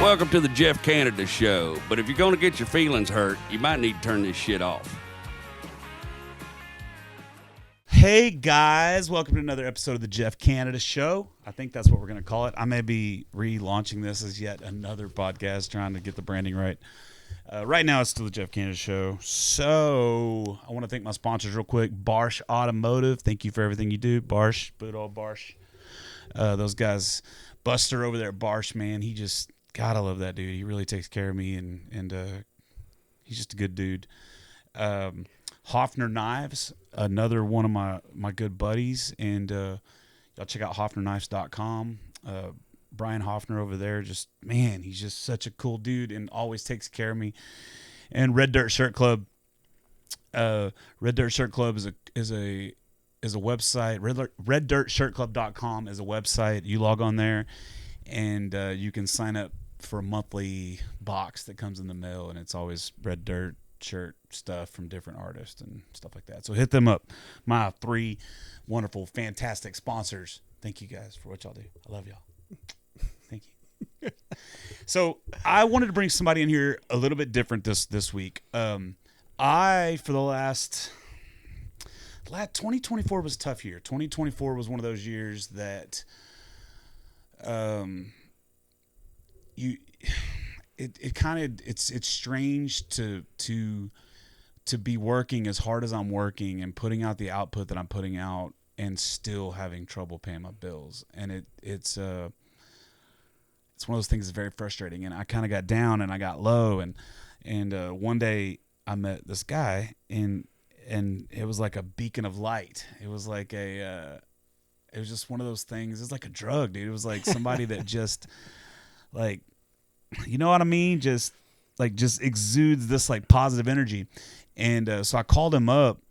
Welcome to the Jeff Canada Show. But if you're going to get your feelings hurt, you might need to turn this shit off. Hey guys, welcome to another episode of the Jeff Canada Show. I think that's what we're going to call it. I may be relaunching this as yet another podcast, trying to get the branding right. Right now, it's still the Jeff Canada Show. So I want to thank my sponsors real quick. Barsh Automotive. Thank you for everything you do. Barsh, good old Barsh. Those guys, Buster over there at Barsh, man, he just, God, I love that dude. He really takes care of me, and he's just a good dude. Hoffner Knives, another one of my good buddies, and y'all check out hoffnerknives.com. Brian Hoffner over there, just, man, he's just such a cool dude and always takes care of me. And Red Dirt Shirt Club. Red Dirt Shirt Club is a website. RedDirtShirtClub.com is a website. You log on there, and you can sign up for a monthly box that comes in the mail, and it's always Red Dirt shirt stuff from different artists and stuff like that. So hit them up. My three wonderful, fantastic sponsors. Thank you guys for what y'all do. I love y'all. Thank you. So I wanted to bring somebody in here a little bit different this week. For the last 2024 was a tough year. 2024 was one of those years that it's strange to be working as hard as I'm working and putting out the output that I'm putting out and still having trouble paying my bills. And it's one of those things that's very frustrating. And I kind of got down and I got low, and one day I met this guy, and it was like a beacon of light. It was like it was just one of those things. It's like a drug, dude. It was like somebody that just like, you know what I mean? Just exudes this like positive energy. And so I called him up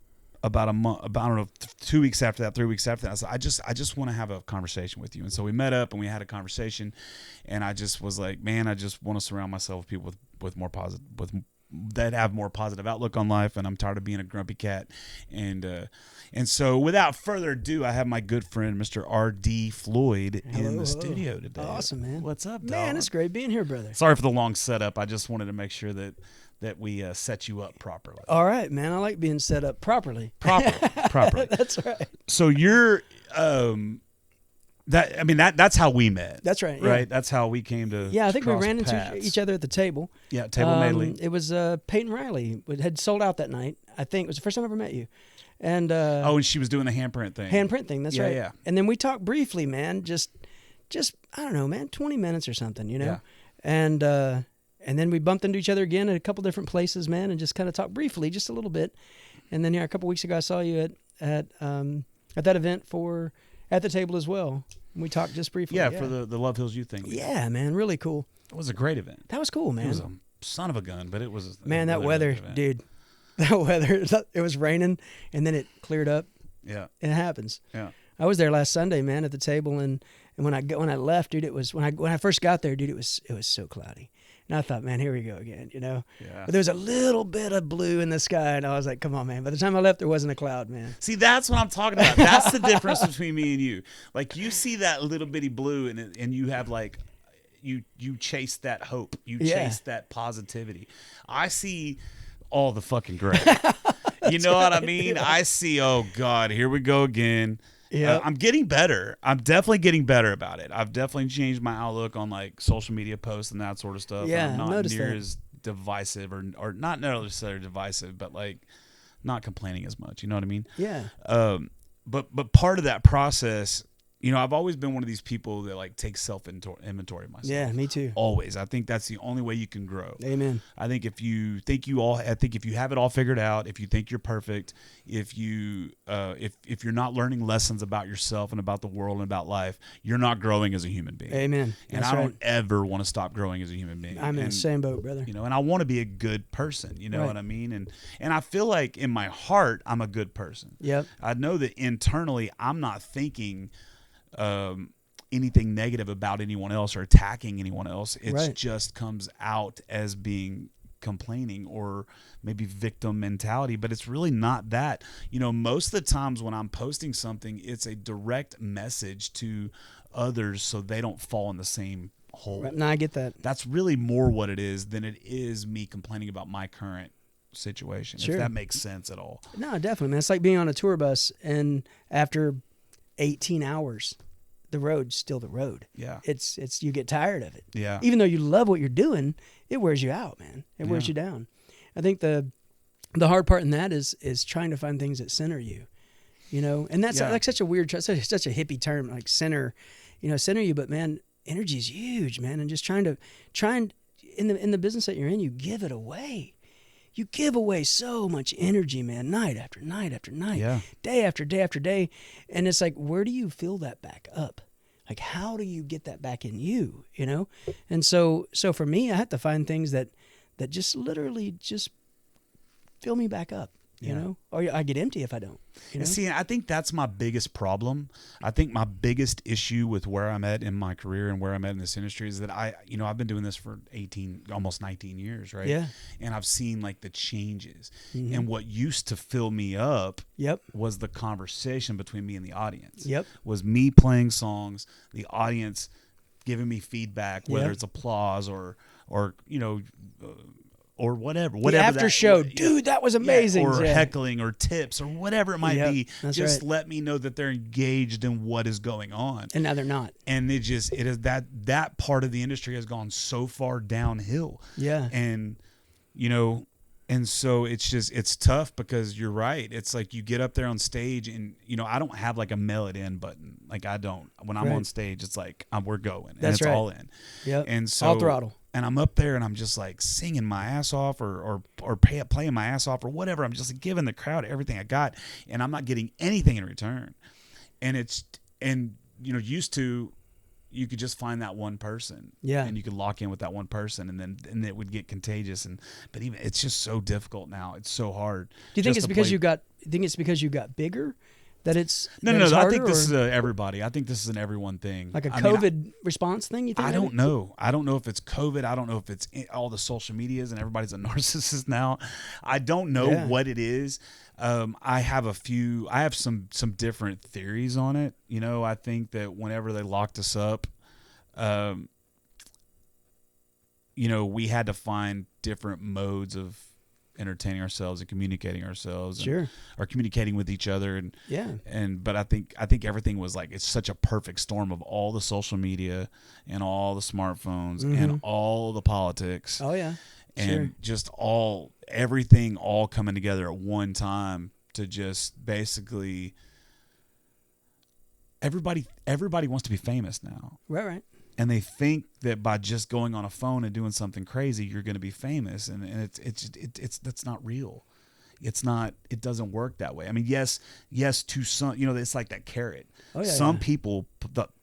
about a month, about, I don't know, 2 weeks after that, 3 weeks after that. I said, I just want to have a conversation with you. And so we met up and we had a conversation, and I just was like, man, I just want to surround myself with people with more positive, that have more positive outlook on life. And I'm tired of being a grumpy cat. And so without further ado, I have my good friend, Mr. R.D. Floyd, in the studio today. Awesome, man. What's up, dog? Man, it's great being here, brother. Sorry for the long setup. I just wanted to make sure that we set you up properly. All right, man. I like being set up properly. Properly. That's right. So you're that's how we met. That's right. Yeah. Right? That's how we came to I think we cross ran into paths. each other at the table. Yeah, table medley. It was Peyton Riley. It had sold out that night. I think it was the first time I ever met you. And and she was doing the handprint thing. Handprint thing, that's right. Yeah. And then we talked briefly, man, just I don't know, man, 20 minutes or something, you know? Yeah. And then we bumped into each other again at a couple different places, man, and just kind of talked briefly, just a little bit. And then a couple weeks ago, I saw you at that event at the table as well. And we talked just briefly. Yeah, for the Love Hills Youth thing. Yeah, man, really cool. It was a great event. That was cool, man. It was a son of a gun, but it was man, that really weather, good event. dude. That weather, it was raining, and then it cleared up. Yeah. It happens. Yeah. I was there last Sunday, man, at the table, and when I left, dude, it was when I first got there, dude, it was so cloudy. And I thought, man, here we go again, you know? Yeah. But there was a little bit of blue in the sky, and I was like, come on, man. By the time I left, there wasn't a cloud, man. See, that's what I'm talking about. That's the difference between me and you. Like, you see that little bitty blue, and you have, like, you chase that hope. You chase that positivity. I see all the fucking gray. You know what I mean? Yeah. I see, oh, God, here we go again. Yeah, I'm getting better. I'm definitely getting better about it. I've definitely changed my outlook on like social media posts and that sort of stuff. Yeah, I'm not noticed near that. as divisive or not necessarily divisive, but like not complaining as much. You know what I mean? yeah. But part of that process, you know, I've always been one of these people that like takes self-inventory of myself. Yeah, me too. Always. I think that's the only way you can grow. Amen. I think if you have it all figured out, if you think you're perfect, if you're not learning lessons about yourself and about the world and about life, you're not growing as a human being. Amen. And That's I don't right. ever want to stop growing as a human being. I'm in the same boat, brother. You know, and I want to be a good person. You know Right. what I mean? And I feel like in my heart, I'm a good person. Yep. I know that internally, I'm not thinking anything negative about anyone else or attacking anyone else. It Right. just comes out as being complaining or maybe victim mentality, but it's really not that. You know, most of the times when I'm posting something, it's a direct message to others so they don't fall in the same hole. Right. No, I get that. That's really more what it is than it is me complaining about my current situation. Sure. If that makes sense at all. No, definitely, man. It's like being on a tour bus, and after 18 hours, the road's still the road. Yeah. It's you get tired of it. Yeah. Even though you love what you're doing, it wears you out, man. It wears you down. I think the hard part in that is trying to find things that center you, and that's like such a weird, such a hippie term, like center you. But man, energy is huge, man. And just trying in the business that you're in, you give it away. You give away so much energy, man, night after night after night, day after day after day. And it's like, where do you fill that back up? Like, how do you get that back in you, And so for me, I have to find things that just literally just fill me back up, or I get empty if I don't. See, I think that's my biggest problem. I think my biggest issue with where I'm at in my career and where I'm at in this industry is that I've been doing this for 18, almost 19 years, right? Yeah. And I've seen like the changes. And what used to fill me up was the conversation between me and the audience. Was me playing songs, the audience giving me feedback, whether it's applause or or whatever the after show, dude, that was amazing. Or heckling or tips or whatever it might be. Just let me know that they're engaged in what is going on. And now they're not. And it is that part of the industry has gone so far downhill. Yeah. And and so it's tough because you're right. It's like you get up there on stage and I don't have like a mail it in button. Like I don't. When I'm on stage, it's like we're going. And it's all in. Yep. And so all throttle. And I'm up there and I'm just like singing my ass off or playing my ass off or whatever. I'm just like giving the crowd everything I got, and I'm not getting anything in return. And used to, you could just find that one person, and you could lock in with that one person, and it would get contagious. But even it's just so difficult now. It's so hard. Do you think it's because you got bigger? That it's no. It's I harder, think this is everybody. I think this is an everyone thing, like a COVID response thing. You think? I don't know. I don't know if it's COVID. I don't know if it's all the social medias and everybody's a narcissist now. I don't know what it is. I have some different theories on it. I think that whenever they locked us up, we had to find different modes of entertaining ourselves and communicating ourselves, or communicating with each other, but I think everything was like, it's such a perfect storm of all the social media and all the smartphones and all the politics. Oh yeah, and just everything all coming together at one time to just basically everybody wants to be famous now. Right. And they think that by just going on a phone and doing something crazy, you're going to be famous, and it's that's not real. It's not. It doesn't work that way. I mean, yes, to some, it's like that carrot. Oh, yeah, some people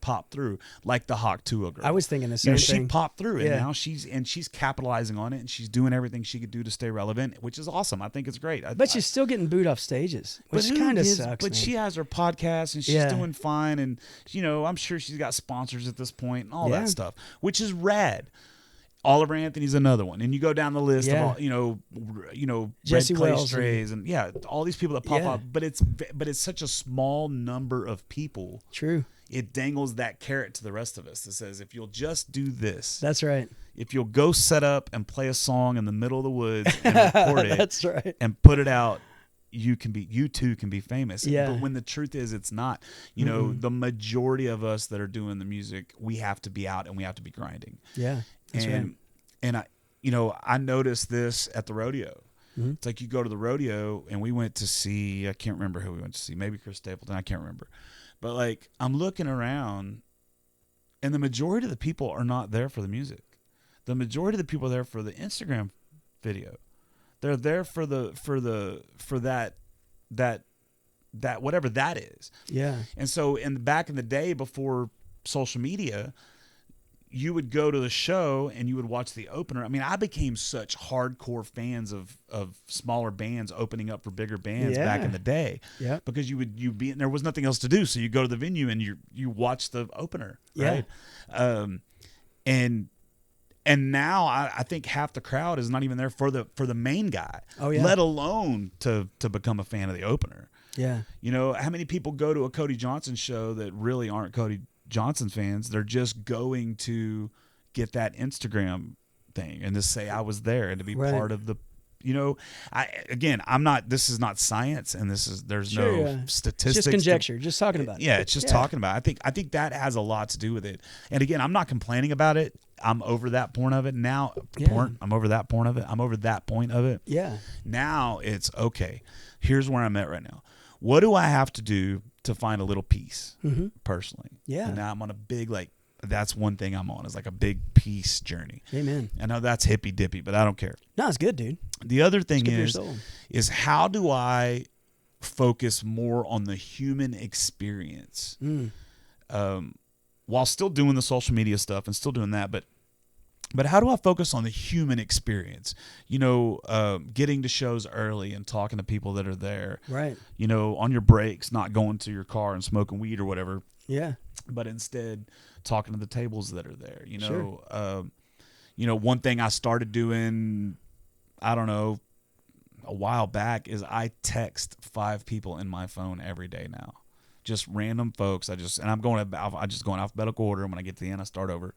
pop through, like the Hawk Tuah girl. I was thinking the same thing. She popped through, and now she's capitalizing on it, and she's doing everything she could do to stay relevant, which is awesome. I think it's great. But she's still getting booed off stages, which kind of sucks. But man. she has her podcast, and she's doing fine, and I'm sure she's got sponsors at this point and all that stuff, which is rad. Oliver Anthony's another one, and you go down the list of all, Jesse Red Clay Wells Strays and all these people that pop up, but it's such a small number of people. True. It dangles that carrot to the rest of us that says, if you'll just do this, that's right. If you'll go set up and play a song in the middle of the woods and record it, that's right, and put it out, you too can be famous. Yeah. But when the truth is, it's not. The majority of us that are doing the music, we have to be out and we have to be grinding. Yeah. That's and I noticed this at the rodeo. It's like you go to the rodeo, and we went to see, I can't remember who we went to see, maybe Chris Stapleton, I can't remember. But like, I'm looking around, and the majority of the people are not there for the music. The majority of the people are there for the Instagram video. They're there for that whatever that is. Yeah. And so back in the day, before social media, you would go to the show and you would watch the opener. I mean, I became such hardcore fans of smaller bands opening up for bigger bands back in the day. Yeah. Because you'd be, and there was nothing else to do, so you go to the venue and you watch the opener. Right. And now I think half the crowd is not even there for the main guy. Oh yeah. Let alone to become a fan of the opener. Yeah. How many people go to a Cody Johnson show that really aren't Cody Johnson fans? They're just going to get that Instagram thing and to say I was there and to be part of the, I'm not, this is not science and there's no statistics. It's just conjecture, just talking about it. Yeah, it's just talking about it. I think that has a lot to do with it. And again, I'm not complaining about it. I'm over that point of it now. I'm over that point of it. I'm over that point of it. Yeah. Now it's okay. Here's where I'm at right now. What do I have to do to find a little peace personally? Yeah. And now I'm on a big, that's one thing I'm on, is like a big peace journey. Amen. I know that's hippy dippy, but I don't care. No, it's good, dude. The other thing is how do I focus more on the human experience while still doing the social media stuff and still doing that, but how do I focus on the human experience? Getting to shows early and talking to people that are there. Right. On your breaks, not going to your car and smoking weed or whatever. Yeah. But instead talking to the tables that are there. Sure. One thing I started doing, I don't know, a while back is I text 5 people in my phone every day now. Just random folks. I'm just going alphabetical order, and when I get to the end I start over.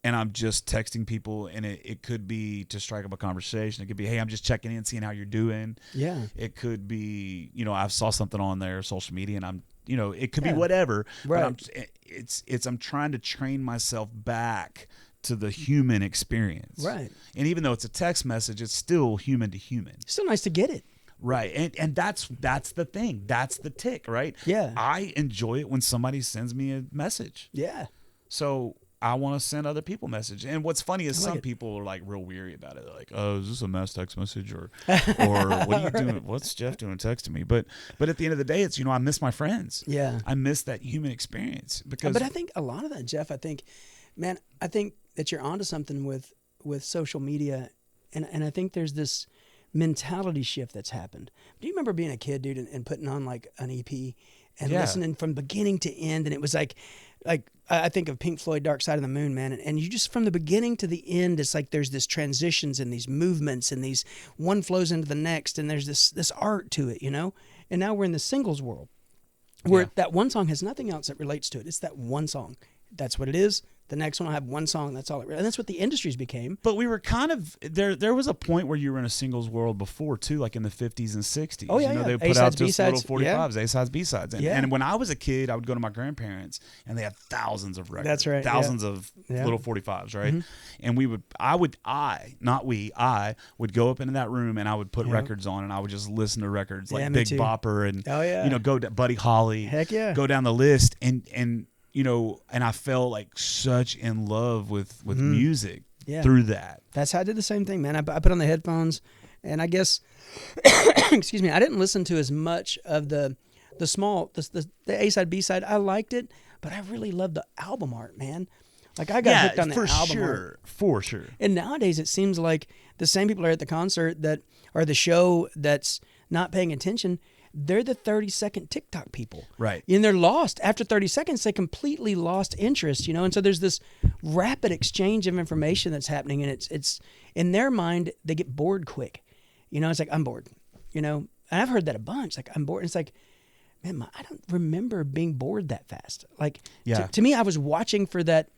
And I'm just texting people, and it could be to strike up a conversation. It could be, hey, I'm just checking in, seeing how you're doing. Yeah. It could be, I saw something on their social media, and I'm, it could be whatever. Right. But I'm trying to train myself back to the human experience. Right. And even though it's a text message, it's still human to human. It's still nice to get it. Right. And that's the thing. That's the tick, right? Yeah. I enjoy it when somebody sends me a message. Yeah. So I want to send other people message. And what's funny is some people are like real weary about it. They're like, oh, is this a mass text message or what are you doing? What's Jeff doing texting me? But at the end of the day, it's, I miss my friends. Yeah. I miss that human experience because. But I think a lot of that, Jeff, I think that you're onto something with social media. And I think there's this mentality shift that's happened. Do you remember being a kid, dude, and putting on like an EP and listening from beginning to end? And it was like I think of Pink Floyd, Dark Side of the Moon, man. And you just, from the beginning to the end, it's like there's this transitions and these movements and these one flows into the next. And there's this art to it, And now we're in the singles world where that one song has nothing else that relates to it. It's that one song. That's what it is. The next one will have one song. That's all it. And that's what the industries became. But we were kind of there. There was a point where you were in a singles world before too, like in the 50s and 60s. Oh yeah, They put A-sides, out just B-sides, little 45s, A-sides, B-sides. And when I was a kid, I would go to my grandparents, and they had thousands of records. That's right. Thousands of little 45s, right? And I would go up into that room, and I would put records on, and I would just listen to records like Big Bopper and go to Buddy Holly. Heck yeah. Go down the list and I felt like such in love with music through that. That's how I did the same thing, man. I put on the headphones, and I guess, excuse me, I didn't listen to as much of the A-side, B-side. I liked it, but I really loved the album art, man. Like I got hooked on the album art. For sure. And nowadays it seems like the same people are at the concert or the show that's not paying attention. They're the 30-second TikTok people. Right. And they're lost. After 30 seconds, they completely lost interest, And so there's this rapid exchange of information that's happening, and it's in their mind, they get bored quick. It's like, I'm bored, And I've heard that a bunch. Like, I'm bored. And it's like, man, I don't remember being bored that fast. Like, to me, I was watching for that,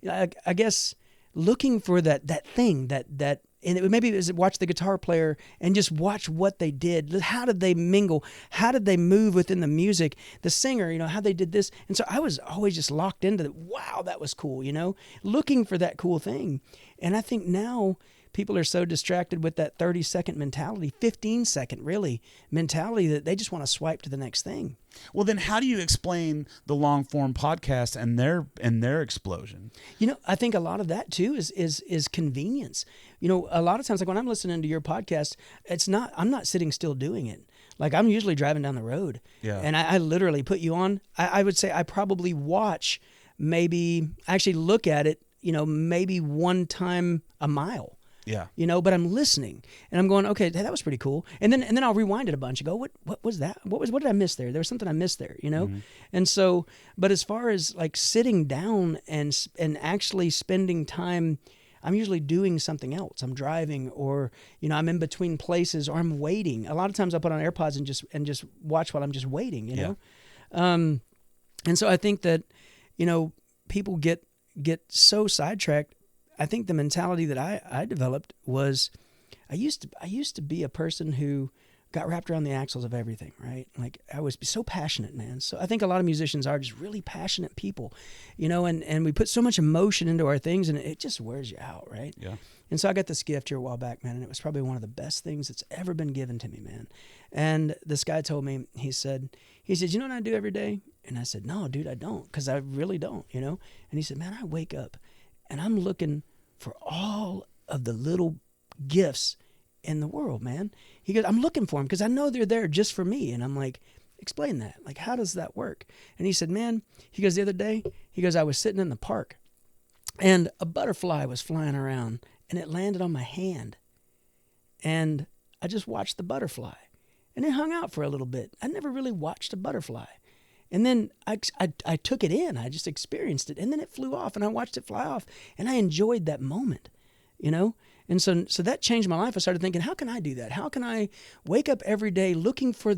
I guess, looking for that thing, that and maybe it was watch the guitar player and just watch what they did. How did they mingle? How did they move within the music? The singer, how they did this. And so I was always just locked into that. Wow, that was cool, looking for that cool thing. And I think now people are so distracted with that 30-second mentality, 15-second really mentality, that they just want to swipe to the next thing. Well, then how do you explain the long-form podcast and their explosion? I think a lot of that too is convenience. A lot of times, like when I'm listening to your podcast, I'm not sitting still doing it. Like I'm usually driving down the road, and I literally put you on. I would say I probably watch, actually look at it, maybe one time a mile. Yeah. But I'm listening and I'm going, okay, that was pretty cool. And then I'll rewind it a bunch and go, what was that? What did I miss there? There was something I missed there, Mm-hmm. And so, but as far as like sitting down and actually spending time, I'm usually doing something else. I'm driving, or, I'm in between places, or I'm waiting. A lot of times I put on AirPods and just watch while I'm just waiting, And so I think that, people get get so sidetracked. I think the mentality that I developed was I used to be a person who got wrapped around the axles of everything, right? Like I was so passionate, man. So I think a lot of musicians are just really passionate people, and we put so much emotion into our things and it just wears you out, right? Yeah. And so I got this gift here a while back, man, and it was probably one of the best things that's ever been given to me, man. And this guy told me, he said, you know what I do every day? And I said, no, dude, I don't, because I really don't, And he said, man, I wake up and I'm looking for all of the little gifts in the world, man. He goes, I'm looking for them because I know they're there just for me. And I'm like, explain that. Like, how does that work? And he said, man, he goes, the other day, he goes, I was sitting in the park and a butterfly was flying around and it landed on my hand. And I just watched the butterfly and it hung out for a little bit. I never really watched a butterfly. And then I took it in. I just experienced it. And then it flew off and I watched it fly off and I enjoyed that moment, And so that changed my life. I started thinking, how can I do that? How can I wake up every day looking for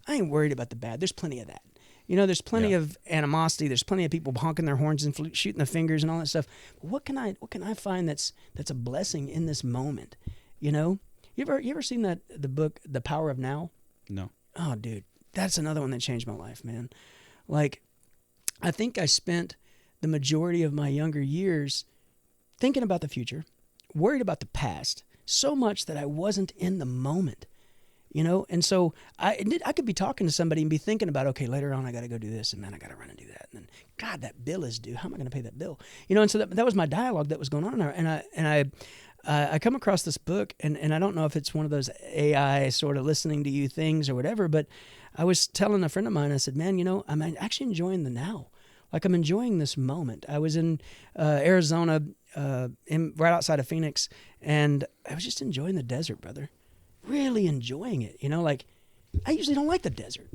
I ain't worried about the bad. There's plenty of that. There's plenty of animosity. There's plenty of people honking their horns and shooting their fingers and all that stuff. But what can I find that's a blessing in this moment? You ever seen the book, The Power of Now? No. Oh, dude, that's another one that changed my life, man. Like, I think I spent the majority of my younger years thinking about the future, worried about the past, so much that I wasn't in the moment, And so I could be talking to somebody and be thinking about, okay, later on I got to go do this, and man, I got to run and do that, and then God, that bill is due. How am I going to pay that bill? And so that was my dialogue that was going on, and I come across this book, and I don't know if it's one of those AI sort of listening to you things or whatever, but I was telling a friend of mine, I said, man, I'm actually enjoying the now. Like, I'm enjoying this moment. I was in Arizona, right outside of Phoenix, and I was just enjoying the desert, brother. Really enjoying it. Like, I usually don't like the desert.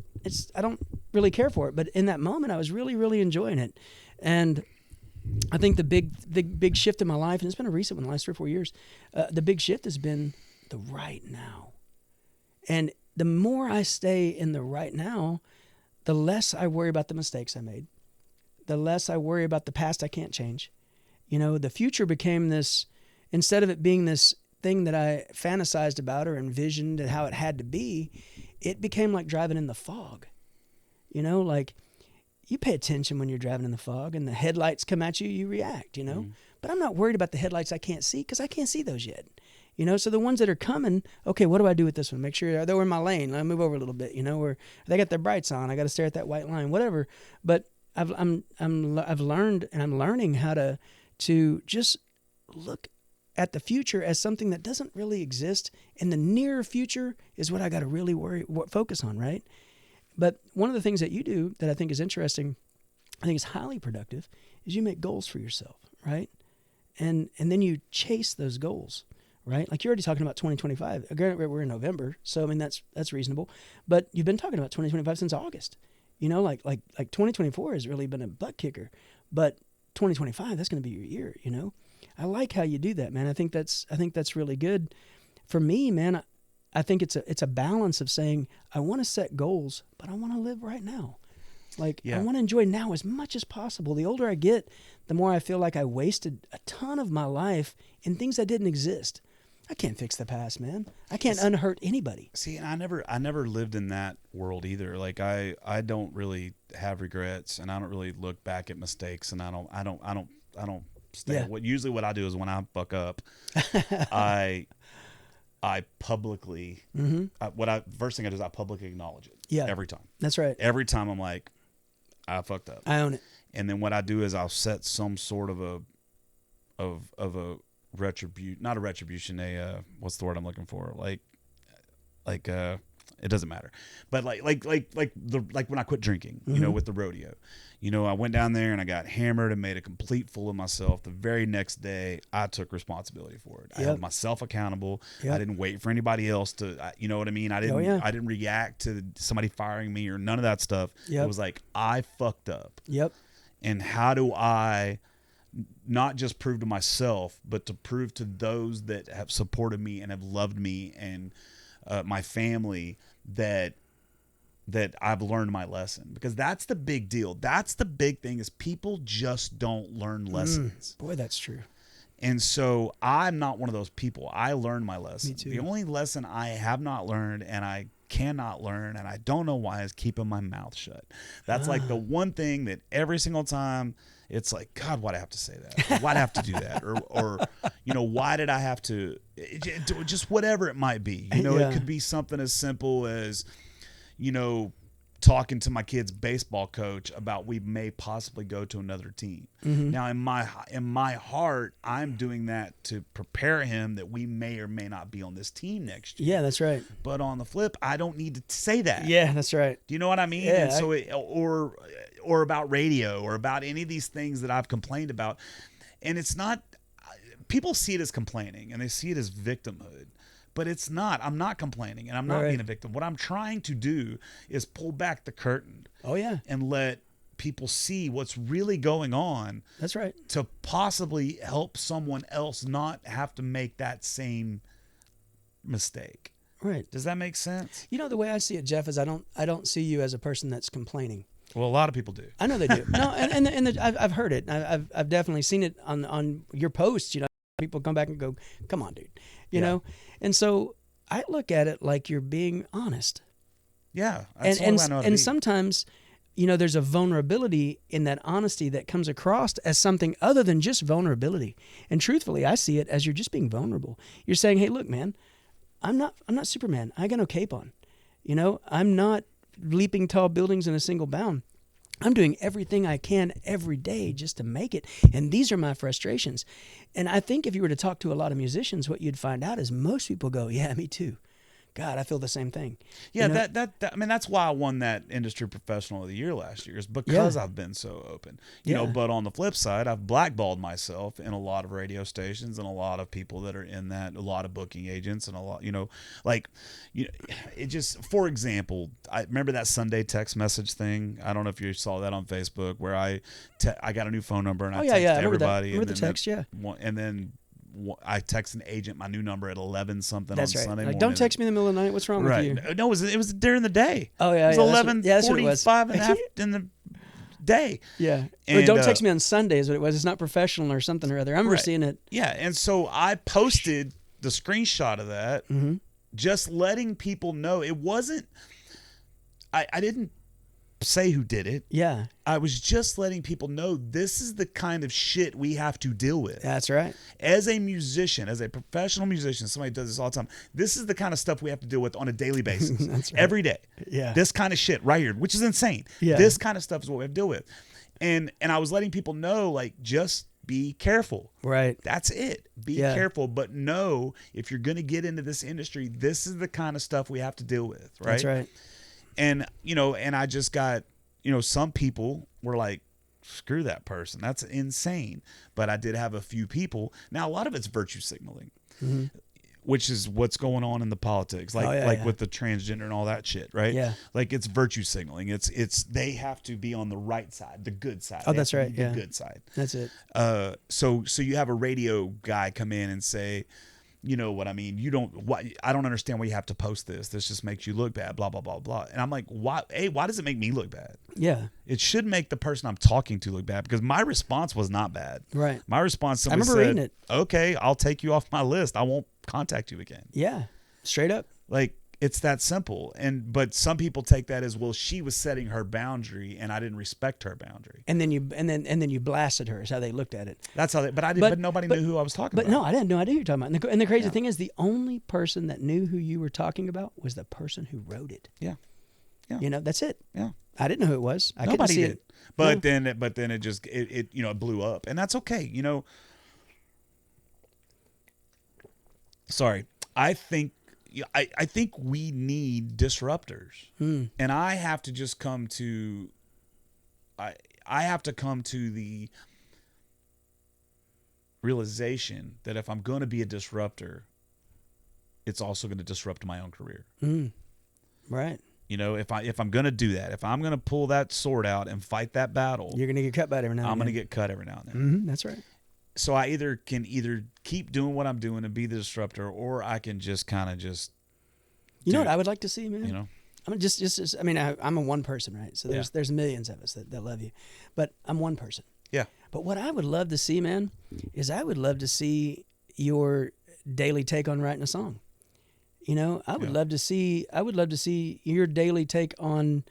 I don't really care for it, but in that moment, I was really, really enjoying it. And I think the big shift in my life, and it's been a recent one, the last 3 or 4 years, the big shift has been the right now. And the more I stay in the right now, the less I worry about the mistakes I made, the less I worry about the past I can't change. The future became this, instead of it being this thing that I fantasized about or envisioned and how it had to be, it became like driving in the fog. Like, you pay attention when you're driving in the fog and the headlights come at you, you react, Mm. But I'm not worried about the headlights I can't see because I can't see those yet. So the ones that are coming, okay, what do I do with this one? Make sure they're in my lane. Let me move over a little bit, or they got their brights on. I got to stare at that white line, whatever. But I've learned, and I'm learning how to just look at the future as something that doesn't really exist, and the near future is what I got to really focus on, right? But one of the things that you do that I think is interesting, I think is highly productive, is you make goals for yourself, right? And then you chase those goals, right? Like, you're already talking about 2025. We're in November, so I mean that's reasonable. But you've been talking about 2025 since August. Like 2024 has really been a butt kicker, but 2025, that's going to be your year. I like how you do that, man. I think that's really good. For me, man, I think it's a balance of saying I want to set goals, but I want to live right now. Like, I want to enjoy now as much as possible. The older I get, the more I feel like I wasted a ton of my life in things that didn't exist. I can't fix the past, man. I can't unhurt anybody. See, and I never lived in that world either. Like, I don't really have regrets, and I don't really look back at mistakes, and I don't stay. Yeah. Usually what I do is when I fuck up, I publicly first thing I do is I publicly acknowledge it. Yeah. Every time. That's right. Every time I'm like, I fucked up. I own it. And then what I do is I'll set some sort of a not a retribution, what's the word I'm looking for? Like it doesn't matter. But like when I quit drinking, with the rodeo. I went down there and I got hammered and made a complete fool of myself. The very next day, I took responsibility for it. I held myself accountable. Yep. I didn't wait for anybody else to, you know what I mean? I didn't react to somebody firing me or none of that stuff. Yep. It was like, I fucked up. Yep. And how do I not just prove to myself, but to prove to those that have supported me and have loved me and my family that that I've learned my lesson, because that's the big deal. That's the big thing, is people just don't learn lessons. Boy, that's true. And so I'm not one of those people. I learned my lesson. Me too. The only lesson I have not learned, and I cannot learn, and I don't know why, is keeping my mouth shut. That's like the one thing that every single time it's like, God, why'd I have to say that? Or why'd I have to do that? Or why did I have to, just whatever it might be. It could be something as simple as, talking to my kid's baseball coach about we may possibly go to another team. Now, in my heart, I'm doing that to prepare him that we may or may not be on this team next year. Yeah, that's right. But on the flip, I don't need to say that. Yeah, that's right. Do you know what I mean? Yeah, And so or about radio, or about any of these things that I've complained about. And it's not, people see it as complaining and they see it as victimhood. But it's not. I'm not complaining, and I'm not being a victim. What I'm trying to do is pull back the curtain. Oh, yeah. And let people see what's really going on. That's right. To possibly help someone else not have to make that same mistake. Right. Does that make sense? The way I see it, Jeff, is I don't see you as a person that's complaining. Well, a lot of people do. I know they do. No, and I've heard it. I've definitely seen it on your posts. People come back and go, "Come on, dude," you know. And so I look at it like you're being honest. Yeah, that's all I know. And sometimes, there's a vulnerability in that honesty that comes across as something other than just vulnerability. And truthfully, I see it as you're just being vulnerable. You're saying, "Hey, look, man, I'm not Superman. I got no cape on. I'm not leaping tall buildings in a single bound. I'm doing everything I can every day just to make it. And these are my frustrations." And I think if you were to talk to a lot of musicians, what you'd find out is most people go, "Yeah, me too. God, I feel the same thing." Yeah, that's why I won that Industry Professional of the Year last year, is because I've been so open. But on the flip side, I've blackballed myself in a lot of radio stations and a lot of people that are in that, a lot of booking agents and a lot, it just, for example, I remember that Sunday text message thing. I don't know if you saw that on Facebook, where I got a new phone number and I texted everybody. Remember the text, and then I text an agent my new number at 11 something That's on right. Sunday Like, morning. don't text me in the middle of the night. What's wrong with you? No, it was during the day. Oh yeah, it was 11:45 in the day. Yeah. And, don't text me on Sunday is what it was. It's not professional or something or other. I remember seeing it. Yeah, and so I posted the screenshot of that, just letting people know it wasn't. I didn't say who did it. Yeah. I was just letting people know this is the kind of shit we have to deal with. That's right. As a musician, as a professional musician, somebody does this all the time. This is the kind of stuff we have to deal with on a daily basis. That's right. Every day. Yeah. This kind of shit right here, which is insane. Yeah. This kind of stuff is what we have to deal with. And I was letting people know, like, just be careful. Right. That's it. Be careful, but know if you're going to get into this industry, this is the kind of stuff we have to deal with, right? That's right. And, and I just got, some people were like, screw that person. That's insane. But I did have a few people. Now, a lot of it's virtue signaling, which is what's going on in the politics, with the transgender and all that shit, right? Yeah. Like, it's virtue signaling. It's they have to be on the right side, the good side. Oh, that's right. The good side. That's it. So you have a radio guy come in and say, you know what I mean? I don't understand why you have to post this. This just makes you look bad, blah, blah, blah, blah. And I'm like, why does it make me look bad? Yeah. It should make the person I'm talking to look bad, because my response was not bad. Right. My response, I somebody remember said, reading it. "Okay, I'll take you off my list. I won't contact you again." Yeah. Straight up. Like, it's that simple. But some people take that as, well, she was setting her boundary and I didn't respect her boundary. And then you blasted her is how they looked at it. That's how but nobody knew who I was talking about. But no, I didn't know who you're talking about. And the crazy thing is, the only person that knew who you were talking about was the person who wrote it. Yeah. Yeah. That's it. Yeah. I didn't know who it was. I Nobody couldn't see did. it. But then it just it blew up, and that's okay. Sorry, I think we need disruptors, and I have to just come to. I have to come to the realization that if I'm going to be a disruptor, it's also going to disrupt my own career. Right. If I'm going to do that, if I'm going to pull that sword out and fight that battle, You're going to get cut by it every now and then. I'm going to get cut every now and then. That's right. So I can either keep doing what I'm doing and be the disruptor, or I can just kind of You know what I would like to see, man? I mean, I'm a one person, right? So there's millions of us that love you, but I'm one person. Yeah. But what I would love to see, man, is I would love to see your daily take on writing a song. You know, I would love to see your daily take on,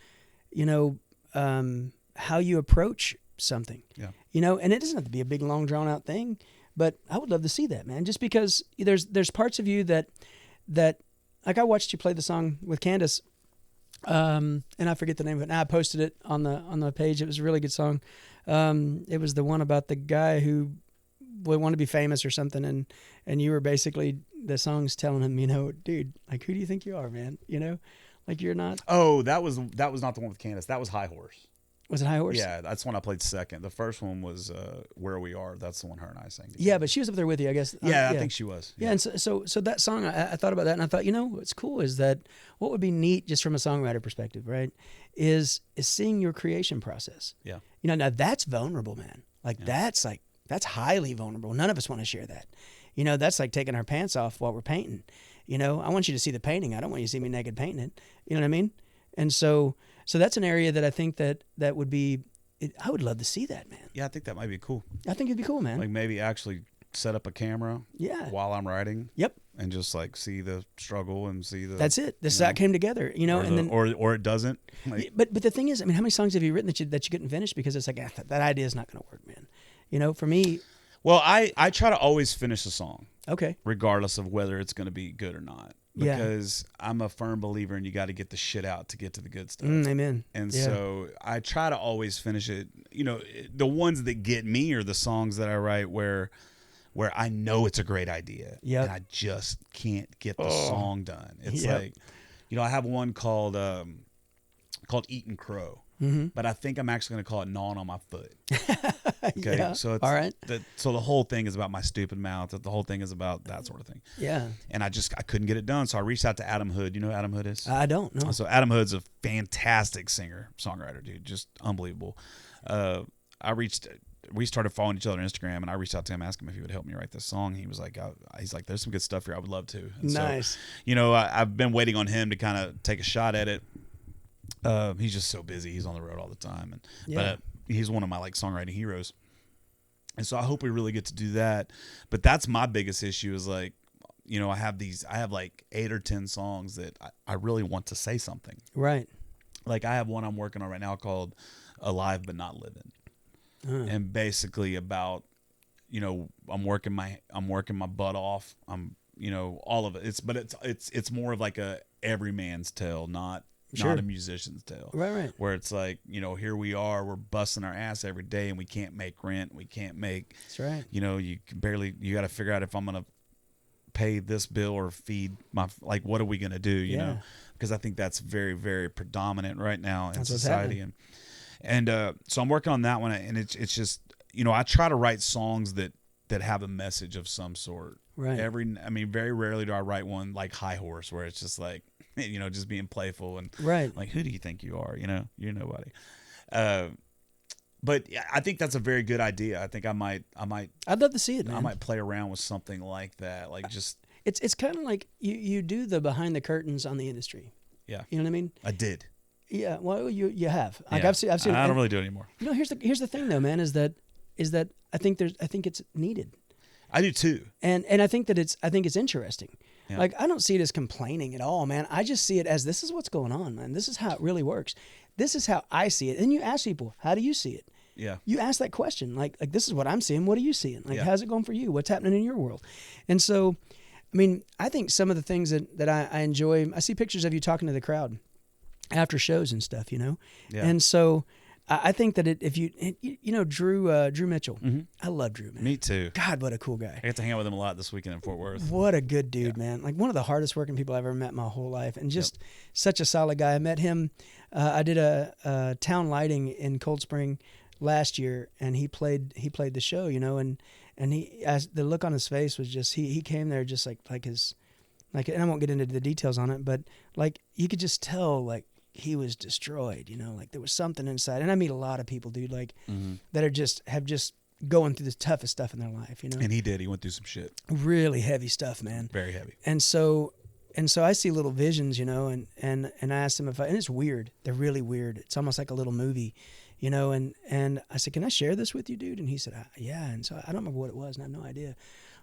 you know, how you approach something. Yeah. You know, and it doesn't have to be a big, long, drawn out thing, but I would love to see that, man. Just because there's parts of you that like I watched you play the song with Candace, and I forget the name of it now. I posted it on the page. It was a really good song. It was the one about the guy who would want to be famous or something, and you were basically, the song's telling him, you know, dude, like, who do you think you are, man? You know, like, you're not. Oh, that was not the one with Candace. That was High Horse. Was it High Horse? Yeah, that's one I played second. The first one was Where We Are. That's the one her and I sang together. Yeah, but she was up there with you, I guess. Yeah, I think she was. Yeah, and so that song, I thought about that, and I thought, you know, what's cool is that what would be neat, just from a songwriter perspective, right, is seeing your creation process. Yeah. You know, now that's vulnerable, man. Like, that's highly vulnerable. None of us want to share that. You know, that's like taking our pants off while we're painting. You know, I want you to see the painting. I don't want you to see me naked painting it. You know what I mean? And so that's an area that I think that would be, I would love to see that, man. Yeah, I think that might be cool. I think it'd be cool, man. Like, maybe actually set up a camera while I'm writing. Yep. And just like see the struggle and see the. That's it. This that came together, you know, and then or it doesn't. Like, but the thing is, I mean, how many songs have you written that you couldn't finish because it's like that idea is not going to work, man. You know, for me. Well, I try to always finish a song. Okay. Regardless of whether it's going to be good or not, Yeah. because I'm a firm believer in you got to get the shit out to get to the good stuff. Amen. And Yeah. so I try to always finish it. You know, the ones that get me are the songs that I write where I know it's a great idea, and I just can't get the song done. It's like, you know, I have one called Eatin' Crow. Mm-hmm. But I think I'm actually going to call it Gnawing on My Foot. Okay, Yeah. so it's all right. So the whole thing is about my stupid mouth. The whole thing is about that sort of thing. Yeah. And I couldn't get it done, so I reached out to Adam Hood. You know who Adam Hood is? I don't know. So Adam Hood's a fantastic singer, songwriter, dude, just unbelievable. We started following each other on Instagram, and I reached out to him, asking him if he would help me write this song. He was like, there's some good stuff here. I would love to. And nice. So, you know, I've been waiting on him to kind of take a shot at it. He's just so busy. He's on the road all the time, but he's one of my like songwriting heroes. And so I hope we really get to do that. But that's my biggest issue is like, you know, I have like 8 or 10 songs that I really want to say something. Right. Like I have one I'm working on right now called Alive But Not Living. And basically about, you know, I'm working my butt off. I'm, you know, all of it. It's more of like a everyman's tale, not a musician's tale. Right. Where it's like, you know, here we are, we're busting our ass every day and we can't make rent. We can't make, that's right. You know, you got to figure out if I'm going to pay this bill or feed like, what are we going to do? You know, because I think that's very, very predominant right now in society. And so I'm working on that one, and it's just, you know, I try to write songs that have a message of some sort. Right. Very rarely do I write one like High Horse where it's just like, you know, just being playful and like, who do you think you are? You know, you're nobody. But I think that's a very good idea. I think I'd love to see it, man. I might play around with something like that. Like just, it's kind of like you do the behind the curtains on the industry. Yeah. You know what I mean? I did. Yeah. Well, you have. Like yeah. I've seen. I don't really do it anymore. You know, here's the thing though, man, is that I think it's needed. I do too. And I think it's interesting. Yeah. Like, I don't see it as complaining at all, man. I just see it as, this is what's going on, man. This is how it really works. This is how I see it. And you ask people, how do you see it? Yeah. You ask that question, like this is what I'm seeing. What are you seeing? Like, yeah. How's it going for you? What's happening in your world? And so, I mean, I think some of the things that I enjoy, I see pictures of you talking to the crowd after shows and stuff, you know? Yeah. And so I think that if you know, Drew Mitchell, mm-hmm. I love Drew, man. Me too. God, what a cool guy. I got to hang out with him a lot this weekend in Fort Worth. What a good dude, man. Like one of the hardest working people I've ever met in my whole life, and just such a solid guy. I met him, I did a town lighting in Cold Spring last year, and he played the show, you know, and the look on his face was just, he came there just like his, like, and I won't get into the details on it, but like you could just tell, like, he was destroyed, you know, like there was something inside. And I meet a lot of people, dude, like mm-hmm. that have just going through the toughest stuff in their life, you know. And he went through some shit. Really heavy stuff, man. Very heavy. And so and so I see little visions, and I asked him and it's weird. They're really weird. It's almost like a little movie, and I said, can I share this with you, dude? And he said, yeah. And so I don't remember what it was, and I have no idea.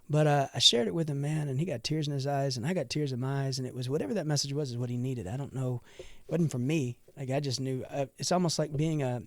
But I shared it with him, man, and he got tears in his eyes, and I got tears in my eyes, and it was whatever that message was is what he needed. I don't know. It wasn't from me. Like, I just knew. It's almost like being a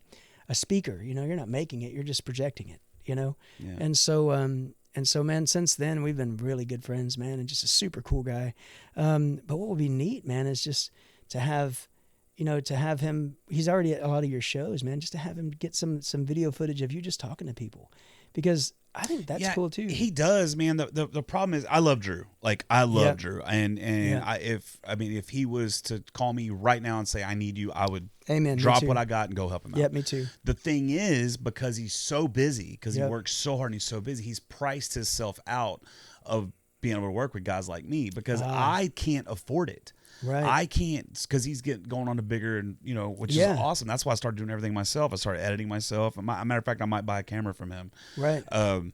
speaker, you're not making it, you're just projecting it, Yeah. And so, man, since then, we've been really good friends, man, and just a super cool guy. But what would be neat, man, is just to have him, he's already at a lot of your shows, man, just to have him get some video footage of you just talking to people. Because I think that's cool too. He does, man. The problem is, I love Drew. Like, I love Drew, and Yeah. if he was to call me right now and say I need you, I would Amen. Me drop too. what I got and go help him out. Yeah, me too. The thing is, because he's so busy, because he Yep. works so hard and he's so busy, he's priced himself out of being able to work with guys like me because I can't afford it. Right. I can't, because he's going on to bigger, and which Yeah. is awesome. That's why I started doing everything myself. I started editing myself. As a matter of fact, I might buy a camera from him. Right. And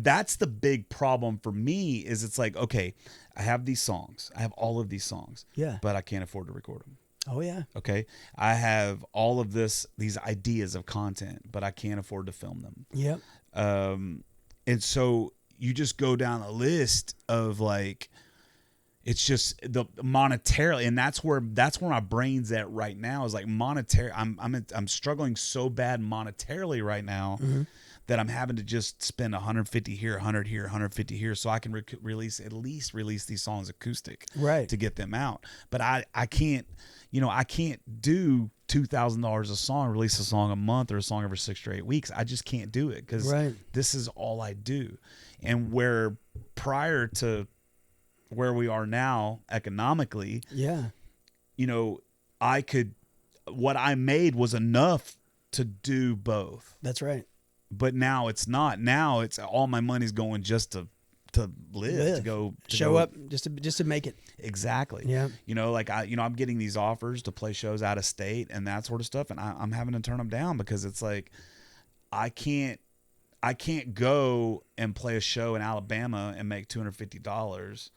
that's the big problem for me is it's like, okay, I have these songs. I have all of these songs. Yeah. But I can't afford to record them. Oh, yeah. Okay. I have all of these ideas of content, but I can't afford to film them. Yep. And so you just go down a list of like, it's just the monetarily, and that's where my brain's at right now is like monetary. I'm struggling so bad monetarily right now that I'm having to just spend 150 here, 100 here, 150 here, so I can release these songs acoustic, Right. to get them out. But I can't, I can't do $2,000 a song, release a song a month or a song every 6 or 8 weeks. I just can't do it because Right. this is all I do. And where prior to where we are now economically, Yeah. what I made was enough to do both. That's right. But now it's not. Now it's all my money's going just to live, to show go up just to make it. Exactly. Yeah. I'm getting these offers to play shows out of state and that sort of stuff, and I'm having to turn them down because it's like I can't go and play a show in Alabama and make $250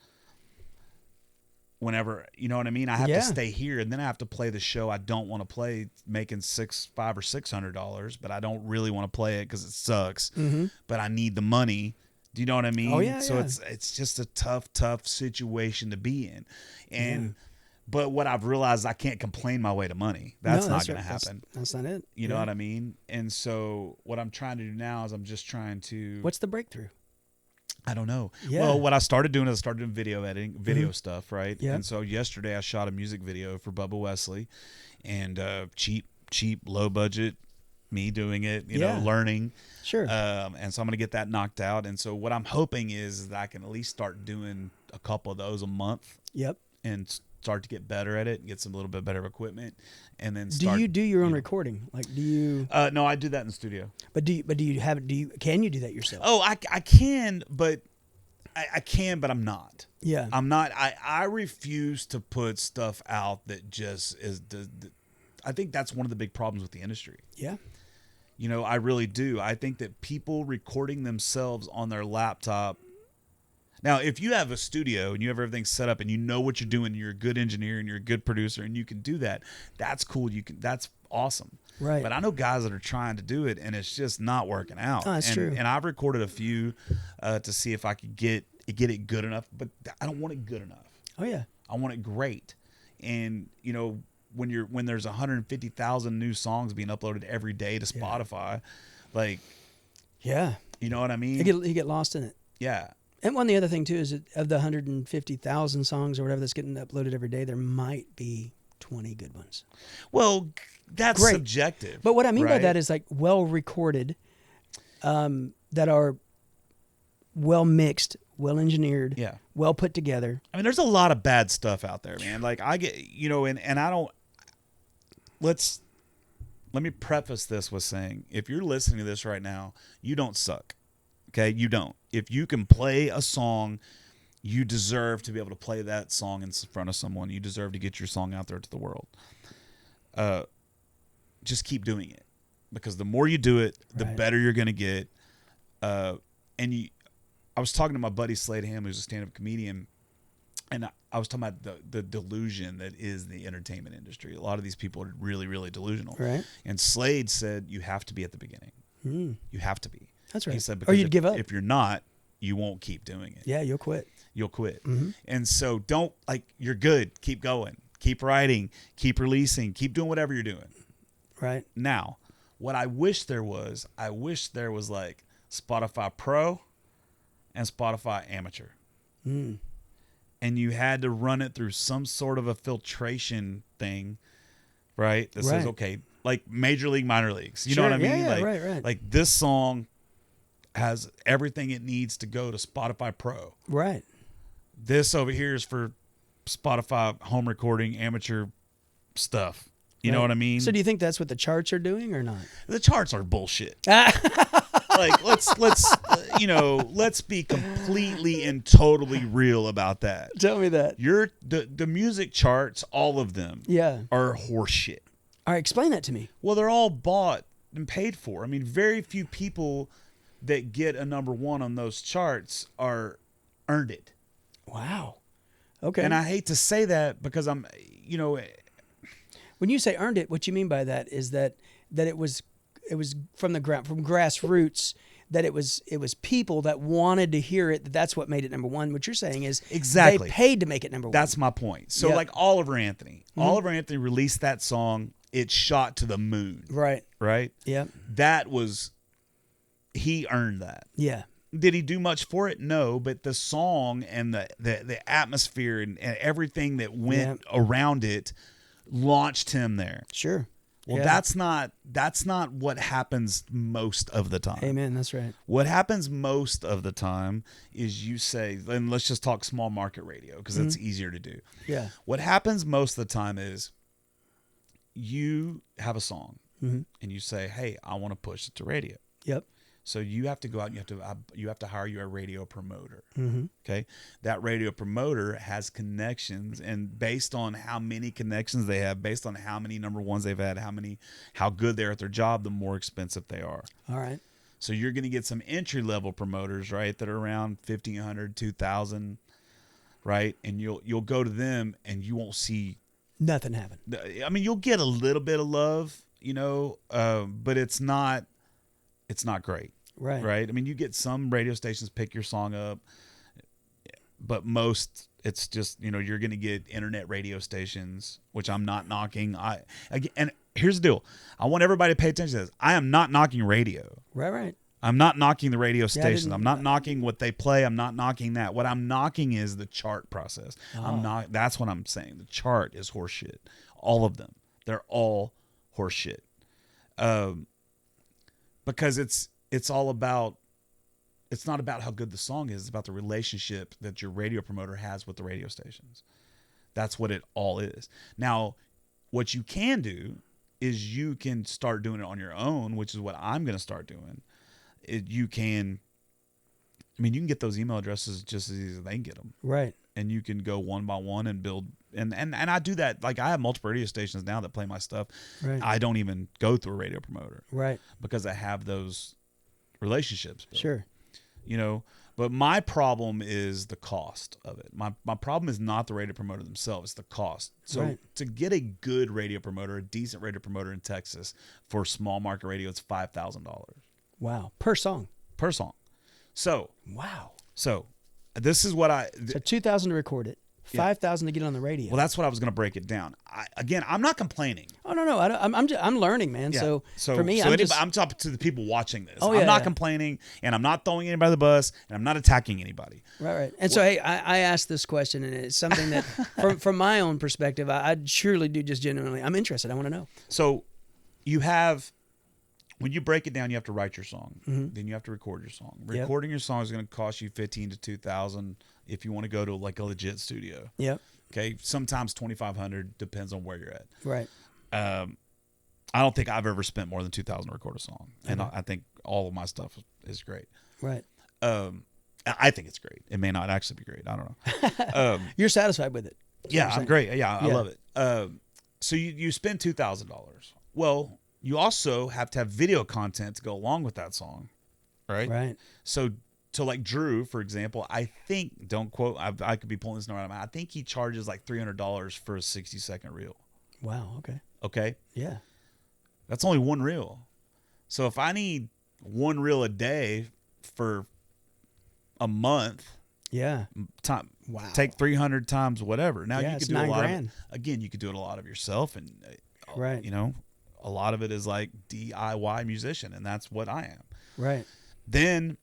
whenever, you know what I mean? I have to stay here, and then I have to play the show I don't want to play, making $500 or $600, but I don't really want to play it because it sucks. Mm-hmm. But I need the money. Do you know what I mean? Oh, yeah, so yeah. it's just a tough situation to be in, and but what I've realized, I can't complain my way to money. That's not going to happen. That's not it. You know what I mean? And so what I'm trying to do now is I'm just trying to. What's the breakthrough? I don't know. Yeah. Well, what I started doing is I started doing video editing, video stuff, right? Yeah. And so yesterday I shot a music video for Bubba Wesley, and cheap, low budget, me doing it, you know, learning. Sure. And so I'm going to get that knocked out. And so what I'm hoping is that I can at least start doing a couple of those a month. Yep. And start to get better at it and get some little bit better equipment, and then start. Do you do your own recording? Like, do you? No, I do that in the studio. But do you can you do that yourself? Oh, I can, but I can, but I'm not. Yeah. I'm not. I refuse to put stuff out that just is. I think that's one of the big problems with the industry. Yeah. You know, I really do. I think that people recording themselves on their laptop. Now, if you have a studio and you have everything set up and you know what you're doing, and you're a good engineer and you're a good producer and you can do that, that's cool. That's awesome. Right. But I know guys that are trying to do it and it's just not working out. Oh, that's true. And I've recorded a few to see if I could get it good enough, but I don't want it good enough. Oh yeah. I want it great. And you know, when there's 150,000 new songs being uploaded every day to Spotify, like, yeah, you know what I mean? You get lost in it. Yeah. And the other thing too is that of the 150,000 songs or whatever that's getting uploaded every day, there might be 20 good ones. Well, that's Great. subjective. But what I mean by right? that is like well recorded, that are well mixed, well engineered, Yeah. well put together. I mean, there's a lot of bad stuff out there, man. Like I get, you know, and I don't. Let me preface this with saying, if you're listening to this right now, you don't suck. Okay, you don't. If you can play a song, you deserve to be able to play that song in front of someone. You deserve to get your song out there to the world. Just keep doing it, because the more you do it, the Right. better you're going to get. I was talking to my buddy Slade Ham, who's a stand-up comedian, and I was talking about the delusion that is the entertainment industry. A lot of these people are really, really delusional. Right. And Slade said, you have to be at the beginning. You have to be. That's right. He said, Or because you'd give up. if you're not, you won't keep doing it. Yeah, you'll quit. You'll quit. And so don't, like, you're good. Keep going. Keep writing. Keep releasing. Keep doing whatever you're doing. Right. Now, what I wish there was like Spotify Pro and Spotify Amateur. And you had to run it through some sort of a filtration thing, right? That says, okay, like Major League, Minor Leagues. You know what I mean? Yeah, like, right. Like this song has everything it needs to go to Spotify Pro. Right. This over here is for Spotify home recording, amateur stuff. You know what I mean? So do you think that's what the charts are doing or not? The charts are bullshit. Like let's be completely and totally real about that. Tell me that. The music charts, all of them, are horseshit. All right, explain that to me. Well, they're all bought and paid for. I mean, very few people that get a number one on those charts are earned it. Wow. Okay. And I hate to say that because I'm, when you say earned it, what you mean by that is that it was from the ground, from grassroots, that it was people that wanted to hear it. That's what made it number one. What you're saying is exactly they paid to make it number one. That's my point. So like Oliver Anthony, Oliver Anthony released that song. It shot to the moon. Right. Right. Yeah. He earned that. Yeah. Did he do much for it? No, but the song and the atmosphere and everything that went around it launched him there. Sure. Well, that's not what happens most of the time. Amen. That's right. What happens most of the time is you say, and let's just talk small market radio because it's easier to do. Yeah. What happens most of the time is you have a song and you say, "Hey, I want to push it to radio." Yep. So you have to go out and you have to hire you a radio promoter. Okay, that radio promoter has connections, and based on how many connections they have, based on how many number ones they've had, how good they are at their job, the more expensive they are. All right. So you're going to get some entry level promoters, right, that are around 1,500, 2,000, right, and you'll go to them and you won't see nothing happen. I mean, you'll get a little bit of love, but it's not great. Right. Right. I mean, you get some radio stations pick your song up, but most it's just, you're going to get internet radio stations, which I'm not knocking. And here's the deal. I want everybody to pay attention to this. I am not knocking radio. Right. I'm not knocking the radio stations. I'm not knocking what they play. I'm not knocking that. What I'm knocking is the chart process. That's what I'm saying. The chart is horseshit. All of them. They're all horseshit. Because it's all about, it's not about how good the song is. It's about the relationship that your radio promoter has with the radio stations. That's what it all is. Now, what you can do is you can start doing it on your own, which is what I'm going to start doing. You can get those email addresses just as easy as they can get them. Right. And you can go one by one and build. And I do that. Like, I have multiple radio stations now that play my stuff. Right. I don't even go through a radio promoter. Right. Because I have those relationships built. Sure. But my problem is the cost of it. My problem is not the radio promoter themselves, it's the cost. So to get a good radio promoter, a decent radio promoter in Texas for small market radio, it's $5,000. Wow. Per song. So wow. So this is what so 2,000 to record it. 5,000 to get on the radio. Well, that's what I was going to break it down. I'm not complaining. Oh no, I'm learning, man. Yeah. So for me, I'm talking to the people watching this. I'm not complaining, and I'm not throwing anybody under the bus, and I'm not attacking anybody. Right. And so, hey, I asked this question, and it's something that, from my own perspective, I surely do just genuinely. I'm interested. I want to know. So, when you break it down, you have to write your song. Then you have to record your song. Recording your song is going to cost you $1,500 to $2,000 if you want to go to like a legit studio. Yep. Okay. Sometimes $2,500, depends on where you're at. Right. I don't think I've ever spent more than $2,000 to record a song, and I think all of my stuff is great. Right. I think it's great. It may not actually be great. I don't know. You're satisfied with it? Yeah, I'm great. Yeah, I love it. So you spend $2,000. Well, you also have to have video content to go along with that song, right? Right. So So like Drew, for example, I think, don't quote, I could be pulling this number out of my mouth. I think he charges like $300 for a 60-second reel. Wow. Okay. Okay. Yeah. That's only one reel. So if I need one reel a day for a month, Yeah. time, Wow. take 300 times whatever. Now Yeah, you it's could do a lot $9,000. of, again, you could do it a lot of yourself, and Right. you know, a lot of it is like DIY musician, and that's what I am. Right. Then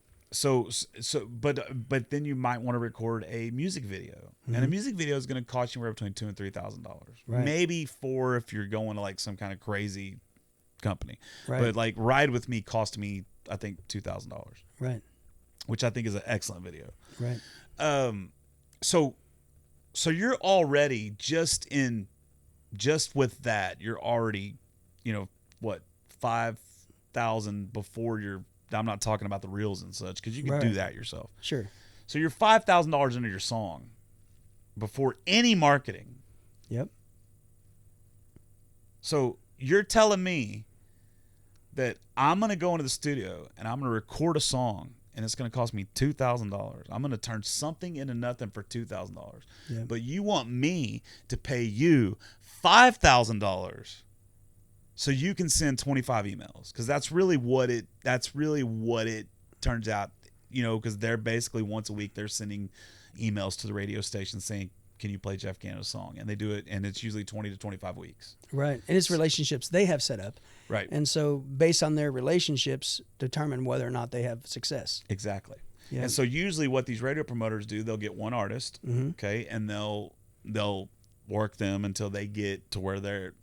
but then you might want to record a music video, and a music video is going to cost you anywhere between $2,000 and $3,000, Right. maybe $4,000 if you're going to like some kind of crazy company. Right. But like Ride With Me cost me, I think, $2,000, Right. which I think is an excellent video. Right. So you're already just with that, you're already, what, 5,000 before you're. I'm not talking about the reels and such, because you can do that yourself. Sure. So you're $5,000 into your song before any marketing. Yep. So you're telling me that I'm going to go into the studio and I'm going to record a song, and it's going to cost me $2,000. I'm going to turn something into nothing for $2,000. Yeah. But you want me to pay you $5,000 so you can send 25 emails, because that's really what it turns out, because they're basically once a week they're sending emails to the radio station saying, can you play Jeff Canada's song? And they do it, and it's usually 20 to 25 weeks. Right. And it's relationships they have set up. Right. And so based on their relationships, determine whether or not they have success. Exactly. Yeah. And so usually what these radio promoters do, they'll get one artist, okay, and they'll work them until they get to where they're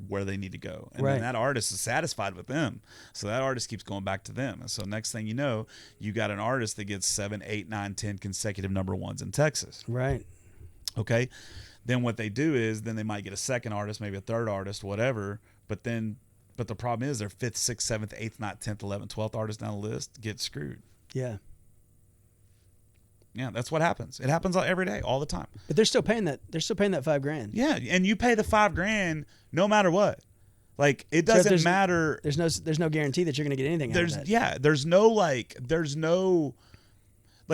where they need to go, and then that artist is satisfied with them, so that artist keeps going back to them, and so next thing you know, you got an artist that gets 7, 8, 9, 10 consecutive number ones in Texas. Right. Okay. Then what they do is then they might get a second artist, maybe a third artist, whatever, but the problem is their 5th, 6th, 7th, 8th, 9th, 10th, 11th, 12th artist down the list get screwed. Yeah. Yeah, that's what happens. It happens every day, all the time. But they're still paying that. They're still paying that $5,000. Yeah, and you pay the $5,000 no matter what. Like, it doesn't matter. There's no guarantee that you're going to get anything out of that. Yeah, there's no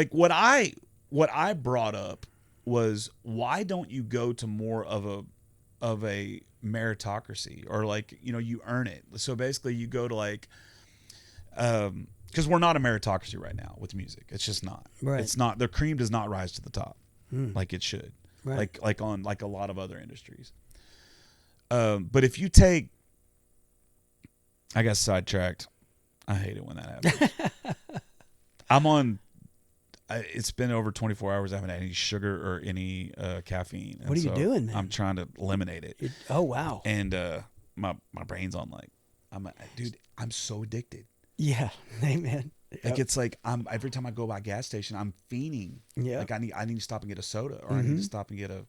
what I brought up was, why don't you go to more of a meritocracy, or like, you earn it. So basically you go to like because we're not a meritocracy right now with music. It's just not. Right. It's not. The cream does not rise to the top like it should. Right. Like on like a lot of other industries. But if you take, I got sidetracked. I hate it when that happens. It's been over 24 hours. I haven't had any sugar or any caffeine. What are you doing, man? I'm trying to eliminate it. Oh wow. And my brain's on like, dude, I'm so addicted. Yeah, amen. Like, it's like every time I go by a gas station, I'm fiending. Yeah. Like I need to stop and get a soda, or I need to stop and get a.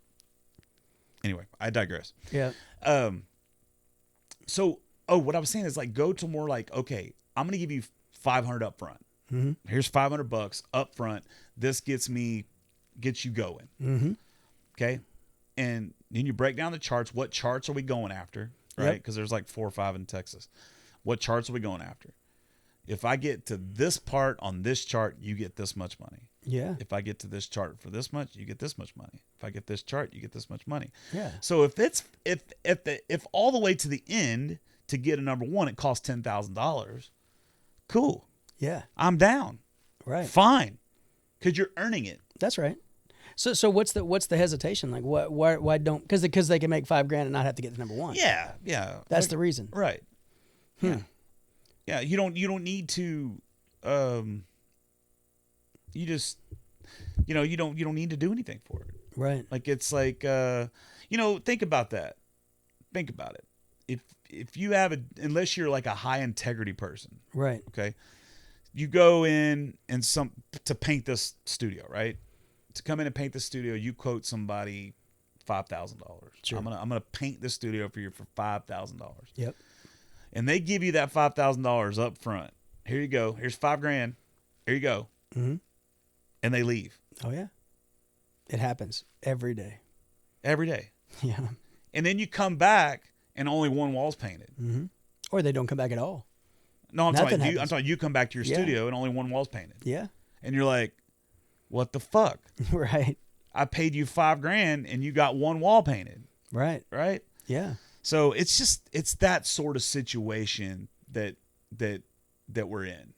Anyway, I digress. Yeah. So what I was saying is, like, go to more like, okay, I'm gonna give you $500 up front. Mm-hmm. Here's $500 up front. This gets you going. Mm-hmm. Okay. And then you break down the charts. What charts are we going after? Right. Yep. Because there's like 4 or 5 in Texas. What charts are we going after? If I get to this part on this chart, you get this much money. Yeah. If I get to this chart for this much, you get this much money. If I get this chart, you get this much money. Yeah. So if all the way to the end to get a number one, it costs $10,000. Cool. Yeah. I'm down. Right. Fine. Because you're earning it. That's right. So what's the hesitation? Like, why don't, because they can make $5,000 and not have to get the number one. Yeah. Yeah. That's the reason. Right. Yeah. Yeah. You don't need to, you just, you don't need to do anything for it. Right. Like, it's like, think about that. Think about it. If you have unless you're like a high integrity person. Right. Okay. You go in and to paint this studio, right? To come in and paint the studio, you quote somebody $5,000. Sure. I'm gonna paint the studio for you for $5,000. Yep. And they give you that $5,000 up front. Here you go. Here's $5,000. Here you go. Mm-hmm. And they leave. Oh yeah. It happens every day. Every day. Yeah. And then you come back and only one wall's painted. Mm-hmm. Or they don't come back at all. No, I'm Nothing talking happens. you come back to your Yeah. studio and only one wall's painted. Yeah. And you're like, what the fuck? Right. I paid you $5,000 and you got one wall painted. Right. Right. Yeah. So it's that sort of situation that we're in.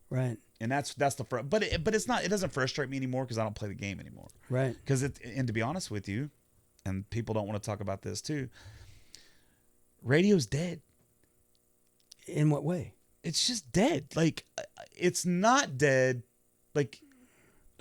Right. And that's the but it's not, it doesn't frustrate me anymore because I don't play the game anymore. Right. And to be honest with you, and people don't want to talk about this too, radio's dead. In what way? It's just dead. Like, it's not dead. Like,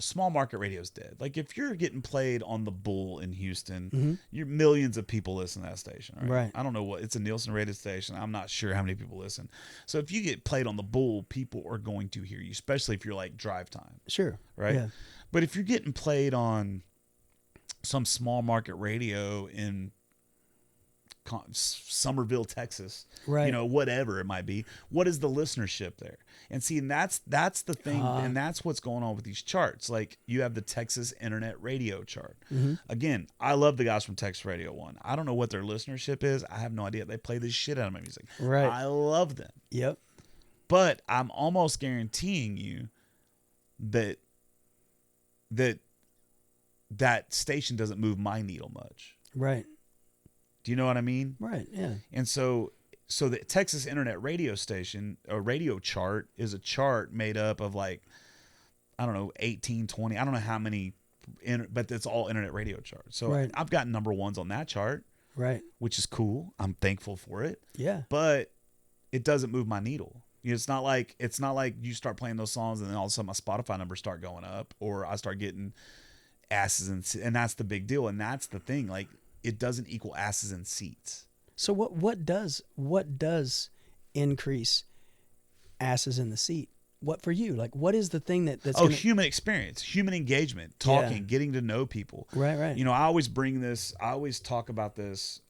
small market radio's dead. Like, if you're getting played on the Bull in Houston, you're millions of people listen to that station. Right? I don't know what, it's a Nielsen rated station. I'm not sure how many people listen. So if you get played on the Bull, people are going to hear you, especially if you're like drive time. Sure. Right. Yeah. But if you're getting played on some small market radio in Somerville, Texas, right. you know, whatever it might be, what is the listenership there? And see, and that's the thing, and that's what's going on with these charts. Like, you have the Texas Internet Radio chart. Again, I love the guys from Texas Radio One. I don't know what their listenership is. I have no idea. They play the shit out of my music. Right. I love them. Yep. But I'm almost guaranteeing you that station doesn't move my needle much. Right. Do you know what I mean? Right. Yeah. And so the Texas Internet Radio station, a radio chart, is a chart made up of like, I don't know, 18, 20, I don't know how many, but it's all internet radio charts. So right. I've gotten number ones on that chart, right, which is cool. I'm thankful for it. Yeah. But it doesn't move my needle. You know, it's not like you start playing those songs and then all of a sudden my Spotify numbers start going up, or I start getting asses and that's the big deal. And that's the thing. Like, it doesn't equal asses and seats. So what does increase asses in the seat? What for you? Like, what is the thing that's human experience, human engagement, talking, getting to know people. Right, right. You know, I always talk about this.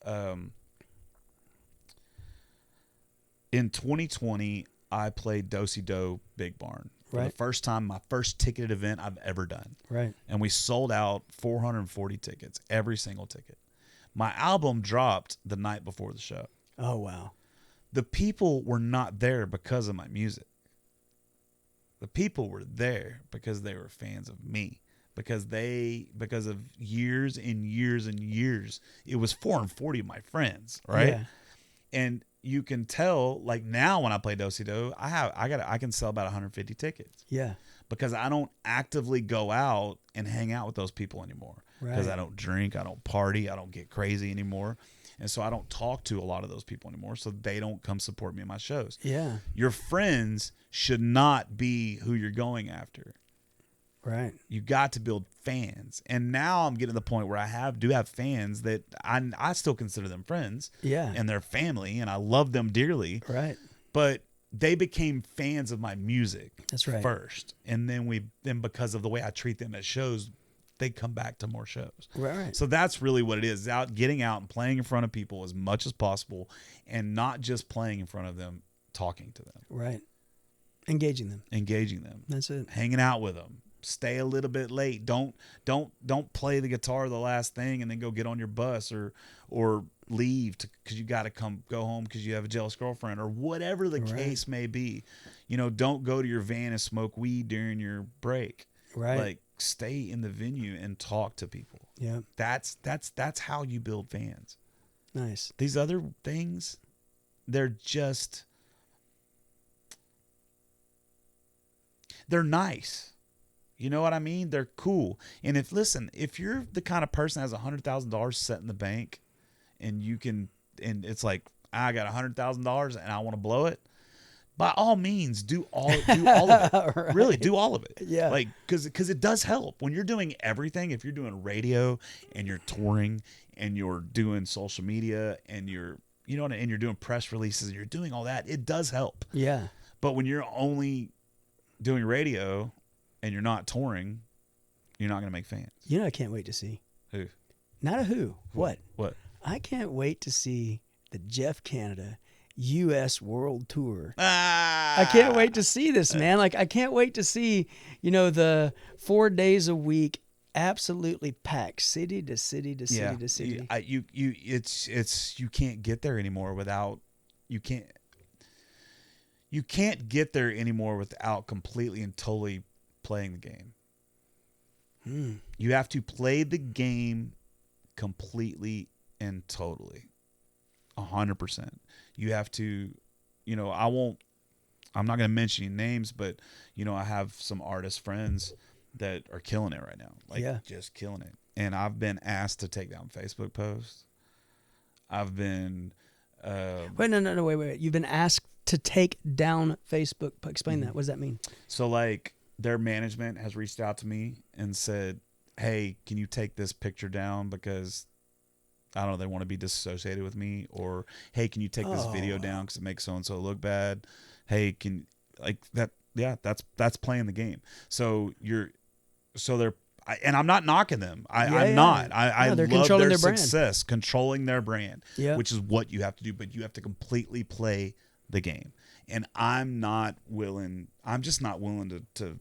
In 2020, I played Do-Si-Do Big Barn for the first time, my first ticketed event I've ever done. Right. And we sold out 440 tickets, every single ticket. My album dropped the night before the show. Oh, wow. The people were not there because of my music. The people were there because they were fans of me, because of years and years and years. It was 440 of my friends, right? Yeah. And you can tell, like, now when I play Do-Si-Do, I can sell about 150 tickets. Yeah. Because I don't actively go out and hang out with those people anymore. Because I don't drink, I don't party, I don't get crazy anymore. And so I don't talk to a lot of those people anymore, so they don't come support me in my shows. Yeah. Your friends should not be who you're going after. Right. You got to build fans. And now I'm getting to the point where I do have fans that I still consider them friends. Yeah. And they're family, and I love them dearly. Right. But they became fans of my music. That's right. First. And then because of the way I treat them at shows, they come back to more shows. Right. So that's really what it is. Getting out and playing in front of people as much as possible, and not just playing in front of them, talking to them. Right. Engaging them. That's it. Hanging Hanging out with them. Stay a little bit late. Don't play the guitar the last thing and then go get on your bus or leave because you got to go home because you have a jealous girlfriend or whatever the case may be. You know, don't go to your van and smoke weed during your break. Right. Like, stay in the venue and talk to people. Yeah. That's how you build fans. Nice. These other things, they're nice. You know what I mean? They're cool. And if you're the kind of person that has $100,000 set in the bank and it's like, I got $100,000 and I want to blow it, by all means, do all of it. Right. Really, do all of it. Yeah. Like, because it does help when you're doing everything. If you're doing radio and you're touring and you're doing social media and you're doing press releases and you're doing all that, it does help. Yeah. But when you're only doing radio and you're not touring, you're not going to make fans. You know, I can't wait to see. Who? Not a who. What? What? I can't wait to see the Jeff Canada U.S. World Tour. I can't wait to see this, man. Like, I can't wait to see, the 4 days a week, absolutely packed, city to city to city to city. You can't get there anymore without completely and totally playing the game. Hmm. You have to play the game completely and totally. 100%. You have to, I'm not going to mention any names, but, I have some artist friends that are killing it right now. Just killing it. And I've been asked to take down Facebook posts. I've been... Wait. You've been asked to take down Facebook. Explain that. What does that mean? So, like, their management has reached out to me and said, hey, can you take this picture down because, I don't know, they want to be disassociated with me? Or, hey, can you take this video down because it makes so-and-so look bad? Hey, that's playing the game. So they're, and I'm not knocking them. I'm not. I they're love controlling their their brand. success, controlling their brand, Yeah. which is what you have to do. But you have to completely play the game. And I'm just not willing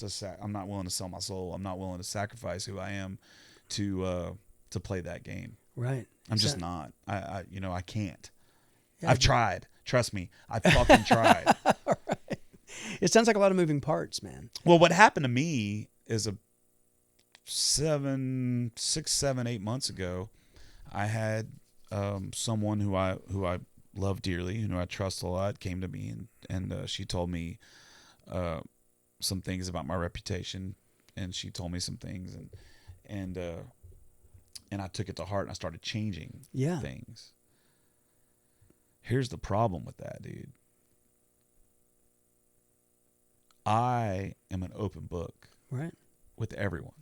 I'm not willing to sell my soul. I'm not willing to sacrifice who I am to play that game. Right. I'm just not. I can't. Yeah, I've tried. Trust me. I fucking tried. All right. It sounds like a lot of moving parts, man. Well, what happened to me is 6, 7, 8 months ago, I had someone who I love dearly, who I trust a lot, came to me and she told me some things about my reputation, and she told me some things, and I took it to heart and I started changing things. Here's the problem with that, dude. I am an open book, right, with everyone.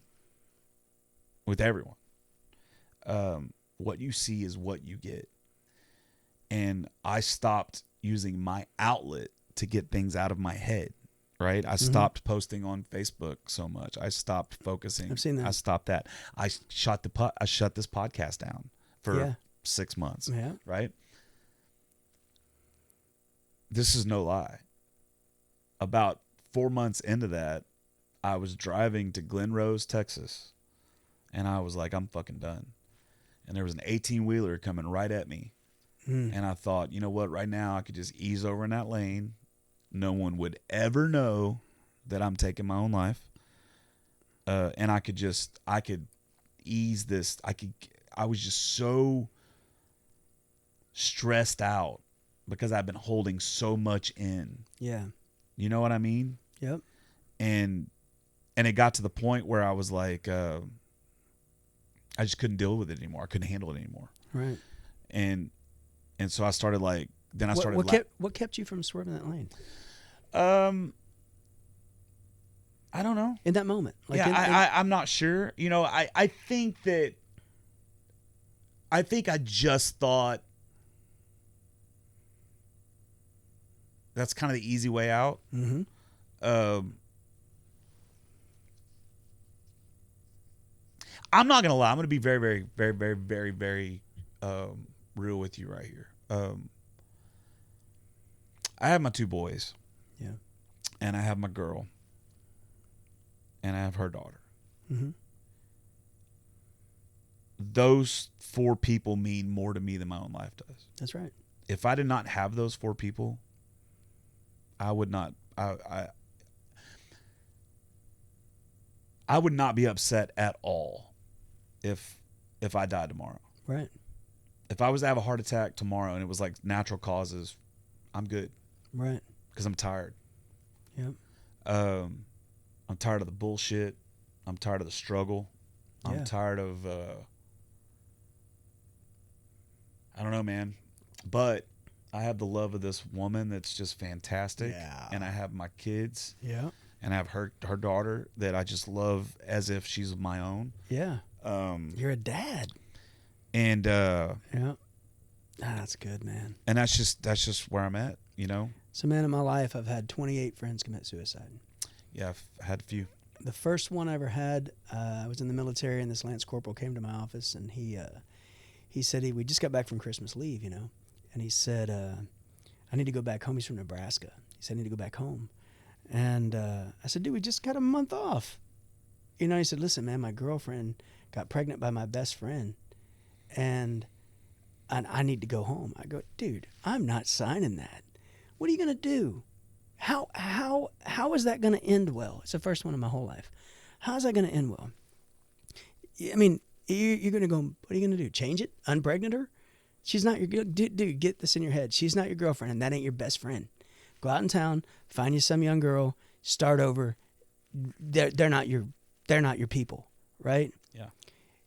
What you see is what you get. And I stopped using my outlet to get things out of my head, right? I stopped posting on Facebook so much. I stopped focusing. I've seen that. I stopped that. I shut this podcast down for 6 months, right? This is no lie. About 4 months into that, I was driving to Glen Rose, Texas, and I was like, I'm fucking done. And there was an 18-wheeler coming right at me. And I thought, you know what? Right now, I could just ease over in that lane. No one would ever know that I'm taking my own life. And I could ease this. I was just so stressed out because I've been holding so much in. Yeah. You know what I mean? Yep. And it got to the point where I was like, I just couldn't deal with it anymore. I couldn't handle it anymore. Right. And so I started what kept you from swerving that lane? I don't know. In that moment. I'm not sure. I think I just thought that's kind of the easy way out. Mm-hmm. I'm not gonna lie. I'm gonna be very, very, very, very, very, very real with you right here. I have my 2 boys. Yeah. And I have my girl. And I have her daughter. Mm-hmm. Those 4 people mean more to me than my own life does. That's right. If I did not have those 4 people, I would not. I would not be upset at all if I died tomorrow. Right. If I was to have a heart attack tomorrow and it was like natural causes, I'm good. Right. Because I'm tired. Yep. I'm tired of the bullshit. I'm tired of the struggle. I'm tired of I don't know, man. But I have the love of this woman that's just fantastic. Yeah. And I have my kids. Yeah. And I have her daughter that I just love as if she's my own. Yeah. You're a dad. And yeah. That's good, man. And that's just where I'm at, you know? So, man, in my life, I've had 28 friends commit suicide. Yeah, I've had a few. The first one I ever had, I was in the military, and this Lance Corporal came to my office, and he said we just got back from Christmas leave, you know, and he said, I need to go back home. He's from Nebraska. He said, I need to go back home. And I said, dude, we just got a month off. You know, he said, listen, man, my girlfriend got pregnant by my best friend, and I need to go home. I go, dude, I'm not signing that. What are you going to do? How is that going to end well? It's the first one in my whole life. How is that going to end well? I mean, you're going to go, what are you going to do? Change it? Unpregnant her? She's not your dude. Get this in your head. She's not your girlfriend, and that ain't your best friend. Go out in town, find you some young girl, start over. They're not your people, right? Yeah.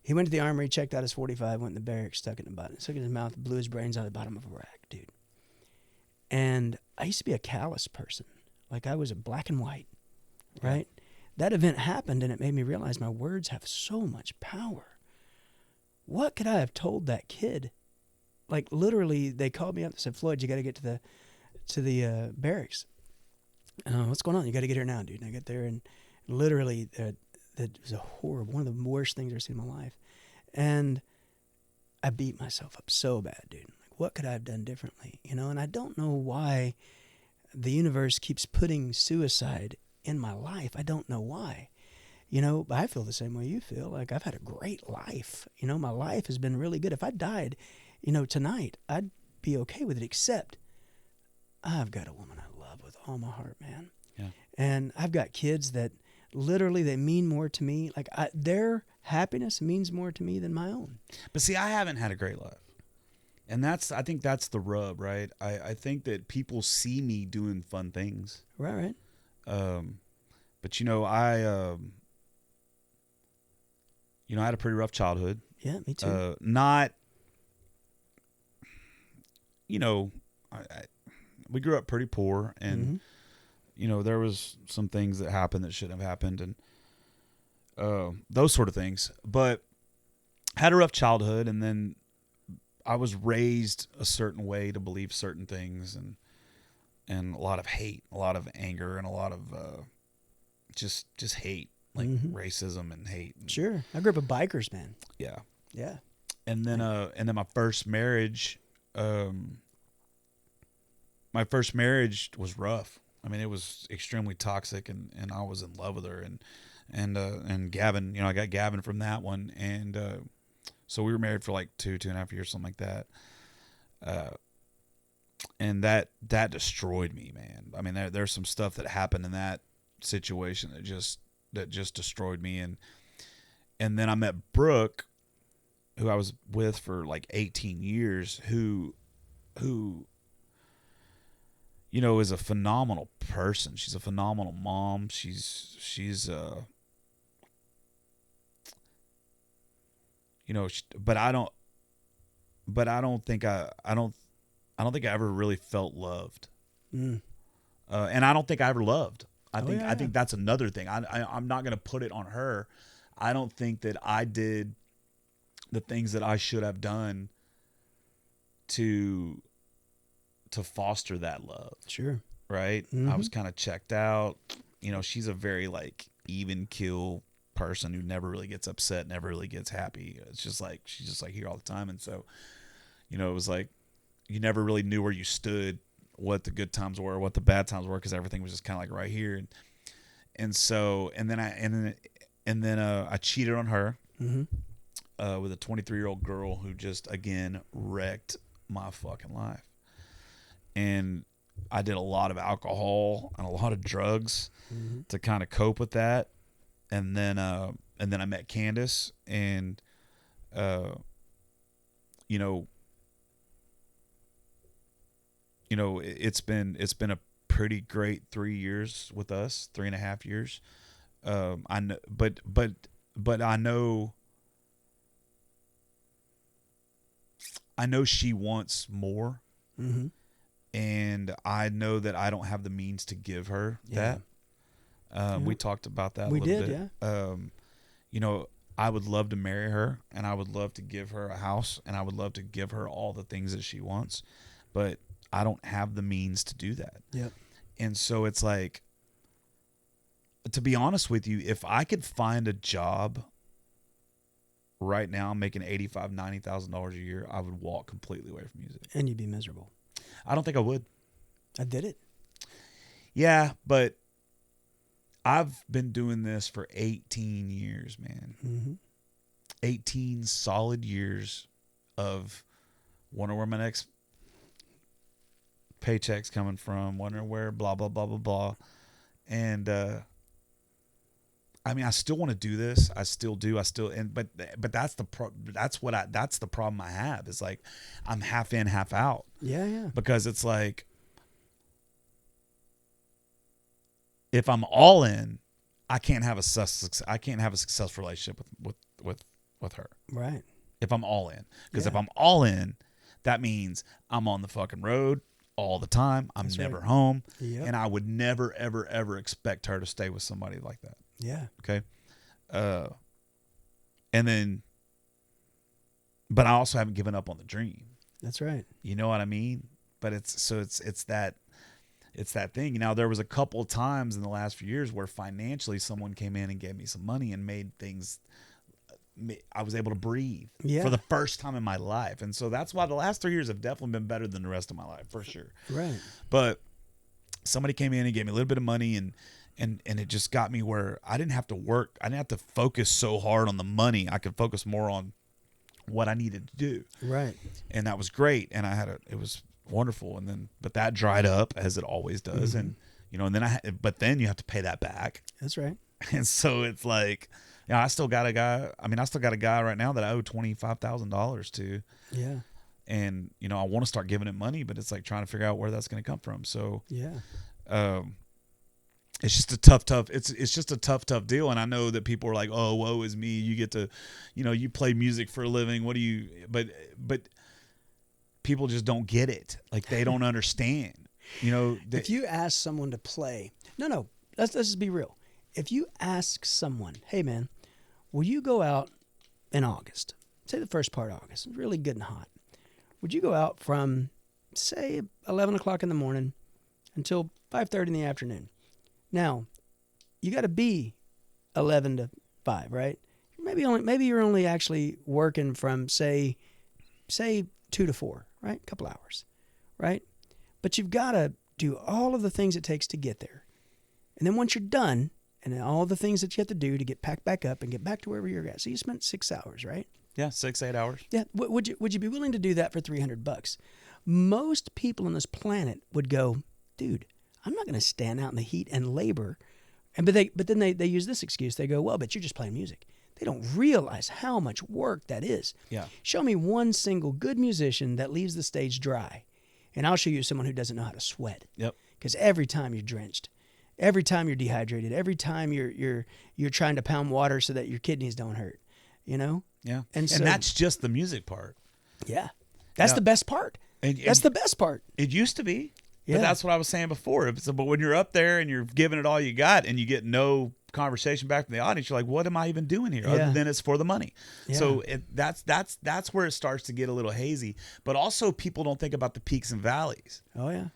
He went to the armory, checked out his 45, went in the barracks, stuck it in the bottom, stuck it in his mouth, blew his brains out of the bottom of a rack, dude. And I used to be a callous person, like I was a black and white, right? Yeah. That event happened, and it made me realize my words have so much power. What could I have told that kid? Like literally, they called me up and said, "Floyd, you got to get to the barracks. What's going on? You got to get here now, dude." And I get there, and literally, that was a horrible, one of the worst things I've ever seen in my life. And I beat myself up so bad, dude. Like, what could I have done differently? And I don't know why the universe keeps putting suicide in my life. I don't know why. But I feel the same way you feel. Like, I've had a great life. My life has been really good. If I died, tonight, I'd be okay with it, except I've got a woman I love with all my heart, man. Yeah. And I've got kids that literally, they mean more to me. Like, their happiness means more to me than my own. But see, I haven't had a great life. And I think that's the rub, right? I think that people see me doing fun things. Right. But I had a pretty rough childhood. Yeah, me too. We grew up pretty poor, and there was some things that happened that shouldn't have happened, and those sort of things. But had a rough childhood, and then I was raised a certain way to believe certain things, and a lot of hate, a lot of anger, and a lot of just hate, like racism and hate. Sure, I grew up with bikers, man. Yeah. Yeah. And then my first marriage, was rough. I mean, it was extremely toxic, and I was in love with her, and Gavin, I got Gavin from that one, and so we were married for like 2.5 years, something like that. And that destroyed me, man. I mean, there's some stuff that happened in that situation that just destroyed me, and then I met Brooke, who I was with for like 18 years, who is a phenomenal person. She's a phenomenal mom. But I don't think I ever really felt loved. And I don't think I ever loved. I think that's another thing. I'm not going to put it on her. I don't think that I did the things that I should have done to foster that love. Sure. Right? I was kind of checked out. She's a very like even keel person who never really gets upset, never really gets happy. It's just like she's just like here all the time, and so it was like you never really knew where you stood, what the good times were, what the bad times were, because everything was just kind of like right here. And then I cheated on her with a 23-year-old girl who just again wrecked my fucking life. And I did a lot of alcohol and a lot of drugs to kind of cope with that. And then I met Candace, and it's been a pretty great 3 years with us, 3.5 years. I know, but I know she wants more. And I know that I don't have the means to give her that. We talked about that a little bit. Yeah. I would love to marry her, and I would love to give her a house, and I would love to give her all the things that she wants, but I don't have the means to do that. Yep. And so it's like, to be honest with you, if I could find a job right now making $85,000, $90,000 a year, I would walk completely away from music. And you'd be miserable. I don't think I would. I did it. Yeah, but I've been doing this for 18 years, man. 18 solid years of wonder where my next paychecks coming from, wondering where blah blah blah blah blah, and I mean, I still want to do this. I still do. But that's the that's the problem I have. Is like I'm half in, half out. Yeah. Because it's like if I'm all in, I can't have a successful relationship with her. Right. If I'm all in, because if I'm all in, that means I'm on the fucking road all the time. I'm never home, and I would never ever ever expect her to stay with somebody like that. Yeah. Okay. And then, but I also haven't given up on the dream. That's right. You know what I mean? But it's that thing. Now, there was a couple of times in the last few years where financially someone came in and gave me some money and made things, I was able to breathe for the first time in my life. And so that's why the last 3 years have definitely been better than the rest of my life, for sure. Right. But somebody came in and gave me a little bit of money, and it just got me where I didn't have to work. I didn't have to focus so hard on the money. I could focus more on what I needed to do. Right. And that was great. And it was wonderful. And then, but that dried up, as it always does. And, and then but then you have to pay that back. That's right. And so it's like, I still got a guy right now that I owe $25,000 to. Yeah. And, I want to start giving him money, but it's like trying to figure out where that's going to come from. So, it's just a tough. It's just a tough deal. And I know that people are like, "Oh, woe is me. You get to, you play music for a living. What do you?" But people just don't get it. Like, they don't understand. If you ask someone to play, let's just be real. If you ask someone, "Hey, man, will you go out in August? Say the first part of August, it's really good and hot. Would you go out from, say, 11 o'clock in the morning until 5:30 in the afternoon?" Now, you got to be 11 to 5, right? Maybe you're only actually working from say 2 to 4, right? A couple hours, right? But you've got to do all of the things it takes to get there. And then once you're done, and then all the things that you have to do to get packed back up and get back to wherever you're at. So you spent 6 hours, right? Yeah, 6-8 hours. Yeah. Would you be willing to do that for $300? Most people on this planet would go, dude, I'm not going to stand out in the heat and labor. But then they use this excuse. They go, well, but you're just playing music. They don't realize how much work that is. Yeah. Show me one single good musician that leaves the stage dry, and I'll show you someone who doesn't know how to sweat. Yep. Because every time you're drenched, every time you're dehydrated, every time you're trying to pound water so that your kidneys don't hurt, Yeah. And that's just the music part. Yeah. That's the best part. That's the best part. It used to be. Yeah. But that's what I was saying before. But when you're up there and you're giving it all you got and you get no conversation back from the audience, you're like, what am I even doing here other than it's for the money? Yeah. So that's where it starts to get a little hazy. But also, people don't think about the peaks and valleys. Oh, yeah.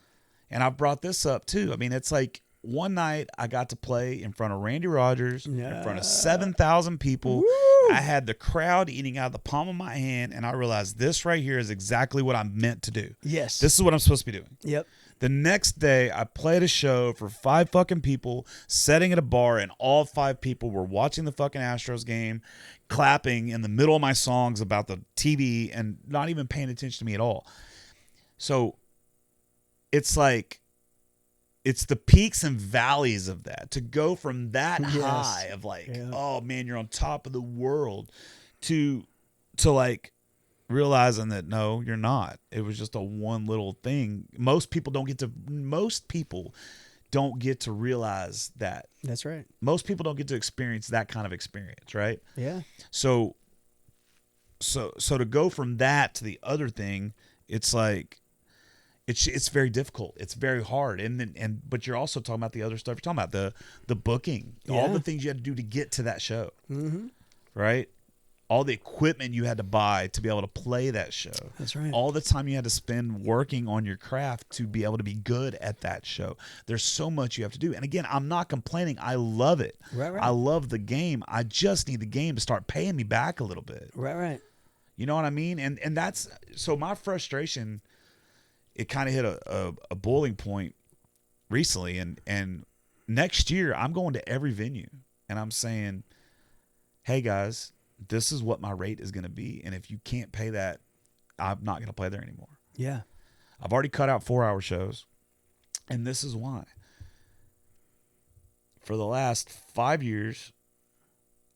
And I've brought this up too. I mean, it's like one night I got to play in front of Randy Rogers, in front of 7,000 people. Woo! I had the crowd eating out of the palm of my hand, and I realized this right here is exactly what I'm meant to do. Yes. This is what I'm supposed to be doing. Yep. The next day, I played a show for 5 fucking people, sitting at a bar, and all 5 people were watching the fucking Astros game, clapping in the middle of my songs about the TV, and not even paying attention to me at all. So it's like, it's the peaks and valleys of that. To go from that high of like, oh man, you're on top of the world, to like realizing that no, you're not. It was just a one little thing. Most people don't get to realize that. That's right. Most people don't get to experience that kind of experience, right? Yeah. So to go from that to the other thing, it's like it's very difficult. It's very hard. But you're also talking about the other stuff. You're talking about the booking, all the things you had to do to get to that show. Mm-hmm. Right? All the equipment you had to buy to be able to play that show. That's right. All the time you had to spend working on your craft to be able to be good at that show. There's so much you have to do. And again, I'm not complaining. I love it. Right. I love the game. I just need the game to start paying me back a little bit. Right. You know what I mean? And that's so my frustration, it kind of hit a boiling point recently. And next year I'm going to every venue and I'm saying, hey guys, this is what my rate is going to be. And if you can't pay that, I'm not going to play there anymore. Yeah. I've already cut out 4-hour shows. And this is why. For the last 5 years,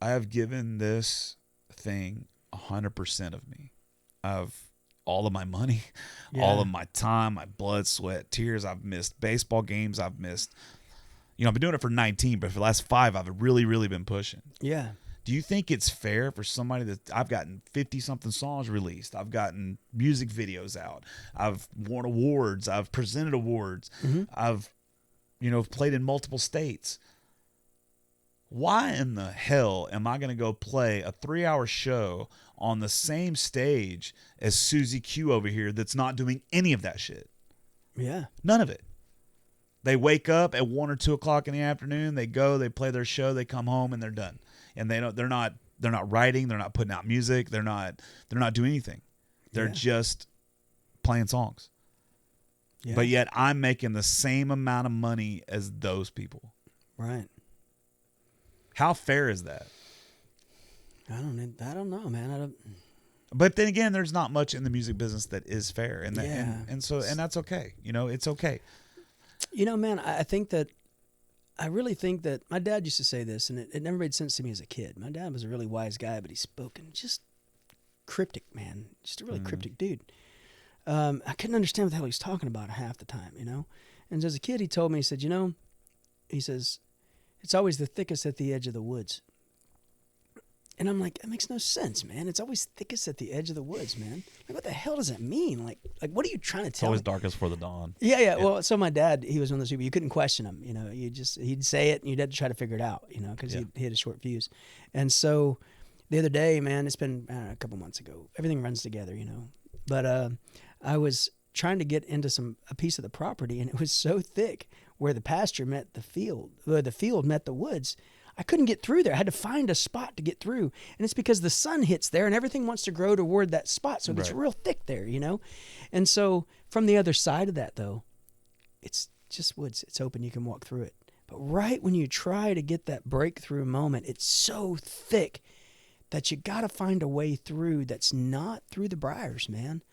I have given this thing 100% of me, of all of my money, all of my time, my blood, sweat, tears. I've missed baseball games. I've missed, I've been doing it for 19, but for the last 5, I've really, really been pushing. Yeah. Do you think it's fair for somebody that I've gotten 50-something songs released? I've gotten music videos out. I've won awards. I've presented awards. I've, played in multiple states. Why in the hell am I going to go play a 3-hour show on the same stage as Susie Q over here that's not doing any of that shit? Yeah. None of it. They wake up at 1 or 2 o'clock in the afternoon. They go, they play their show, they come home, and they're done. And they're not writing, they're not putting out music, they're not doing anything. They're just playing songs. Yeah. But yet I'm making the same amount of money as those people. Right. How fair is that? I don't know, man. But then again, there's not much in the music business that is fair, and that's okay. It's okay. Man, I really think that my dad used to say this, and it never made sense to me as a kid. My dad was a really wise guy, but he spoke in just cryptic, man. Just a really cryptic dude. I couldn't understand what the hell he was talking about half the time, And as a kid, he told me, he said, he says, it's always the thickest at the edge of the woods. And I'm like, that makes no sense, man. It's always thickest at the edge of the woods, man. Like, what the hell does that mean? Like, what are you trying to tell me? It's always darkest for the dawn. Yeah. Well, so my dad, he was one of those people, you couldn't question him, he'd say it and you'd have to try to figure it out, because he had a short fuse. And so the other day, man, it's been a couple months ago, everything runs together, but I was trying to get into a piece of the property, and it was so thick where the pasture met the field, where the field met the woods. I couldn't get through there. I had to find a spot to get through. And it's because the sun hits there and everything wants to grow toward that spot. So it's real thick there, And so from the other side of that, though, it's just woods. It's open. You can walk through it. But right when you try to get that breakthrough moment, it's so thick that you got to find a way through that's not through the briars, man.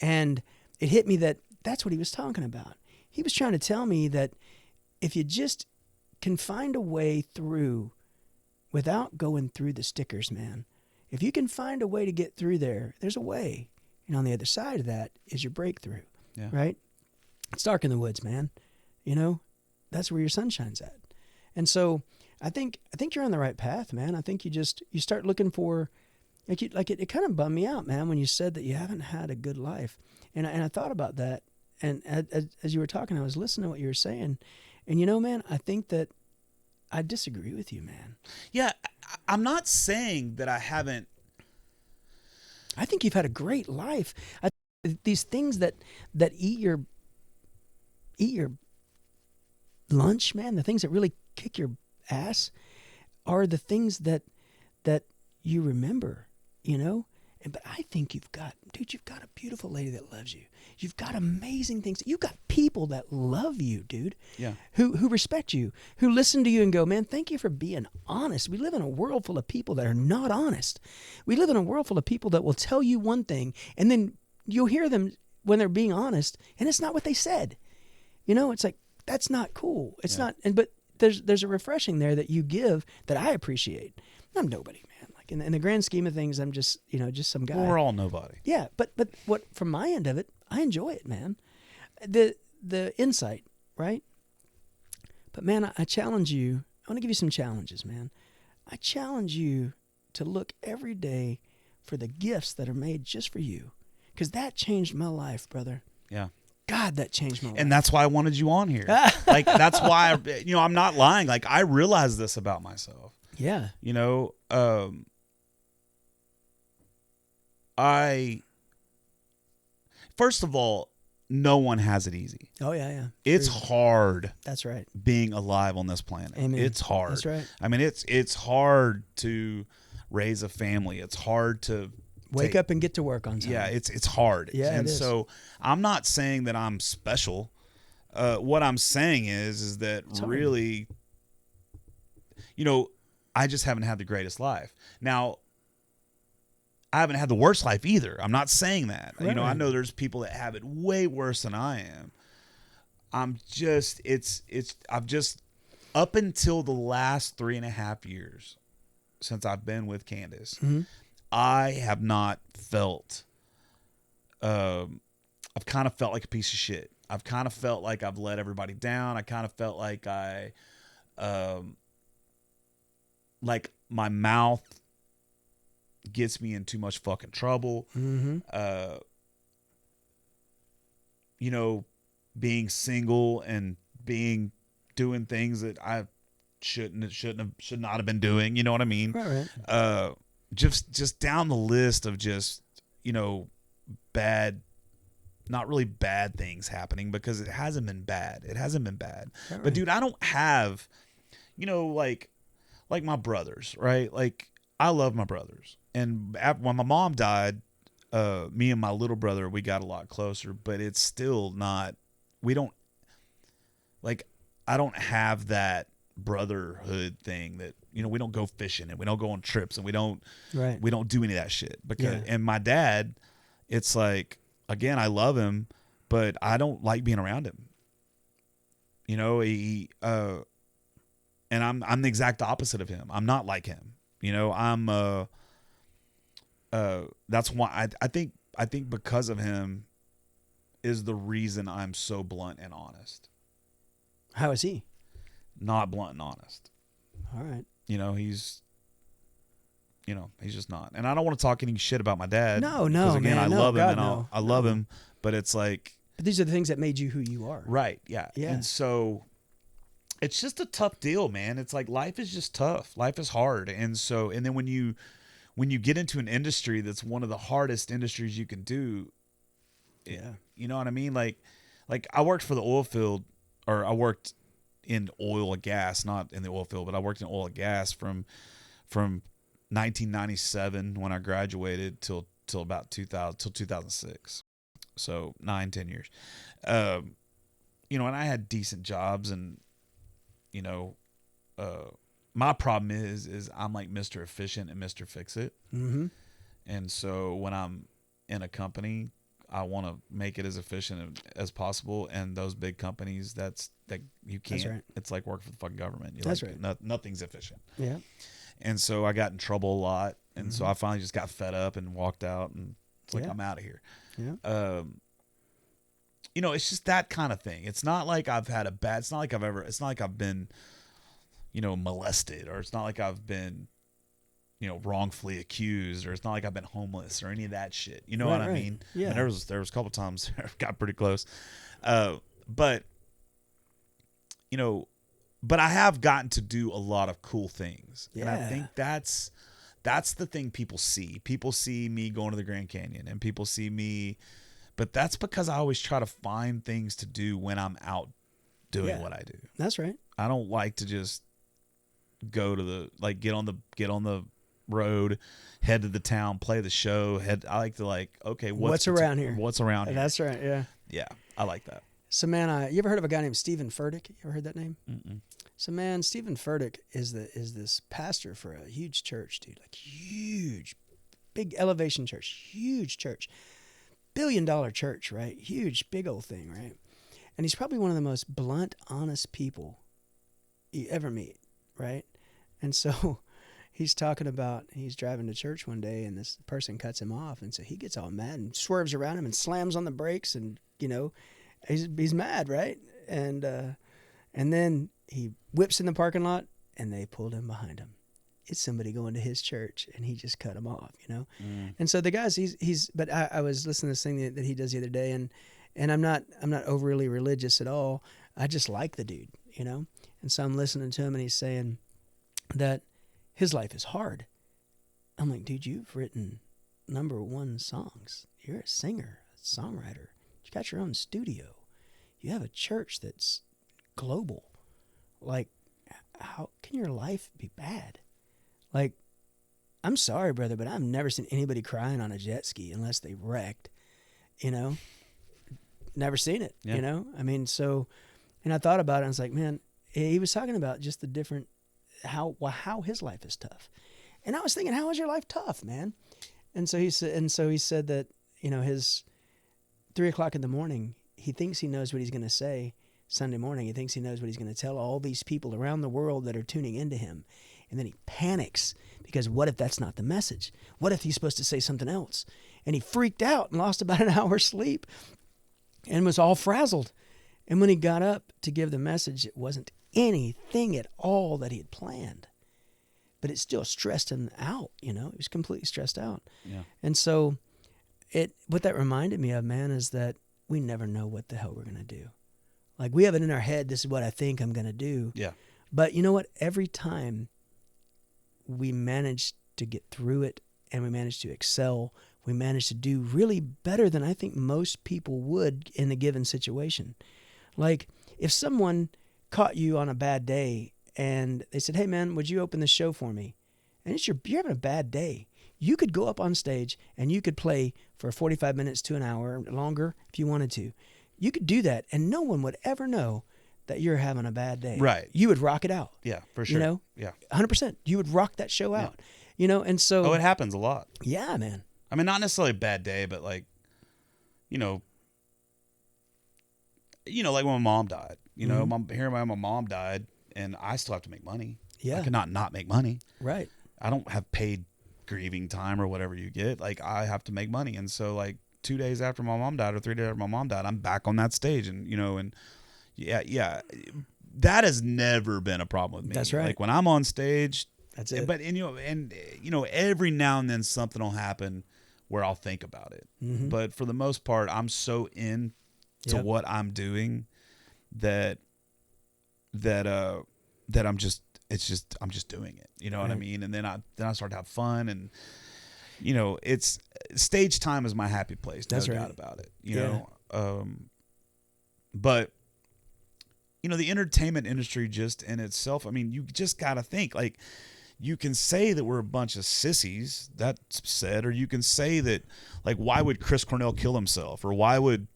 And it hit me that that's what he was talking about. He was trying to tell me that if you just can find a way through without going through the stickers, man. If you can find a way to get through there, there's a way. And on the other side of that is your breakthrough, right? It's dark in the woods, man. That's where your sun shines at. And so I think you're on the right path, man. I think you start looking for, it kind of bummed me out, man, when you said that you haven't had a good life. And I thought about that. And as you were talking, I was listening to what you were saying. And man, I think that I disagree with you, man. Yeah, I'm not saying that I haven't. I think you've had a great life. These things that eat your lunch, man, the things that really kick your ass are the things that you remember, But I think you've got a beautiful lady that loves you. You've got amazing things. You've got people that love you, dude. Yeah. Who respect you, who listen to you and go, man, thank you for being honest. We live in a world full of people that are not honest. We live in a world full of people that will tell you one thing, and then you'll hear them when they're being honest, and it's not what they said. It's like, that's not cool. It's not. But there's a refreshing there that you give that I appreciate. I'm nobody, man. In the grand scheme of things, I'm just, just some guy. Well, we're all nobody. Yeah, but what from my end of it, I enjoy it, man. The insight, right? But man, I challenge you. I want to give you some challenges, man. I challenge you to look every day for the gifts that are made just for you, because that changed my life, brother. Yeah. God, that changed my life. And that's why I wanted you on here. That's why, I'm not lying. I realized this about myself. Yeah. First of all, no one has it easy. Oh, yeah. It's hard. That's right. Being alive on this planet. Amen. It's hard. That's right. I mean, it's hard to raise a family. It's hard to wake up and get to work on time. Yeah, it's hard. Yeah, and it is. So I'm not saying that I'm special. What I'm saying is that really, I just haven't had the greatest life. Now, I haven't had the worst life either. I'm not saying that. Right. I know there's people that have it way worse than I am. I've just up until the last 3.5 years since I've been with Candace, I have not felt, I've kind of felt like a piece of shit. I've kind of felt like I've let everybody down. I kind of felt like like my mouth gets me in too much fucking trouble. Being single and doing things that I should not have been doing. You know what I mean? Right. Just down the list of just, bad, not really bad things happening, because it hasn't been bad. It hasn't been bad. Right. But dude, I don't have, like my brothers, right? Like, I love my brothers. And when my mom died, me and my little brother, we got a lot closer, but it's still not, I don't have that brotherhood thing that, we don't go fishing and we don't go on trips and we don't do any of that shit. And my dad, it's like, again, I love him, but I don't like being around him. And I'm the exact opposite of him. I'm not like him. That's why I think because of him is the reason I'm so blunt and honest. How is he? Not blunt and honest. All right. He's just not. And I don't want to talk any shit about my dad. No, again, man. I No, love him, God, and no. I love him, but it's like, But these are the things that made you who you are. right, yeah. Yeah. And so it's just a tough deal, man. It's like, life is just tough. Life is hard. And then when you get into an industry that's one of the hardest industries you can do, Yeah. you know what I mean? Like I worked for the oil field, or I worked in oil and gas, not in the oil field, but I worked in oil and gas from 1997 when I graduated till about 2006. So 9-10 years. And I had decent jobs, and my problem is I'm like Mr. Efficient and Mr. Fix It. Mm-hmm. And so when I'm in a company, I want to make it as efficient as possible. And those big companies, that you can't. That's right. It's like working for the fucking government. That's right. Nothing's efficient. Yeah. And so I got in trouble a lot. And so I finally just got fed up and walked out. And it's like, Yeah. I'm out of here. Yeah. It's just that kind of thing. It's not like I've had it's not like I've been, molested, or it's not like I've been, wrongfully accused, or it's not like I've been homeless or any of that shit. You know what I mean? Yeah. I mean, there was a couple times I got pretty close. But I have gotten to do a lot of cool things. Yeah. And I think that's the thing people see. People see me going to the Grand Canyon, and people see me, but that's because I always try to find things to do when I'm out doing what I do. That's right. I don't like to just go to get on the road, head to the town, play the show. I like to okay, What's around here? What's around here? That's right. Yeah. Yeah, I like that. So, man, you ever heard of a guy named Stephen Furtick? You ever heard that name? Mm-mm. So, man, Stephen Furtick is this pastor for a huge church, dude. Like, huge, big elevation church, huge church, $1 billion church, right? Huge, big old thing, right? And he's probably one of the most blunt, honest people you ever meet, right? And so he's talking about, he's driving to church one day, and this person cuts him off, and so he gets all mad and swerves around him and slams on the brakes, and he's mad, right? And then he whips in the parking lot, and they pulled him behind him. It's somebody going to his church, and he just cut him off, And so the guys, but I was listening to this thing that he does the other day, and I'm not overly religious at all. I just like the dude, And so I'm listening to him, and he's saying that his life is hard. I'm like, dude, you've written #1 songs. You're a singer, a songwriter. You got your own studio. You have a church that's global. Like, how can your life be bad? Like, I'm sorry, brother, but I've never seen anybody crying on a jet ski unless they wrecked, Never seen it, Yeah. I mean, so, and I thought about it, and I was like, man, he was talking about just the different, how his life is tough. And I was thinking, how is your life tough, man? And so he said that, his 3:00 in the morning, he thinks he knows what he's going to say Sunday morning. He thinks he knows what he's going to tell all these people around the world that are tuning into him. And then he panics because what if that's not the message? What if he's supposed to say something else? And he freaked out and lost about an hour's sleep and was all frazzled. And when he got up to give the message, it wasn't anything at all that he had planned. But it still stressed him out, He was completely stressed out. Yeah. And so what that reminded me of, man, is that we never know what the hell we're going to do. Like, we have it in our head, this is what I think I'm going to do. Yeah. But you know what? Every time we manage to get through it and we manage to excel, we manage to do really better than I think most people would in a given situation. Like, if someone caught you on a bad day and they said, hey, man, would you open this show for me? And you're having a bad day. You could go up on stage and you could play for 45 minutes to an hour longer if you wanted to. You could do that, and no one would ever know that you're having a bad day. Right. You would rock it out. Yeah, for sure. Yeah. 100%. You would rock that show out. And so. Oh, it happens a lot. Yeah, man. I mean, not necessarily a bad day, but like, like when my mom died. Hearing my mom died, and I still have to make money. Yeah. I could not make money. Right. I don't have paid grieving time or whatever you get. Like, I have to make money, and so like 2 days after my mom died or 3 days after my mom died, I'm back on that stage, and yeah, that has never been a problem with me. That's right. Like, when I'm on stage, that's it. But every now and then something will happen where I'll think about it. Mm-hmm. But for the most part, I'm so into what I'm doing that I'm just doing it. You know what I mean? And then I start to have fun, and it's stage time is my happy place. No doubt about it. You know, but the entertainment industry just in itself, I mean, you just got to think, like, you can say that we're a bunch of sissies, that's said, or you can say that, like, why would Chris Cornell kill himself, or why would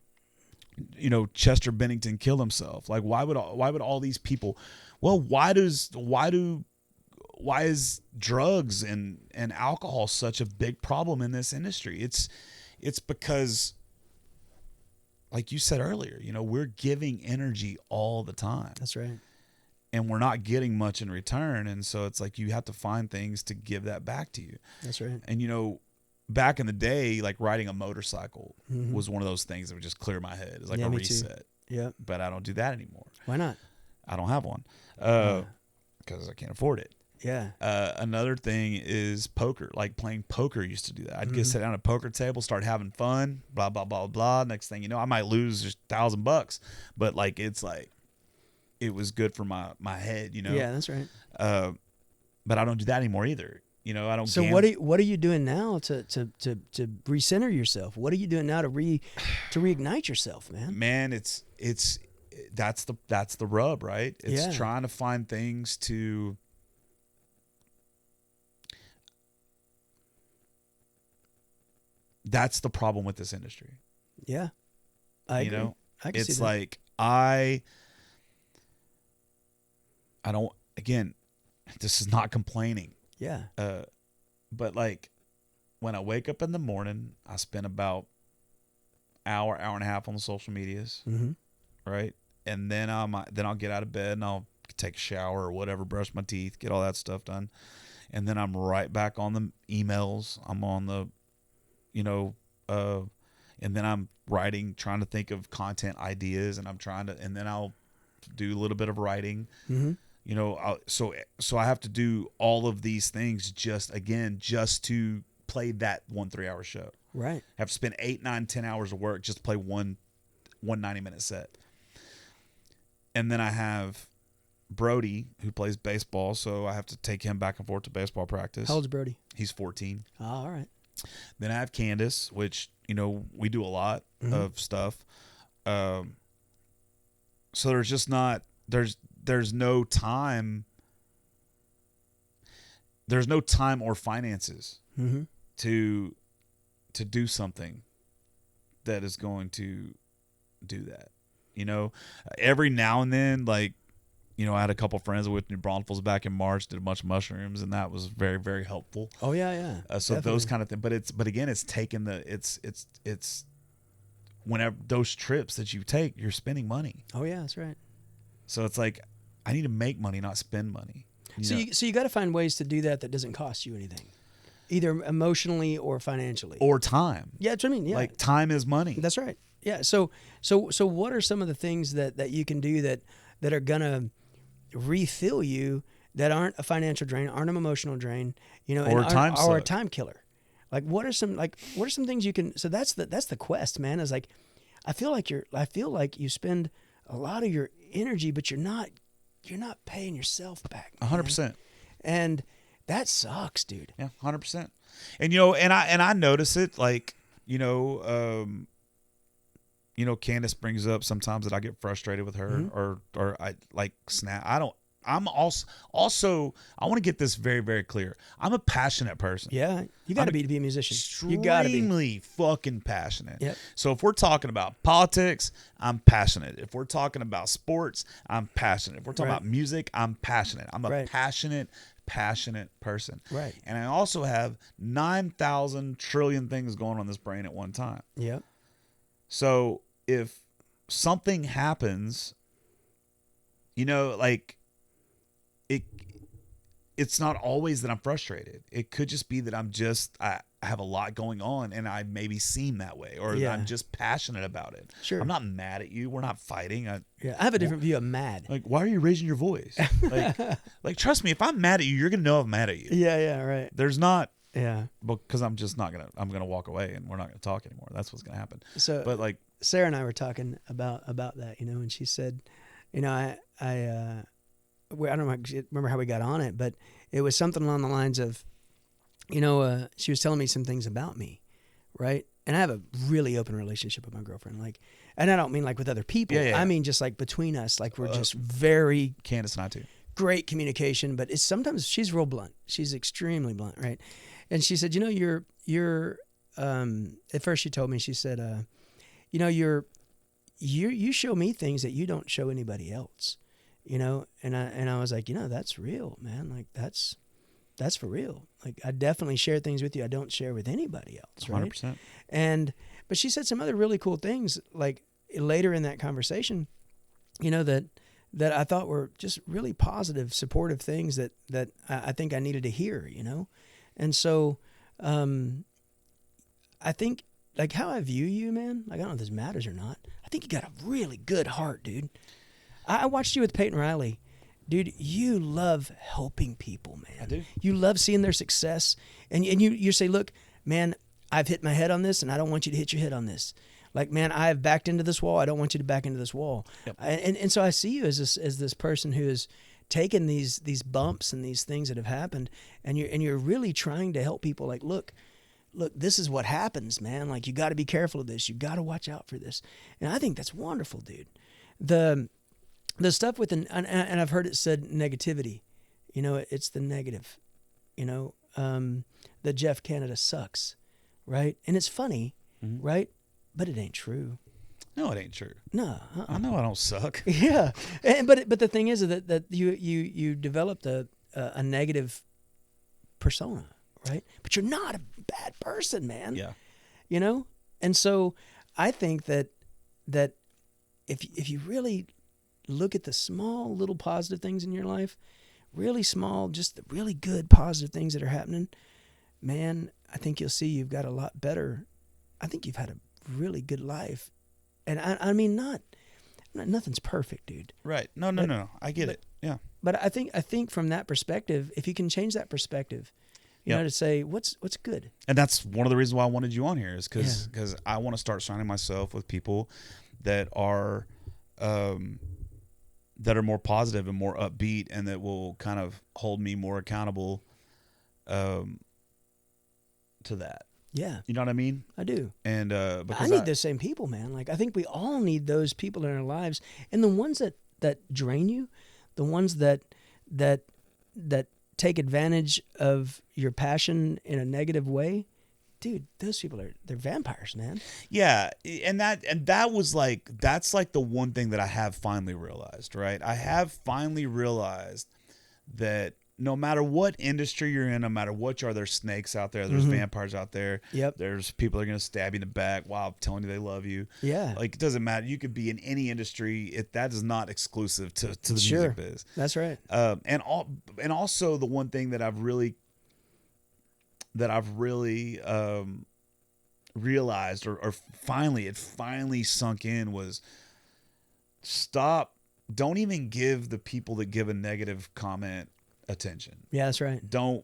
Chester Bennington kill himself? Like, why would all these people? Well, why is drugs and alcohol such a big problem in this industry? It's because, like you said earlier, we're giving energy all the time. That's right. And we're not getting much in return. And so it's like you have to find things to give that back to you. That's right. And, back in the day, like riding a motorcycle was one of those things that would just clear my head. It's like a reset. Yeah. But I don't do that anymore. Why not? I don't have one because I can't afford it. Yeah. Another thing is poker. Like, playing poker used to do that. I'd get sit down at a poker table, start having fun, blah, blah, blah, blah. Next thing you know, I might lose just $1,000, but like, it's like, it was good for my head, Yeah, that's right. But I don't do that anymore either. I don't. So what are you doing now to recenter yourself? What are you doing now to reignite yourself, man? Man, that's the rub, right? It's trying to find things to. That's the problem with this industry. Yeah, I agree. I can see it's that. like I don't. Again, this is not complaining. Yeah. But like, when I wake up in the morning, I spend about hour and a half on the social medias, right? And then I'll get out of bed and I'll take a shower or whatever, brush my teeth, get all that stuff done, and then I'm right back on the emails. I'm on the, and then I'm writing, trying to think of content ideas, and and then I'll do a little bit of writing. So I have to do all of these things just to play that 1 3-hour show. Right. I have to spend 8, 9, 10 hours of work just to play one 90-minute set. And then I have Brody, who plays baseball, so I have to take him back and forth to baseball practice. How old's Brody? He's 14. Oh, all right. Then I have Candace, which, we do a lot of stuff. So there's just not, there's no time. There's no time or finances to do something that is going to do that. Every now and then, like, I had a couple friends with New Braunfels back in March, did a bunch of mushrooms, and that was very, very helpful. Oh yeah. So Definitely. those kind of things, but again, it's taking it's whenever those trips that you take, you're spending money. Oh yeah, that's right. So it's like, I need to make money, not spend money. So you got to find ways to do that doesn't cost you anything, either emotionally or financially, or time. Yeah, that's what I mean. Yeah, like time is money. That's right. Yeah. So what are some of the things that you can do that are gonna refill you, that aren't a financial drain, aren't an emotional drain, or a time killer? Like what are some things you can? So that's the quest, man. Is like, I feel like you spend a lot of your energy, but you're not paying yourself back. 100%. And that sucks, dude. Yeah, 100%. And and I notice it, like, Candace brings up sometimes that I get frustrated with her, Mm-hmm. or I like snap. I'm also I want to get this very, very clear. I'm a passionate person. Yeah, you got to be a musician. You Extremely got to be fucking passionate. Yep. So if we're talking about politics, I'm passionate. If we're talking about sports, I'm passionate. If we're talking Right. about music, I'm passionate. I'm a Right. passionate person. Right. And I also have 9,000 trillion things going on in this brain at one time. Yep. So if something happens, like, it's not always that I'm frustrated. It could just be that I have a lot going on, and I maybe seem that way, or Yeah. I'm just passionate about it. Sure. I'm not mad at you. We're not fighting. I have a different view of mad. Like, why are you raising your voice? Like, trust me, if I'm mad at you, you're gonna know I'm mad at you. Yeah. Right. There's not, Yeah. because I'm just not gonna. I'm gonna walk away, and we're not gonna talk anymore. That's what's gonna happen. So, But like, Sarah and I were talking about that, and she said, I don't remember how we got on it, but it was something along the lines of, she was telling me some things about me, right? And I have a really open relationship with my girlfriend, like, and I don't mean like with other people. Yeah. I mean just like between us, like we're just very Candace and I too. great communication, but it's sometimes she's real blunt. She's extremely blunt, right? And she said, you're at first she told me, she said, you show me things that you don't show anybody else, and I was like, that's real, man. Like that's for real. Like I definitely share things with you I don't share with anybody else, right? 100%. But she said some other really cool things, like later in that conversation, that I thought were just really positive, supportive things that I think I needed to hear, And so I think, like, how I view you, man, like, I don't know if this matters or not. I think you got a really good heart, dude. I watched you with Peyton Riley. Dude, you love helping people, man. I do. You love seeing their success. And you say, look, man, I've hit my head on this, and I don't want you to hit your head on this. Like, man, I have backed into this wall. I don't want you to back into this wall. Yep. And so I see you as this person who has taken these bumps and these things that have happened, and you're really trying to help people. Like, look, this is what happens, man. Like, you got to be careful of this. You got to watch out for this. And I think that's wonderful, dude. The stuff with and I've heard it said negativity. It's the negative. That Jeff Canada sucks, right? And it's funny, right? But it ain't true. No, it ain't true. No, I know I don't suck. Yeah, but the thing is that you developed a negative persona, right? But you're not a bad person, man. Yeah. And so I think that if you really look at the small little positive things in your life, really small, just the really good positive things that are happening, man, I think you'll see you've got a lot better. I think you've had a really good life. And I mean, nothing's perfect, dude. Right. No. I get it. Yeah. But I think from that perspective, if you can change that perspective, you know, to say what's good. And that's one of the reasons why I wanted you on here, is because I want to start surrounding myself with people that are more positive and more upbeat, and that will kind of hold me more accountable to that. Yeah. You know what I mean? I do. And because I need those same people, man. Like, I think we all need those people in our lives. And the ones that drain you, the ones that take advantage of your passion in a negative way, dude, those people they're vampires, man. Yeah, and that was like that's like the one thing that I have finally realized, right? I have finally realized that no matter what industry you're in, no matter what you are, there's snakes out there, there's vampires out there. Yep. There's people that are gonna stab you in the back while telling you they love you. Yeah. Like it doesn't matter. You could be in any industry. That is not exclusive to the music biz. That's right. And also the one thing that I've really realized or finally sunk in was don't even give the people that give a negative comment attention. Yeah, that's right. Don't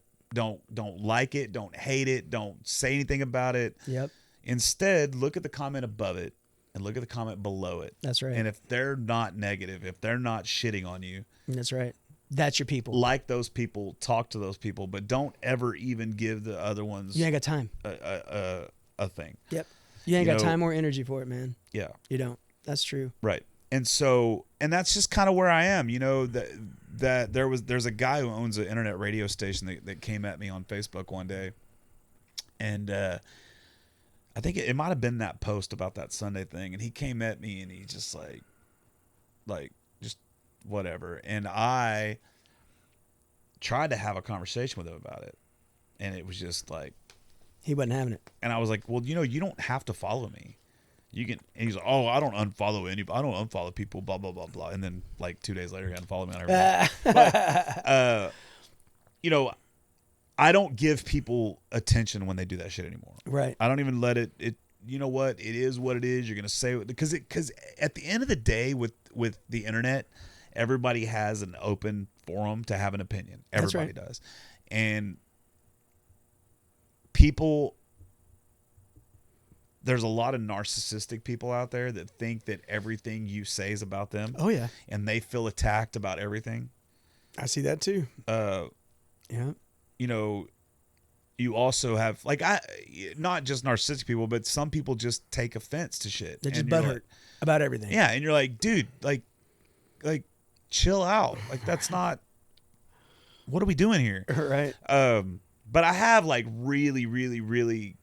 like it, don't hate it, don't say anything about it. Yep. Instead, look at the comment above it and look at the comment below it. That's right. And if they're not negative, if they're not shitting on you, that's right. That's your people. like those people, talk to those people, but don't ever even give the other ones You ain't got time. a thing. Yep. You ain't You got know- time or energy for it, man. Yeah. You don't. That's true. Right. And that's just kind of where I am, that there's a guy who owns an internet radio station that came at me on Facebook one day. And I think it might have been that post about that Sunday thing. And he came at me and he just like just whatever. And I tried to have a conversation with him about it. And it was just like, He wasn't having it. and I was like, well, you don't have to follow me. You can, and he's like, oh, I don't unfollow anybody. I don't unfollow people, blah, blah, blah, blah. And then like 2 days later, he unfollowed me on everything. But, I don't give people attention when they do that shit anymore. Right. I don't even let it, you know what? It is what it is. You're going to say it because at the end of the day with the internet, everybody has an open forum to have an opinion. Everybody does. And people, there's a lot of narcissistic people out there that think that everything you say is about them. Oh yeah. And they feel attacked about everything. I see that too. Yeah. You also have not just narcissistic people, but some people just take offense to shit. They're just And you're butthurt like- about everything. Yeah, and you're like, dude, like chill out. Like that's not. What are we doing here? Right. But I have like really, really, really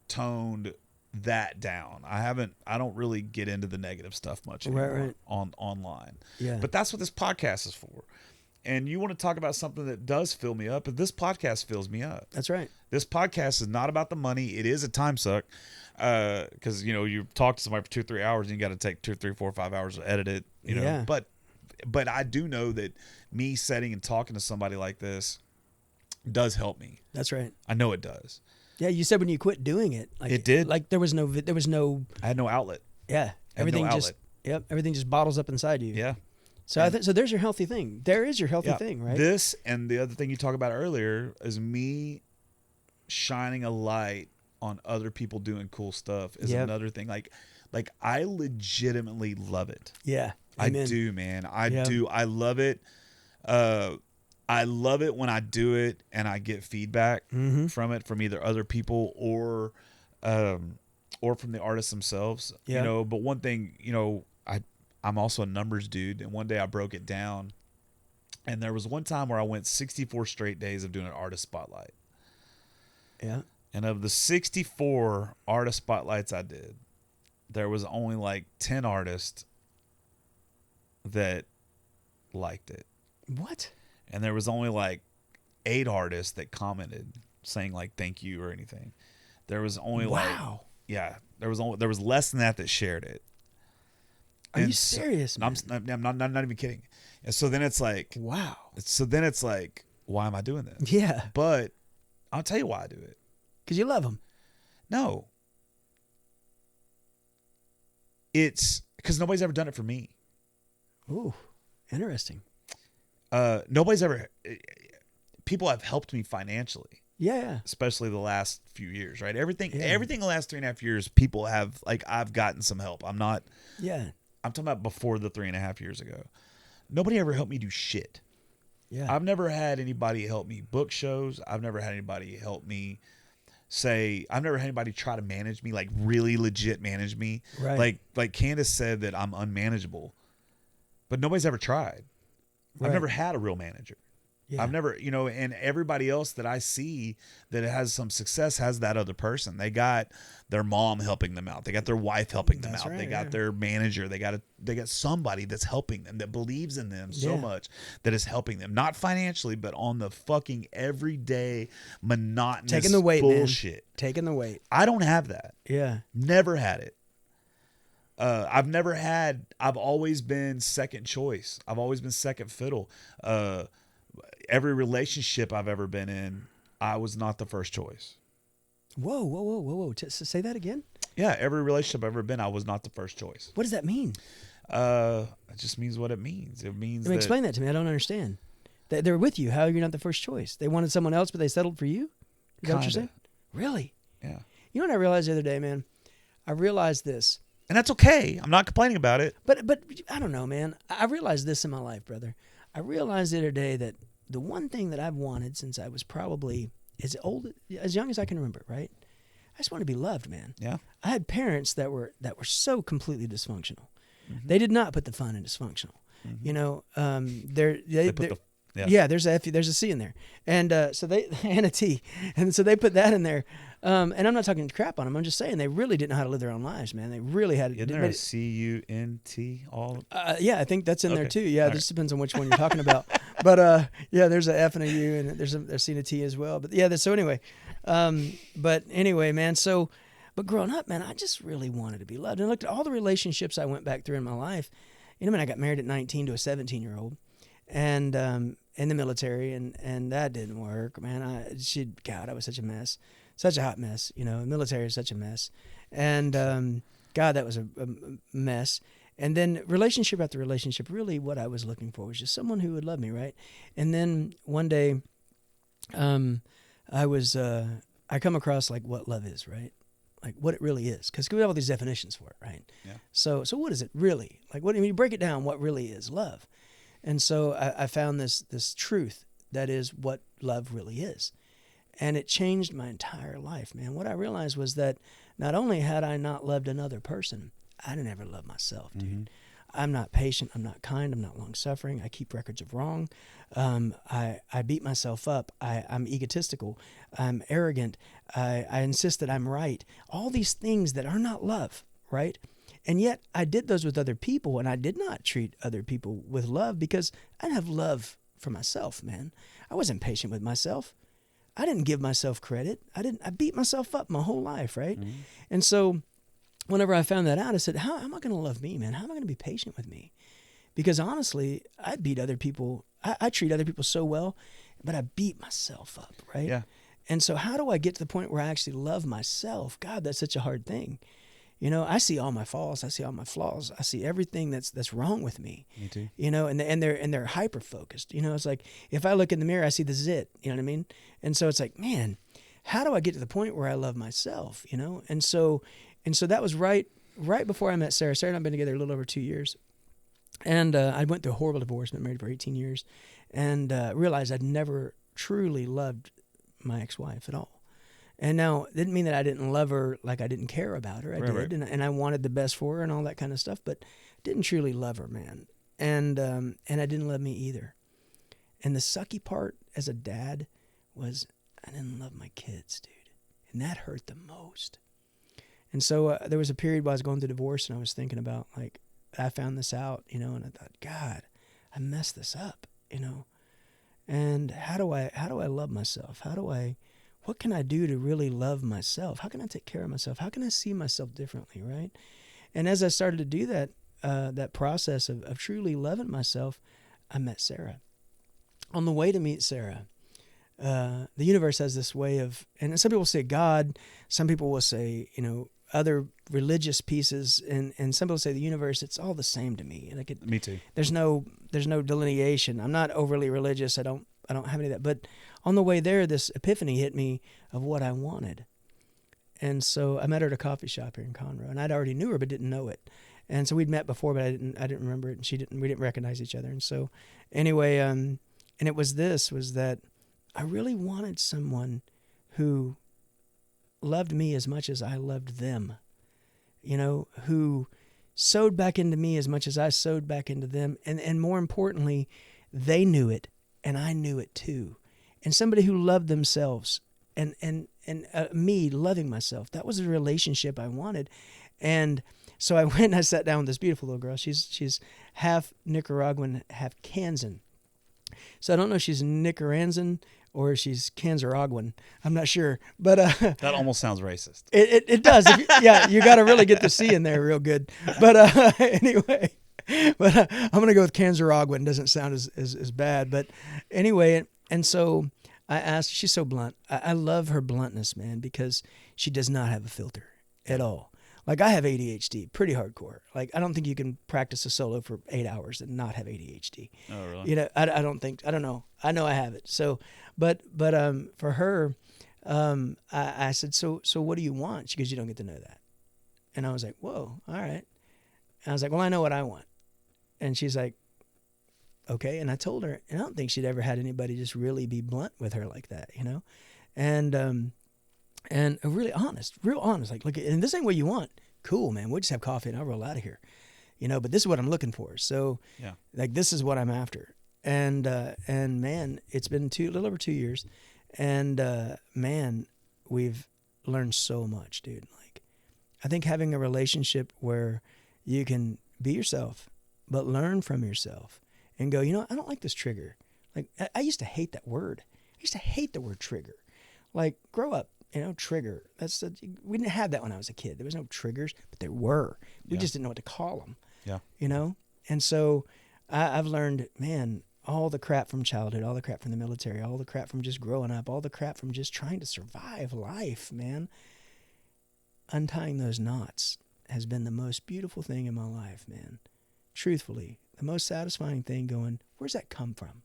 toned that down. I don't really get into the negative stuff much anymore Right. online. Yeah. But that's what this podcast is for. And you want to talk about something that does fill me up, but this podcast fills me up. That's right. This podcast is not about the money. It is a time suck. Because you talk to somebody for 2-3 hours and you got to take 2, 3, 4, 5 hours to edit it. Yeah. But I do know that me sitting and talking to somebody like this does help me. That's right. I know it does. Yeah, you said when you quit doing it, like It did. Like there was no. I had no outlet. Yeah. Everything no just. outlet. Yep. Everything just bottles up inside you. Yeah. So I think so. There's your healthy thing. There is your healthy Yeah. thing, right? This and the other thing you talked about earlier is me shining a light on other people doing cool stuff is Yep. another thing. Like I legitimately love it. Yeah. I Amen. do, man. I Yeah. do. I love it. I love it when I do it and I get feedback from it from either other people or from the artists themselves. Yeah. But one thing, I'm also a numbers dude, and one day I broke it down, and there was one time where I went 64 straight days of doing an artist spotlight. Yeah. And of the 64 artist spotlights I did, there was only like 10 artists that liked it. What? And there was only like 8 artists that commented saying like thank you or anything. There was only Wow. there was less than that shared it. Are you And so- serious, man? I'm not even kidding. And so then it's like, Wow. why am I doing this? Yeah. But I'll tell you why I do it. Because you love them. No. It's because nobody's ever done it for me. Ooh, interesting. Nobody's ever. People have helped me financially, Yeah. especially the last few years, right? Everything Yeah. the last 3.5 years, people have I've gotten some help. I'm Yeah. talking about before the 3.5 years ago. Nobody ever helped me do shit. Yeah. I've never had anybody help me book shows. I've never had anybody help me I've never had anybody try to manage me, like really legit manage me. Right. Like Candace said that I'm unmanageable, but nobody's ever tried. Right. I've never had a real manager. Yeah. I've never, and everybody else that I see that has some success has that other person. They got their mom helping them out. They got their wife helping them That's out. right, They got yeah. their manager. They got somebody that's helping them, that believes in them so Yeah. much, that is helping them, not financially, but on the fucking everyday monotonous Taking the weight, man. bullshit. Taking the weight. I don't have that. Yeah. Never had it. I've always been second choice. I've always been second fiddle. Every relationship I've ever been in, I was not the first choice. Whoa. Say that again? Yeah, every relationship I've ever been, I was not the first choice. What does that mean? It just means what it means. It means Explain that to me. I don't understand. They're with you. How you're not the first choice? They wanted someone else, but they settled for you? Is that what you're saying? Really? Yeah. You know what I realized the other day, man? I realized this. And that's okay. I'm not complaining about it. But I don't know, man. I realized this in my life, brother. I realized the other day that the one thing that I've wanted since I was probably as young as I can remember, right? I just want to be loved, man. Yeah. I had parents that were so completely dysfunctional. Mm-hmm. They did not put the fun in dysfunctional. Mm-hmm. They put the yeah. There's a C in there, and so they and a T, and so they put that in there. And I'm not talking crap on them. I'm just saying they really didn't know how to live their own lives, man. They really had. Isn't there a CUNT? All. Yeah, I think that's in there too. Yeah, this depends on which one you're talking about. But yeah, there's a F and a U, and there's a C and a T as well. But yeah, so anyway, man. So, but growing up, man, I just really wanted to be loved. And I looked at all the relationships I went back through in my life. I got married at 19 to a 17-year-old, and in the military, and that didn't work, man. I was such a mess. Such a hot mess, the military is such a mess. And, God, that was a mess. And then relationship after relationship, really what I was looking for was just someone who would love me, right? And then one day, I come across like what love is, right? Like what it really is. Because we have all these definitions for it, right? Yeah. So what is it really? Like when you break it down, what really is love? And so I found this truth that is what love really is. And it changed my entire life, man. What I realized was that not only had I not loved another person, I didn't ever love myself, dude. Mm-hmm. I'm not patient. I'm not kind. I'm not long-suffering. I keep records of wrong. I beat myself up. I'm egotistical. I'm arrogant. I insist that I'm right. All these things that are not love, right? And yet I did those with other people, and I did not treat other people with love because I didn't have love for myself, man. I wasn't patient with myself. I didn't give myself credit. I beat myself up my whole life, right? Mm-hmm. And so whenever I found that out, I said, how am I going to love me, man? How am I going to be patient with me? Because honestly, I beat other people. I treat other people so well, but I beat myself up, right? Yeah. And so how do I get to the point where I actually love myself? God, that's such a hard thing. I see all my faults. I see all my flaws. I see everything that's wrong with me. Me too. And they're hyper focused. It's like if I look in the mirror, I see the zit. You know what I mean? And so it's like, man, how do I get to the point where I love myself? And so that was right before I met Sarah. Sarah and I've been together a little over 2 years, and I went through a horrible divorce. Been married for 18 years, and realized I'd never truly loved my ex-wife at all. And now, it didn't mean that I didn't love her like I didn't care about her. I did, right. And I wanted the best for her and all that kind of stuff, but didn't truly love her, man. And I didn't love me either. And the sucky part as a dad was I didn't love my kids, dude. And that hurt the most. And so there was a period while I was going through divorce, and I was thinking about, like, I found this out, and I thought, God, I messed this up, And how do I love myself? What can I do to really love myself? How can I take care of myself? How can I see myself differently, right? And as I started to do that process of truly loving myself, I met Sarah. On the way to meet Sarah, the universe has this way of, and some people say God, some people will say, other religious pieces, and some people say the universe. It's all the same to me. Me too. There's no delineation. I'm not overly religious. I don't have any of that. But on the way there, this epiphany hit me of what I wanted. And so I met her at a coffee shop here in Conroe, and I'd already knew her but didn't know it. And so we'd met before, but I didn't remember it, and we didn't recognize each other. And so anyway, and it was that I really wanted someone who loved me as much as I loved them, who sewed back into me as much as I sewed back into them. And more importantly, they knew it and I knew it too. And somebody who loved themselves, and me loving myself. That was the relationship I wanted. And so I went and I sat down with this beautiful little girl. She's half Nicaraguan, half Kansan. So I don't know if she's Nicaraguan or she's Kansaraguan. I'm not sure. But that almost sounds racist. It does. You got to really get the C in there real good. But anyway, but I'm going to go with Kansaraguan. Doesn't sound as bad. But anyway, and so I asked, she's so blunt. I love her bluntness, man, because she does not have a filter at all. Like, I have ADHD, pretty hardcore. Like, I don't think you can practice a solo for 8 hours and not have ADHD. Oh, really? You know, I don't know. I know I have it. So, but for her, I said, so what do you want? She goes, you don't get to know that. And I was like, whoa, all right. And I was like, well, I know what I want. And she's like, okay. And I told her, and I don't think she'd ever had anybody just really be blunt with her like that, you know? And really honest, real honest. Like, look, and this ain't what you want. Cool, man. We'll just have coffee and I'll roll out of here. You know, but this is what I'm looking for. So, yeah, like, this is what I'm after. And man, it's been a little over 2 years. And man, we've learned so much, dude. Like, I think having a relationship where you can be yourself, but learn from yourself and go, you know, I don't like this trigger. Like, I used to hate that word. I used to hate the word trigger. Like, grow up. You know, trigger. We didn't have that when I was a kid. There was no triggers, but there were. We just didn't know what to call them. Yeah. You know? And so I've learned, man, all the crap from childhood, all the crap from the military, all the crap from just growing up, all the crap from just trying to survive life, man. Untying those knots has been the most beautiful thing in my life, man. Truthfully, the most satisfying thing going, where's that come from?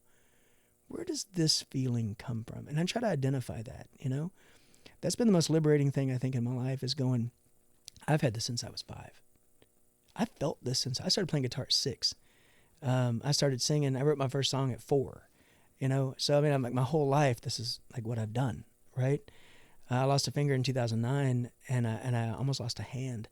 Where does this feeling come from? And I try to identify that, you know? That's been the most liberating thing I think in my life is going, I've had this since I was 5. I felt this since I started playing guitar at 6. I started singing. I wrote my first song at 4, you know? So, I mean, I'm like, my whole life, this is like what I've done, right? I lost a finger in 2009 and I almost lost a hand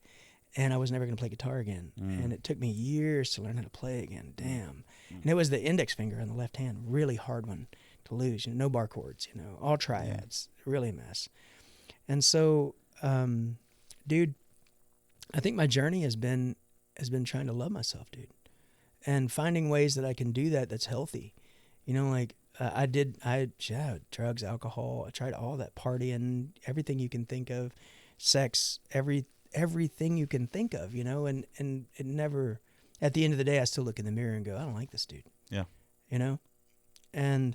and I was never going to play guitar again. And it took me years to learn how to play again. Damn. And it was the index finger on the left hand, really hard one to lose, you know, no bar chords, you know, all triads, really a mess. And so, dude, I think my journey has been trying to love myself, dude, and finding ways that I can do that that's healthy. You know, like drugs, alcohol. I tried all that, partying, everything you can think of, sex, everything you can think of. You know, and it never. At the end of the day, I still look in the mirror and go, I don't like this dude. Yeah. You know, and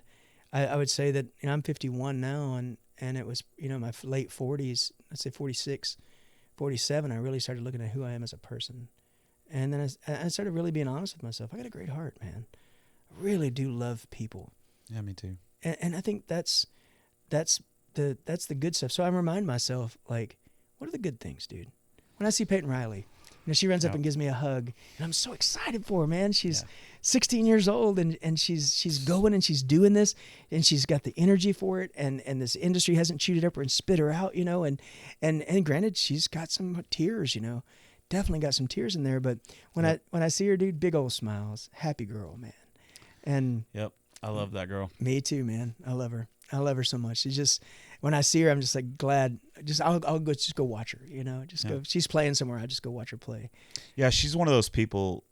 I would say that, you know, I'm 51 now, and it was, you know, my late 40s, let's say 46, 47, I really started looking at who I am as a person. And then I started really being honest with myself. I got a great heart, man. I really do love people. Yeah, me too. And I think that's the good stuff. So I remind myself, like, what are the good things, dude? When I see Peyton Riley, you know, she runs up and gives me a hug, and I'm so excited for her, man. She's 16 years old, and she's going and she's doing this, and she's got the energy for it, and this industry hasn't chewed up her and spit her out, you know, and granted, she's got some tears, you know, definitely got some tears in there, but when I see her, dude, big old smiles, happy girl, man. And yep, I love that girl. Me too, man. I love her so much. She's just, when I see her, I'm just like glad. I'll go watch her. You know, go. She's playing somewhere. I just go watch her play. Yeah, she's one of those people,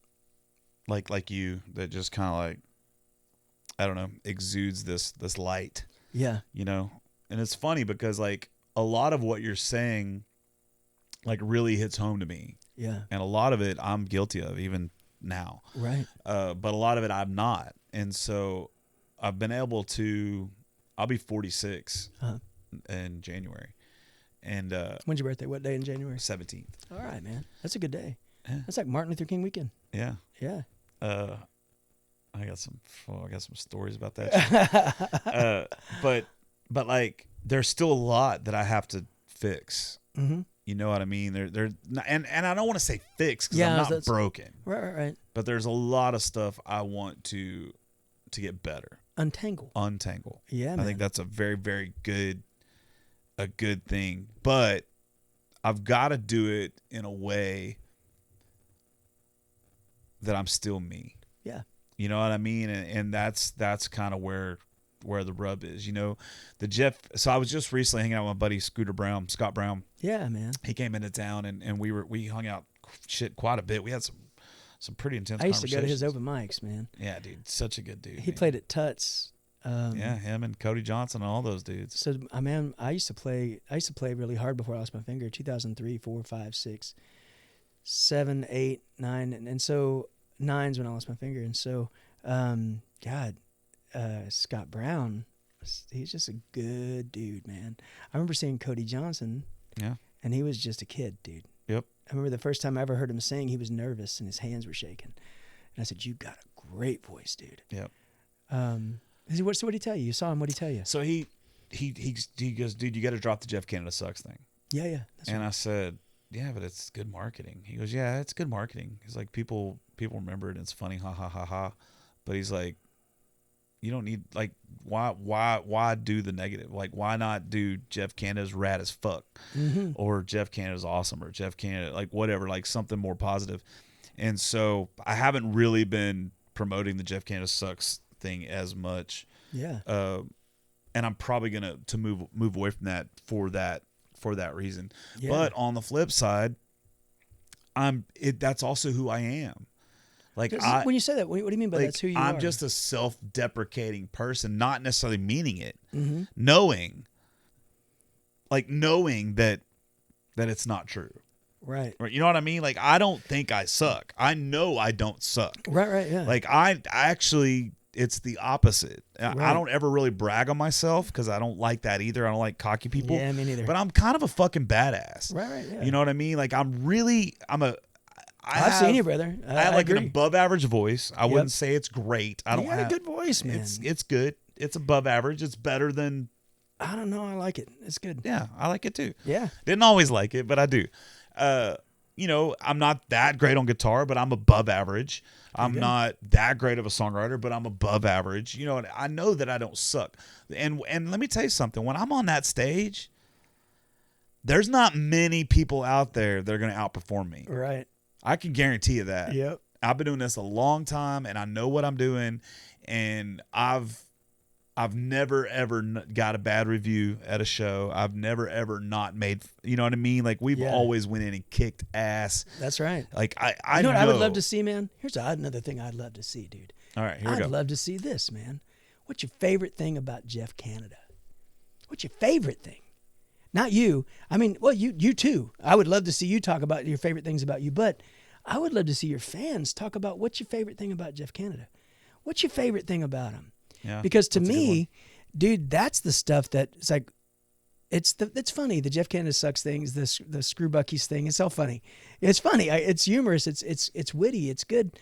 like you, that just kind of like, I don't know, exudes this light. Yeah. You know, and it's funny because like a lot of what you're saying, like really hits home to me. Yeah. And a lot of it I'm guilty of even now. Right. But a lot of it I'm not, and so I've been able to. I'll be 46 in January. And when's your birthday? What day in January? 17th. All right, man. That's a good day. Yeah. That's like Martin Luther King weekend. Yeah. Yeah. I got some stories about that. But like there's still a lot that I have to fix. Mm-hmm. You know what I mean? And I don't want to say fix because I'm not broken. Right. But there's a lot of stuff I want to get better. Untangle. Yeah, man. I think that's a very, very good thing. But I've got to do it in a way that I'm still me. Yeah. You know what I mean? And that's kind of where the rub is. You know, the Jeff. So I was just recently hanging out with my buddy Scott Brown. Yeah, man. He came into town and we hung out quite a bit. We had some pretty intense. I used to go to his conversations. open mics, man. Yeah, dude, such a good dude. He man. played at Tuts. Yeah, him and Cody Johnson and all those dudes. So, man, I used to play really hard before I lost my finger. 2003, 4, 5, 6, 7, 8, 9, and so 9's when I lost my finger. And so, Scott Brown, he's just a good dude, man. I remember seeing Cody Johnson. Yeah. And he was just a kid, dude. Yep. I remember the first time I ever heard him sing, he was nervous and his hands were shaking. And I said, "You got a great voice, dude." Yep. So what did he tell you? You saw him. What did he tell you? So he goes, "Dude, you got to drop the Jeff Canada Sucks thing." Yeah. That's And I said, "Yeah, but it's good marketing." He goes, "Yeah, it's good marketing." He's like, people remember it and it's funny, ha ha ha ha. But he's like, you don't need, like, why do the negative? Like, why not do Jeff Canada's rad as fuck, or Jeff Canada's awesome, or Jeff Canada, like, whatever, like something more positive. And so I haven't really been promoting the Jeff Canada Sucks thing as much. Yeah. And I'm probably gonna move away from that for that reason. Yeah. But on the flip side, that's also who I am. Like, when you say that, what do you mean by like, that's who you I'm are? just a self-deprecating person, not necessarily meaning it, Mm-hmm. knowing that it's not true. Right. You know what I mean? Like, I don't think I suck. I know I don't suck. Right. Yeah. Like, I actually, it's the opposite. I Right. don't ever really brag on myself because I don't like that either. I don't like cocky people. Yeah, me neither. But I'm kind of a fucking badass. Right. Yeah. You know what I mean? Like, I've seen you, brother. I have like agree. an above average voice. I wouldn't say it's great. I don't You got have a good voice, man. It's good. It's above average. It's better than. I don't know. I like it. It's good. Yeah, I like it too. Yeah. Didn't always like it, but I do. You know, I'm not that great on guitar, but I'm above average. I'm not that great of a songwriter, but I'm above average. You know, and I know that I don't suck. And let me tell you something. When I'm on that stage, there's not many people out there that are going to outperform me. Right. I can guarantee you that. Yep. I've been doing this a long time, and I know what I'm doing. And I've never ever got a bad review at a show. I've never ever not made. You know what I mean? Like, we've always went in and kicked ass. That's right. Like, I you know what know. I would love to see, man? Here's another thing I'd love to see, dude. All right, here we go. I'd love to see this, man. What's your favorite thing about Jeff Canada? What's your favorite thing? Not you. I mean, well, you too. I would love to see you talk about your favorite things about you, but I would love to see your fans talk about what's your favorite thing about Jeff Canada. What's your favorite thing about him? Yeah, because to that's a good me, one. dude, that's the stuff that it's like, it's funny. The Jeff Canada Sucks things, the Screw Buckies thing. It's all funny. It's funny. It's humorous. It's witty. It's good.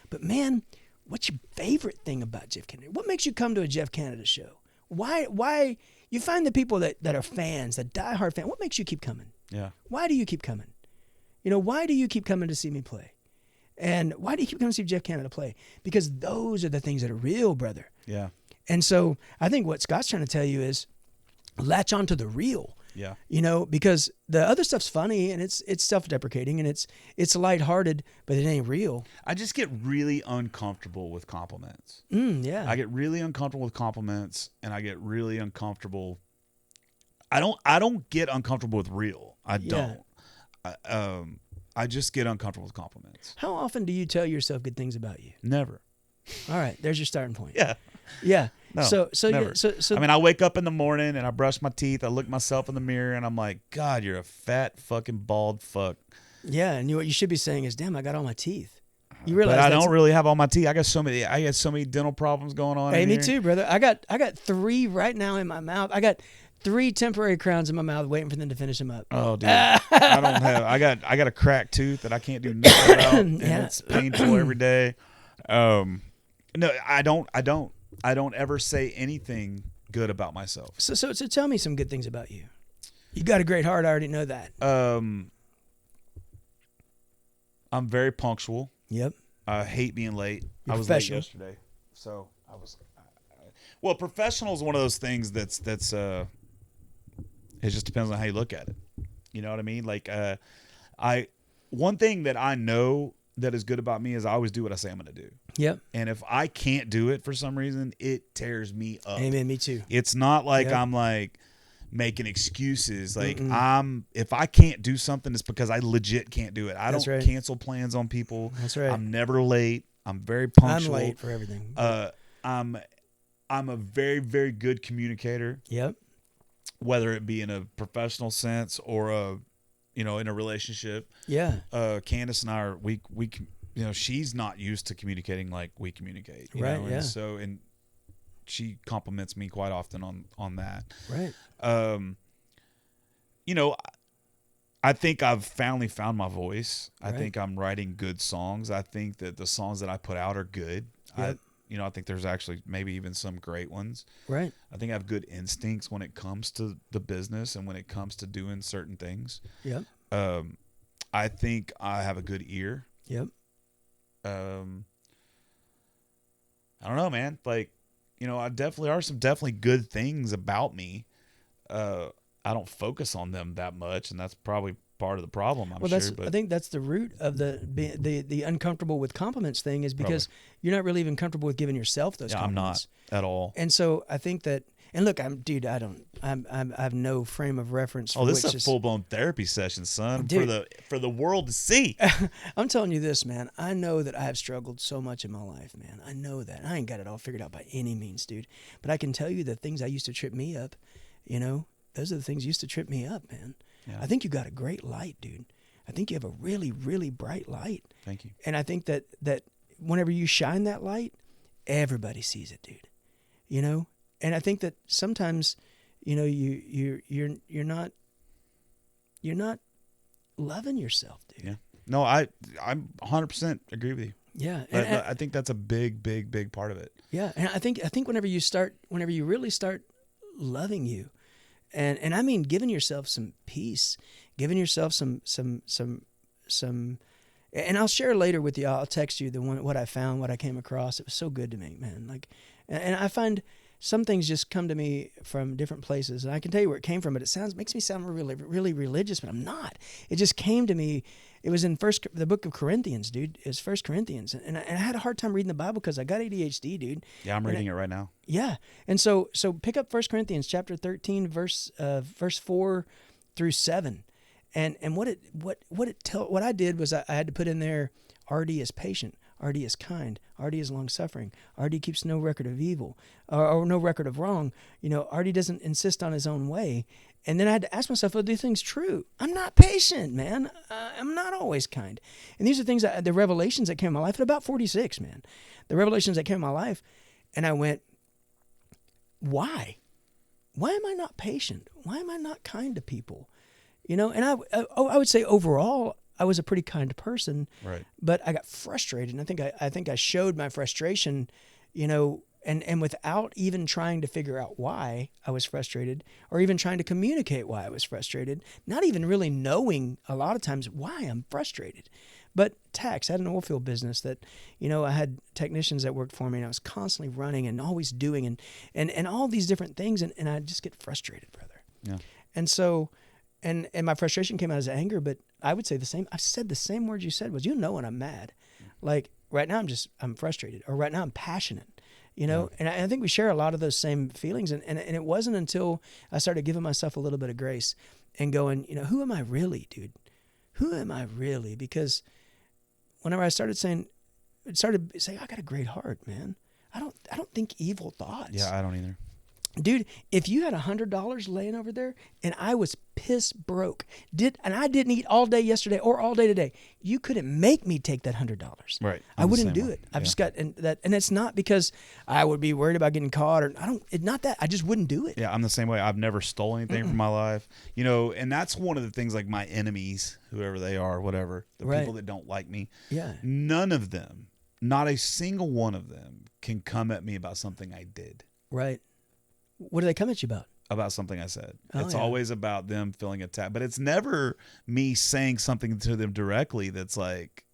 But man, what's your favorite thing about Jeff Canada? What makes you come to a Jeff Canada show? Why you find the people that are fans, that diehard fan? What makes you keep coming? Yeah. Why do you keep coming? You know, why do you keep coming to see me play? And why do you keep coming to see Jeff Canada play? Because those are the things that are real, brother. Yeah. And so I think what Scott's trying to tell you is latch on to the real. Yeah. You know, because the other stuff's funny and it's self-deprecating and it's lighthearted, but it ain't real. I just get really uncomfortable with compliments. Yeah. I get really uncomfortable with compliments, and I get really uncomfortable. I don't get uncomfortable with real. I don't. I just get uncomfortable with compliments. How often do you tell yourself good things about you? Never. All right, there's your starting point. Yeah. Yeah. No, so never. yeah, so I mean, I wake up in the morning and I brush my teeth. I look myself in the mirror and I'm like, God, you're a fat fucking bald fuck. yeah, and what you should be saying is, damn, I got all my teeth. You realize But I that's- don't really have all my teeth. I got so many dental problems going on. Hey, in me here. too, brother. I got 3 right now in my mouth. I got 3 temporary crowns in my mouth waiting for them to finish them up. Oh, dude. I don't have. I got a cracked tooth that I can't do nothing about, and Yeah. it's painful every day. No, I don't ever say anything good about myself. So tell me some good things about you. You got a great heart. I already know that. I'm very punctual. Yep. I hate being late. You're I was late professional. yesterday, so I was. Well, professional is one of those things that's it just depends on how you look at it. You know what I mean? Like, one thing that I know that is good about me is I always do what I say I'm going to do. Yep. And if I can't do it for some reason, it tears me up. Amen. Me too. It's not like Yep. I'm like making excuses. Like if I can't do something, it's because I legit can't do it. I That's don't right. cancel plans on people. That's right. I'm never late. I'm very punctual. I'm late for everything. I'm a very, very good communicator, Yep. whether it be in a professional sense or in a relationship. Yeah. Candace and I are we she's not used to communicating like we communicate. You Right, know? yeah. And so she compliments me quite often on that. Right. I think I've finally found my voice. I Right. think I'm writing good songs. I think that the songs that I put out are good. Yep. I think there's actually maybe even some great ones. Right. I think I have good instincts when it comes to the business and when it comes to doing certain things. Yep. I think I have a good ear. Yep. I don't know, man. Like, I definitely are some definitely good things about me. I don't focus on them that much, and that's probably part of the problem. I'm sure. But I think that's the root of the uncomfortable with compliments thing is because you're not really even comfortable with giving yourself those compliments. I'm not at all. And so I think that, and look, I have no frame of reference. For This which is a full blown therapy session, son, Dude. for the world to see. I'm telling you this, man. I know that I have struggled so much in my life, man. I know that. I ain't got it all figured out by any means, dude. But I can tell you the things that used to trip me up, those are the things that used to trip me up, man. Yeah. I think you got a great light, dude. I think you have a really, really bright light. Thank you. And I think that whenever you shine that light, everybody sees it, dude. And I think that sometimes, you're not loving yourself, dude. Yeah. No, I'm 100% agree with you. Yeah. I think that's a big, big, big part of it. Yeah. And I think whenever you really start loving you, and I mean giving yourself some peace, giving yourself some, and I'll share later with you. I'll text you what I found, what I came across. It was so good to me, man. Like, and I find some things just come to me from different places, and I can tell you where it came from. But it makes me sound really, really religious, but I'm not. It just came to me. It was in the book of Corinthians, dude. It's 1 Corinthians, and I had a hard time reading the Bible because I got ADHD, dude. Yeah, I'm reading it right now. Yeah, and so pick up 1 Corinthians chapter 13, verse 4 through 7, and what I did was I had to put in there, RD is patient, RD is kind, RD is long suffering, RD keeps no record of evil or no record of wrong. RD doesn't insist on his own way. And then I had to ask myself, are these things true? I'm not patient, man. I'm not always kind. And these are things the revelations that came in my life at about 46, man. The revelations that came in my life. And I went, why? Why am I not patient? Why am I not kind to people? And I would say overall, I was a pretty kind person. Right. But I got frustrated. And I think I showed my frustration, and without even trying to figure out why I was frustrated or even trying to communicate why I was frustrated, not even really knowing a lot of times why I'm frustrated. But I had an oil field business that, I had technicians that worked for me, and I was constantly running and always doing and all these different things. And I just get frustrated, brother. Yeah. And so, and my frustration came out as anger, but I would say the same. I said the same words you said was, when I'm mad, like right now I'm frustrated, or right now I'm passionate. And I think we share a lot of those same feelings. And it wasn't until I started giving myself a little bit of grace and going, who am I really, dude? Who am I really? Because whenever I started saying, I got a great heart, man. I don't think evil thoughts. Yeah, I don't either. Dude, if you had $100 laying over there and I was piss broke, and I didn't eat all day yesterday or all day today, you couldn't make me take that $100. Right. I wouldn't do it. I've just got and it's not because I would be worried about getting caught or not that. I just wouldn't do it. Yeah, I'm the same way. I've never stolen anything from my life. And that's one of the things, like my enemies, whoever they are, whatever, the people that don't like me. Yeah. None of them, not a single one of them, can come at me about something I did. Right. What do they come at you about? About something I said. It's always about them feeling attacked, but it's never me saying something to them directly that's like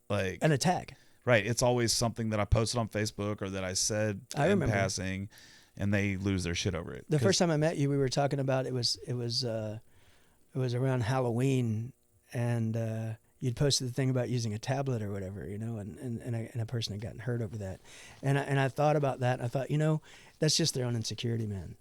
an attack. Right. It's always something that I posted on Facebook or that I said in passing, and they lose their shit over it. The first time I met you, we were talking about it was around Halloween, and you'd posted the thing about using a tablet or whatever, and a person had gotten hurt over that. And I thought about that. And I thought, that's just their own insecurity, man.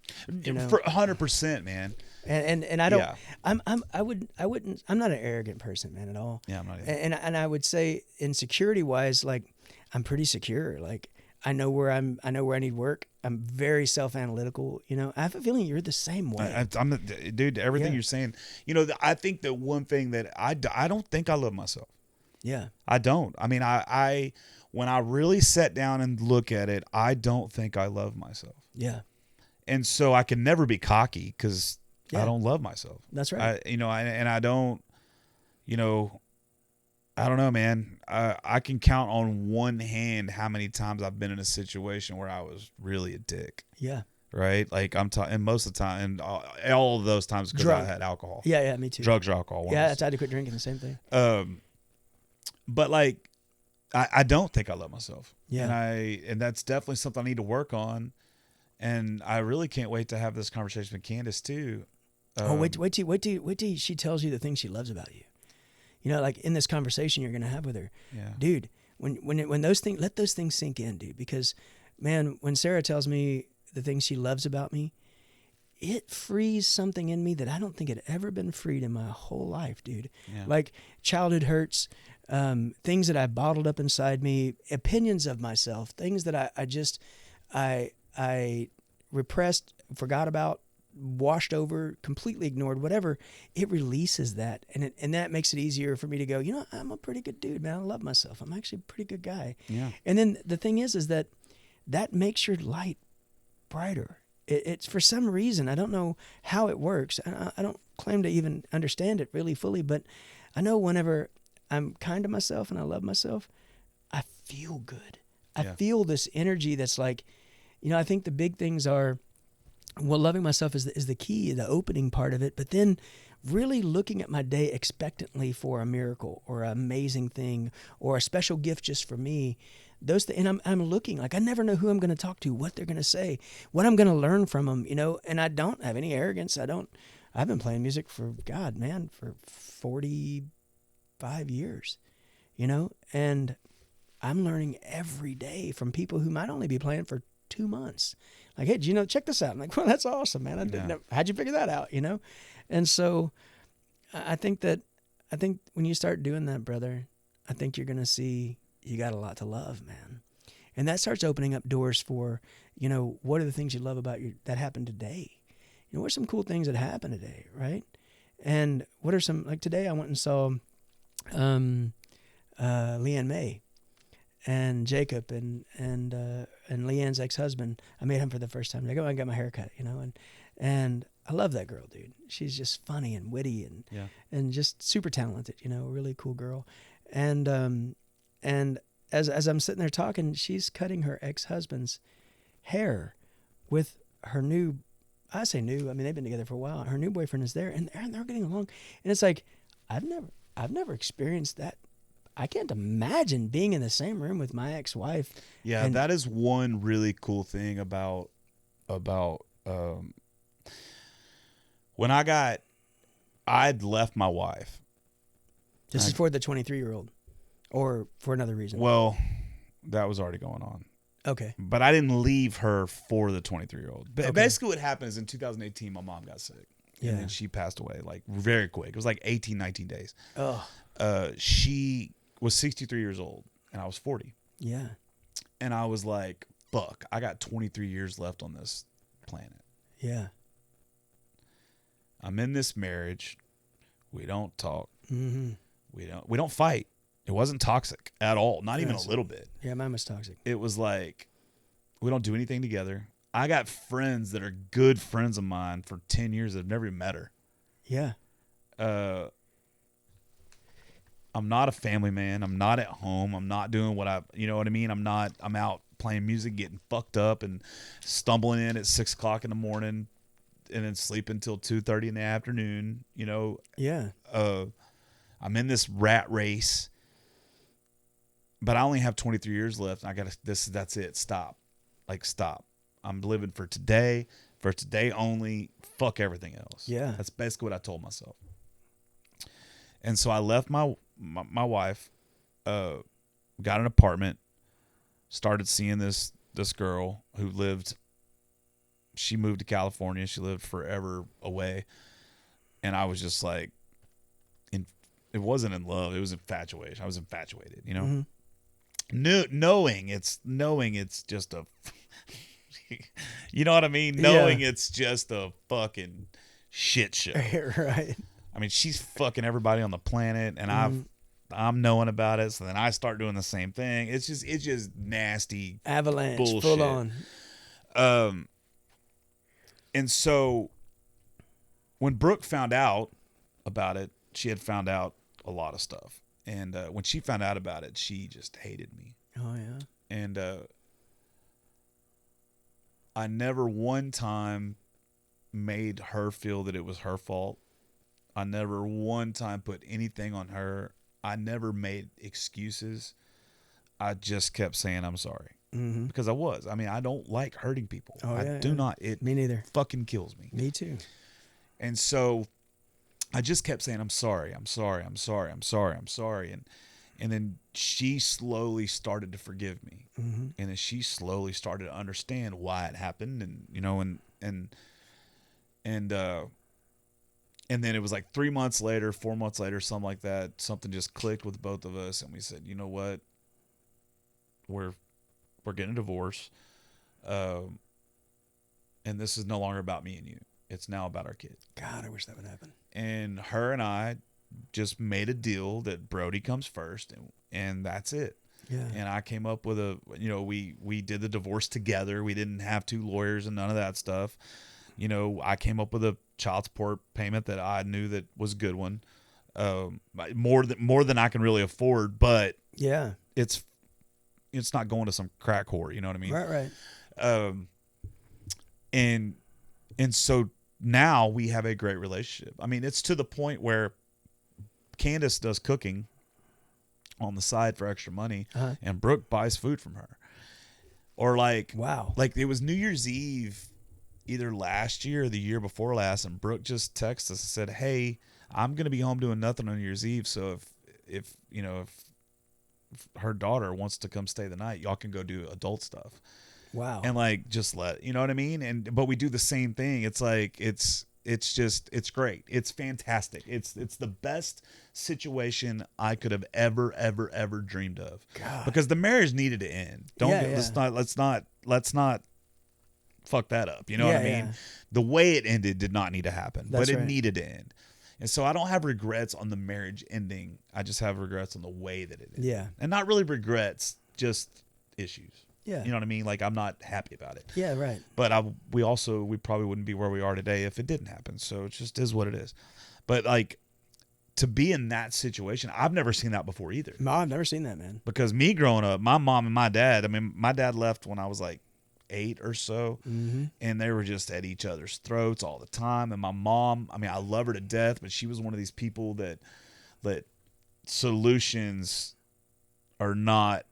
For 100%, man. And I don't, Yeah. I'm not an arrogant person, man, at all. Yeah, I'm not either. And I would say insecurity wise, like I'm pretty secure. Like I know where I need work. I'm very self-analytical. I have a feeling you're the same way. Dude, everything Yeah. you're saying, I think that one thing that I don't think I love myself. Yeah. I don't. I mean, I when I really sit down and look at it, I don't think I love myself. Yeah. And so I can never be cocky because Yeah. I don't love myself. That's right. I don't, I don't know, man. I can count on one hand how many times I've been in a situation where I was really a dick. Yeah. Right? Like and most of the time, and all of those times because I had alcohol. Yeah. Yeah. Me too. Drugs or alcohol. Yeah. I had to quit drinking. The same thing. But like, I don't think I love myself. Yeah. And that's definitely something I need to work on. And I really can't wait to have this conversation with Candace too. Wait till she tells you the things she loves about you. Like in this conversation you're going to have with her. Yeah. Dude, when those things, let those things sink in, dude, because man, when Sarah tells me the things she loves about me, it frees something in me that I don't think had ever been freed in my whole life, dude. Yeah. Like childhood hurts, things that I bottled up inside me, opinions of myself, things that I repressed, forgot about, washed over, completely ignored, whatever. It releases that, and that makes it easier for me to go, I'm a pretty good dude, man. I love myself. I'm actually a pretty good guy. Yeah. And then the thing is that makes your light brighter. It's for some reason, I don't know how it works. I don't claim to even understand it really fully, but I know whenever I'm kind to myself and I love myself, I feel good. I feel this energy that's like, I think the big things are, well, loving myself is the key, the opening part of it, but then really looking at my day expectantly for a miracle or an amazing thing or a special gift just for me. And I'm looking like I never know who I'm going to talk to, what they're going to say, what I'm going to learn from them, and I don't have any arrogance. I've been playing music for 45 years, and I'm learning every day from people who might only be playing for 2 months. Like, hey, check this out. I'm like, well, that's awesome, man. I didn't know. How'd you figure that out? And so I think when you start doing that, brother, I think you're going to see you got a lot to love, man. And that starts opening up doors for, what are the things you love about that happened today? What are some cool things that happened today, right? And what are some, like today I went and saw Leanne May and Jacob and Leanne's ex-husband. I met him for the first time. I go and got my hair cut, and I love that girl, dude. She's just funny and witty and just super talented, a really cool girl. And as I'm sitting there talking, she's cutting her ex-husband's hair with her new, I say new, I mean, they've been together for a while. Her new boyfriend is there and they're getting along. And it's like, I've never experienced that. I can't imagine being in the same room with my ex-wife. Yeah, that is one really cool thing about when I'd left my wife. This is for the 23-year-old or for another reason? Well, that was already going on. Okay. But I didn't leave her for the 23-year-old. Okay. Basically what happened is in 2018, my mom got sick. Yeah. And then she passed away like very quick. It was like 18, 19 days. Oh. She was 63 years old and I was 40. Yeah. And I was like, fuck, I got 23 years left on this planet. Yeah. I'm in this marriage. We don't talk. Mm-hmm. We don't fight. It wasn't toxic at all. Not even a little bit. Yeah, mine was toxic. It was like, we don't do anything together. I got friends that are good friends of mine for 10 years that have never even met her. Yeah. I'm not a family man. I'm not at home. I'm not doing you know what I mean? I'm out playing music, getting fucked up and stumbling in at 6 o'clock in the morning and then sleeping until 2:30 in the afternoon, Yeah. I'm in this rat race, but I only have 23 years left. And that's it. Stop. Stop. I'm living for today only. Fuck everything else. Yeah. That's basically what I told myself. And so I left my my wife got an apartment, started seeing this girl who lived. She moved to California. She lived forever away, and I was just like, it wasn't in love. It was infatuation. I was infatuated, you know. Knowing it's just a, you know what I mean? Knowing it's just a fucking shit show. Right. I mean, she's fucking everybody on the planet, and I'm knowing about it. So then I start doing the same thing. It's just nasty Avalanche, bullshit. full on. And so when Brooke found out about it, she had found out a lot of stuff. And when she found out about it, she just hated me. Oh, yeah. And I never one time made her feel that it was her fault. I never one time put anything on her. I never made excuses. I just kept saying I'm sorry. Mm-hmm. Because I was. I mean, I don't like hurting people. Oh, I do not. It me neither. Fucking kills me. Me too. And so I just kept saying, I'm sorry, I'm sorry, I'm sorry, I'm sorry, I'm sorry. And then she slowly started to forgive me. Mm-hmm. And then she slowly started to understand why it happened. And, you know, and then it was like 3 months later, 4 months later, something like that. Something just clicked with both of us. And we said, you know what? We're getting a divorce. And this is no longer about me and you. It's now about our kid. God, I wish that would happen. And her and I just made a deal that Brody comes first, and that's it. Yeah. And I came up with we did the divorce together. We didn't have two lawyers and none of that stuff. You know, I came up with a child support payment that I knew that was a good one. More than I can really afford, but yeah, it's not going to some crack whore, you know what I mean? Right. And so now we have a great relationship. I mean, it's to the point where Candace does cooking on the side for extra money, and Brooke buys food from her. Or wow. Like it was New Year's Eve either last year or the year before last, and Brooke just texted us and said, hey, I'm going to be home doing nothing on New Year's Eve, so if her daughter wants to come stay the night, y'all can go do adult stuff. Wow. And just you know what I mean? But we do the same thing. It's like, it's great. It's fantastic. It's the best situation I could have ever dreamed of. God. Because the marriage needed to end. Let's not fuck that up. You know what I mean? Yeah. The way it ended did not need to happen, That's but it right. needed to end. And so I don't have regrets on the marriage ending. I just have regrets on the way that it ended. Yeah. And not really regrets, just issues. Yeah. You know what I mean? Like, I'm not happy about it. Yeah, right. But we probably wouldn't be where we are today if it didn't happen. So it just is what it is. But to be in that situation, I've never seen that before either. No, I've never seen that, man. Because me growing up, my mom and my dad, I mean, my dad left when I was like 8 or so, and they were just at each other's throats all the time. And my mom, I mean, I love her to death, but she was one of these people that solutions are not.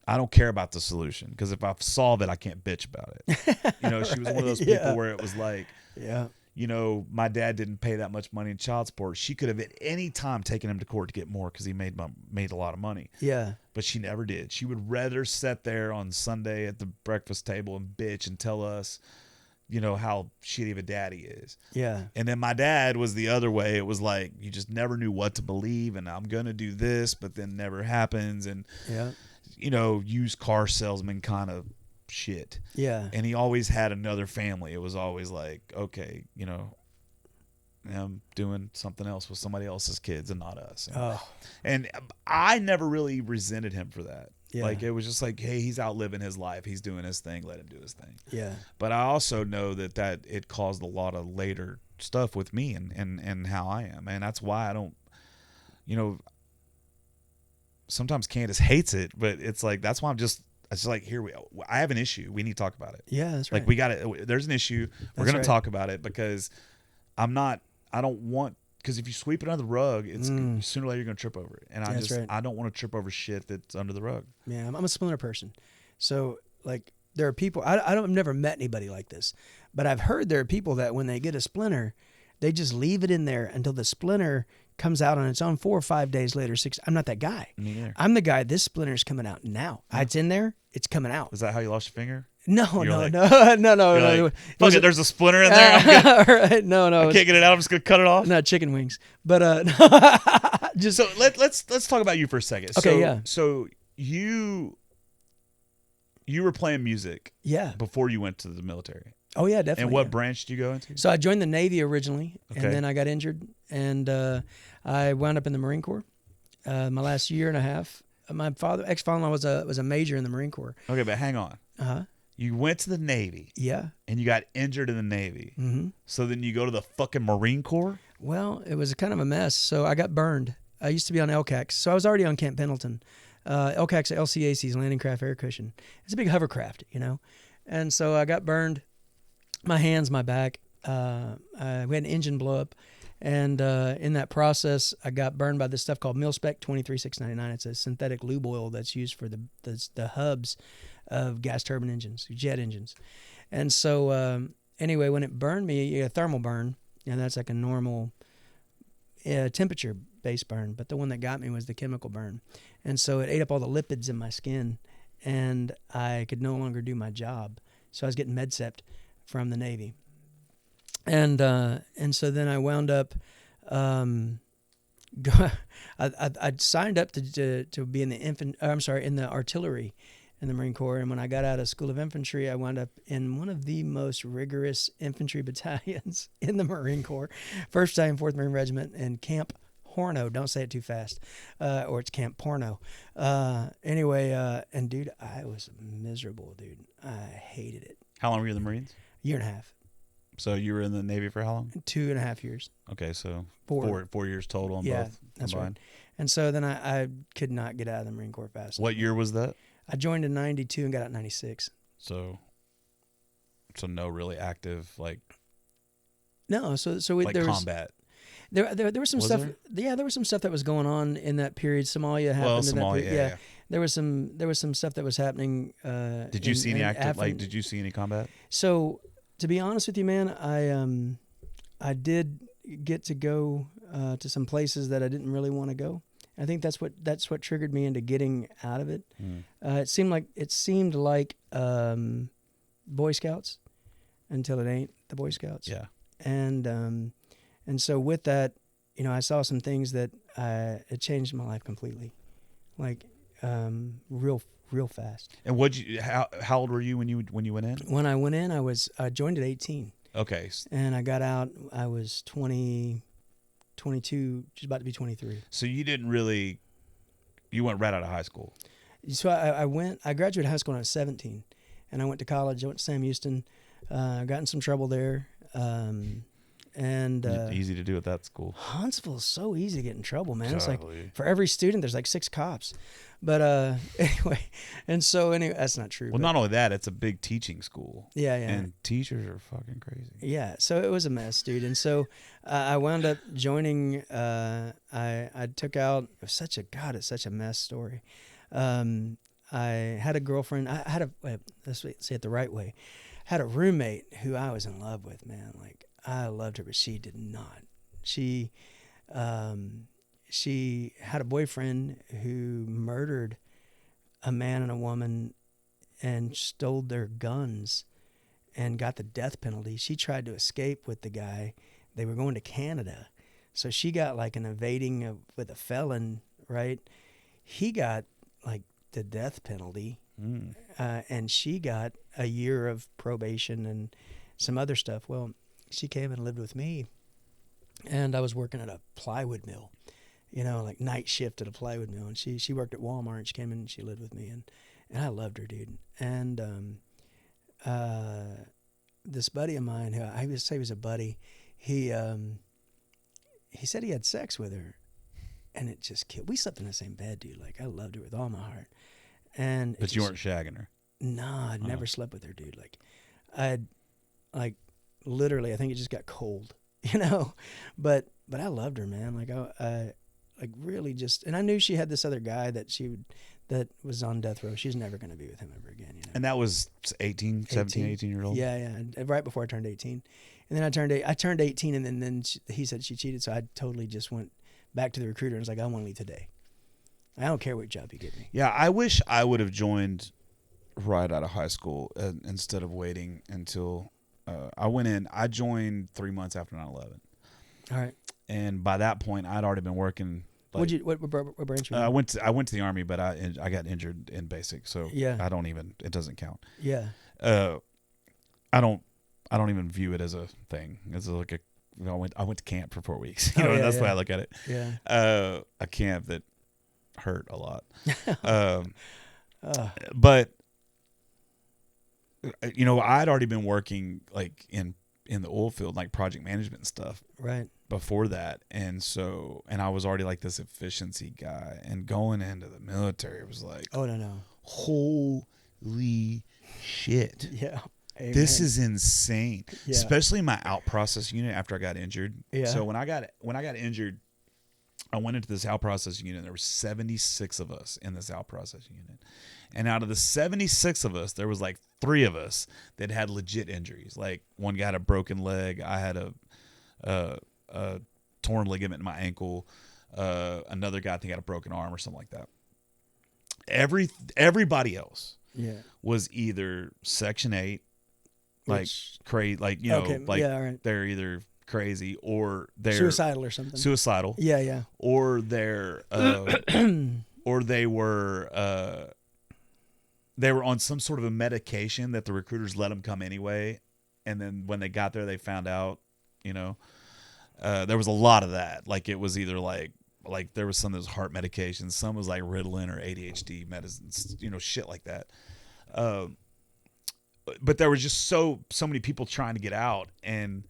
I don't care about the solution, because if I solve it, I can't bitch about it. You know, she was one of those people where it was like, you know, my dad didn't pay that much money in child support. She could have at any time taken him to court to get more because he made a lot of money. Yeah. But she never did. She would rather sit there on Sunday at the breakfast table and bitch and tell us, you know, how shitty of a daddy is. Yeah. And then my dad was the other way. It was like, you just never knew what to believe, and I'm going to do this, but then never happens. And you know, used car salesman kind of shit. Yeah. And he always had another family. It was always like, okay, you know, I'm doing something else with somebody else's kids and not us. And I never really resented him for that. Yeah. Like, it was just like, hey, he's outliving his life. He's doing his thing. Let him do his thing. Yeah. But I also know that it caused a lot of later stuff with me and how I am. And that's why I don't, you know, sometimes Candace hates it, but it's like, that's why it's just like, I have an issue. We need to talk about it. Yeah, that's right. Like, we got it. There's an issue. We're going to talk about it, because I don't want, because if you sweep it under the rug, it's sooner or later you're going to trip over it. And I don't want to trip over shit that's under the rug. Yeah, I'm a similar person. So like, there are people, I've never met anybody like this, but I've heard there are people that when they get a splinter, they just leave it in there until the splinter comes out on its own 4 or 5 days later. 6. I'm not that guy. Me neither. I'm the guy. This splinter's coming out now. It's in there. It's coming out. Is that how you lost your finger? No. Like- no. Like, fuck it, there's a splinter in there. All right. No. I can't get it out. I'm just gonna cut it off. No, chicken wings. But just So let's talk about you for a second. Okay, So, yeah. So you were playing music yeah. before you went to the military. Oh yeah, definitely. And what yeah. branch did you go into? So I joined the Navy originally, Okay. and then I got injured, and I wound up in the Marine Corps. My last year and a half. My ex-father-in-law was a major in the Marine Corps. Okay, but hang on. You went to the Navy. Yeah. And you got injured in the Navy. Mm-hmm. So then you go to the fucking Marine Corps? Well, it was kind of a mess. So I got burned. I used to be on LCAX. So I was already on Camp Pendleton. LCAX, LCAC's landing craft air cushion. It's a big hovercraft, And so I got burned. My hands, my back. We had an engine blow up. And in that process, I got burned by this stuff called Mil-Spec 23699. It's a synthetic lube oil that's used for the hubs of gas turbine engines, jet engines. And so anyway, when it burned me, you get a thermal burn, and that's like a normal temperature-based burn. But the one that got me was the chemical burn. And so it ate up all the lipids in my skin, and I could no longer do my job. So I was getting med-sept from the Navy. And so then I wound up, I signed up to be in the artillery in the Marine Corps. And when I got out of School of Infantry, I wound up in one of the most rigorous infantry battalions in the Marine Corps, 1st Battalion, 4th Marine Regiment, in Camp Horno. Don't say it too fast, or it's Camp Porno. Anyway, and dude, I was miserable, dude. I hated it. How long were you in the Marines? Year and a half. So you were in the Navy for how long? 2.5 years. Okay, so 4 years total on Yeah, both that's combined. right. And so then I could not get out of the Marine Corps fast. What year was that? I joined in 92 and got out in 96. So no really active No, so there combat. Was there was some Was stuff. there? Yeah, there was some stuff that was going on in that period. Somalia happened. Well, in that Somalia, period. yeah. There was some stuff that was happening. Did you see any active? Did you see any combat? So to be honest with you, man, I did get to go to some places that I didn't really want to go. I think that's what triggered me into getting out of it. It seemed like Boy Scouts until it ain't the Boy Scouts. Yeah. And so with that, I saw some things that it changed my life completely, real fast. And how old were you when you went in? When I went in, I joined at 18. Okay. And I got out, I was 20, 22, just about to be 23. So you went right out of high school. So I graduated high school when I was 17, and I went to college. I went to Sam Houston. I got in some trouble there. Easy to do at that school. Huntsville's so easy to get in trouble, man. It's Golly. like for every student, there's like 6 cops. But anyway, that's not true. Well, not only that, it's a big teaching school. Yeah. And teachers are fucking crazy. Yeah, so it was a mess, dude. And so I wound up joining. I took out. It's such a mess story. I had a girlfriend. Let's say it the right way. Had a roommate who I was in love with, man. Like I loved her, but she did not. She had a boyfriend who murdered a man and a woman and stole their guns and got the death penalty. She tried to escape with the guy. They were going to Canada. So she got like an evading with a felon, right? He got like the death penalty. And she got a year of probation and some other stuff. Well, she came and lived with me, and I was working at a plywood mill, like night shift at a plywood mill. And she worked at Walmart, and she came in and she lived with me, and I loved her, dude. And this buddy of mine, who I would say was a buddy, he said he had sex with her, and it just killed. We slept in the same bed, dude. Like I loved her with all my heart. But you weren't shagging her. No, I'd never slept with her, dude. Literally, I think it just got cold, But I loved her, man. I really just, and I knew she had this other guy that was on death row. She's never going to be with him ever again, And that was 17 years old. Yeah, and right before I turned 18, and then I turned 18, and then he said she cheated, so I totally just went back to the recruiter and was like, I want to leave today. I don't care what job you give me. Yeah, I wish I would have joined right out of high school instead of waiting until I went in. I joined 3 months after 9/11. All right. And by that point, I'd already been working. Like, What branch were you? I went to the Army, but I got injured in basic, so Yeah. it doesn't count. Yeah. I don't even view it as a thing. It's like I went to camp for 4 weeks. That's the way I look at it. Yeah. A camp that hurt a lot. But I'd already been working like in the oil field, like project management and stuff. Right. Before that, and I was already like this efficiency guy, and going into the military was like, oh no, holy shit, yeah, amen. This is insane. Yeah. Especially my out process unit after I got injured. Yeah. So when I got injured, I went into this out processing unit. There were 76 of us in this out processing unit, and out of the 76 of us, there was like 3 of us that had legit injuries. Like one guy had a broken leg. I had a torn ligament in my ankle. Another guy, I think, had a broken arm or something like that. Everybody else was either Section 8, like crazy, like yeah, right. they're either crazy or they're suicidal or something. Suicidal, yeah, or they're or they were on some sort of a medication that the recruiters let them come anyway, and then when they got there, they found out, there was a lot of that. Like it was either like there was some of those heart medications, some was like Ritalin or ADHD medicines, shit like that. But there was just so many people trying to get out, and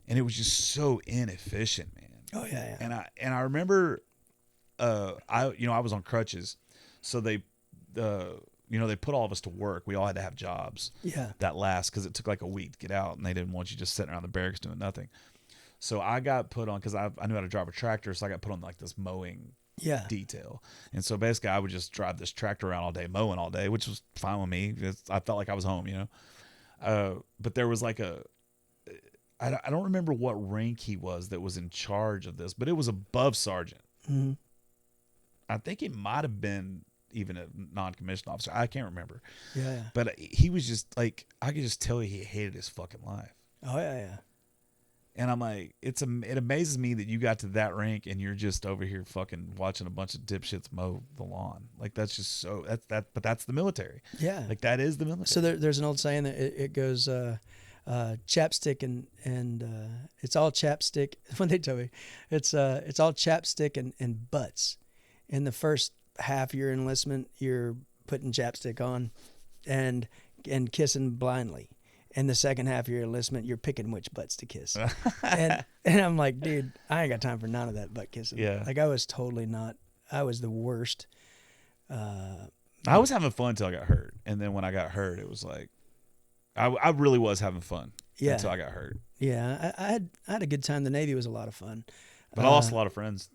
it was just so inefficient, man. Oh yeah. And I remember, I was on crutches, so they put all of us to work. We all had to have jobs. Yeah. That last, because it took like a week to get out, and they didn't want you just sitting around the barracks doing nothing. So I got put on, because I knew how to drive a tractor, so I got put on like this mowing detail. And so basically I would just drive this tractor around all day, mowing all day, which was fine with me. I felt like I was home, but there was like I don't remember what rank he was that was in charge of this, but it was above sergeant. Mm-hmm. I think it might have been even a non-commissioned officer. I can't remember. Yeah. But he was just like, I could just tell he hated his fucking life. Oh yeah. And I'm like, it amazes me that you got to that rank and you're just over here fucking watching a bunch of dipshits mow the lawn. Like that's just but that's the military. Yeah. Like that is the military. So there's an old saying that it goes, chapstick and it's all chapstick. When they tell me, it's all chapstick and butts. In the first half of your enlistment, you're putting chapstick on and kissing blindly. In the second half of your enlistment, you're picking which butts to kiss. and I'm like, dude, I ain't got time for none of that butt kissing. Yeah. Like I was totally not. I was the worst. I was having fun until I got hurt, and then when I got hurt, it was like, I really was having fun until I got hurt. Yeah, I had a good time. The Navy was a lot of fun. But I lost a lot of friends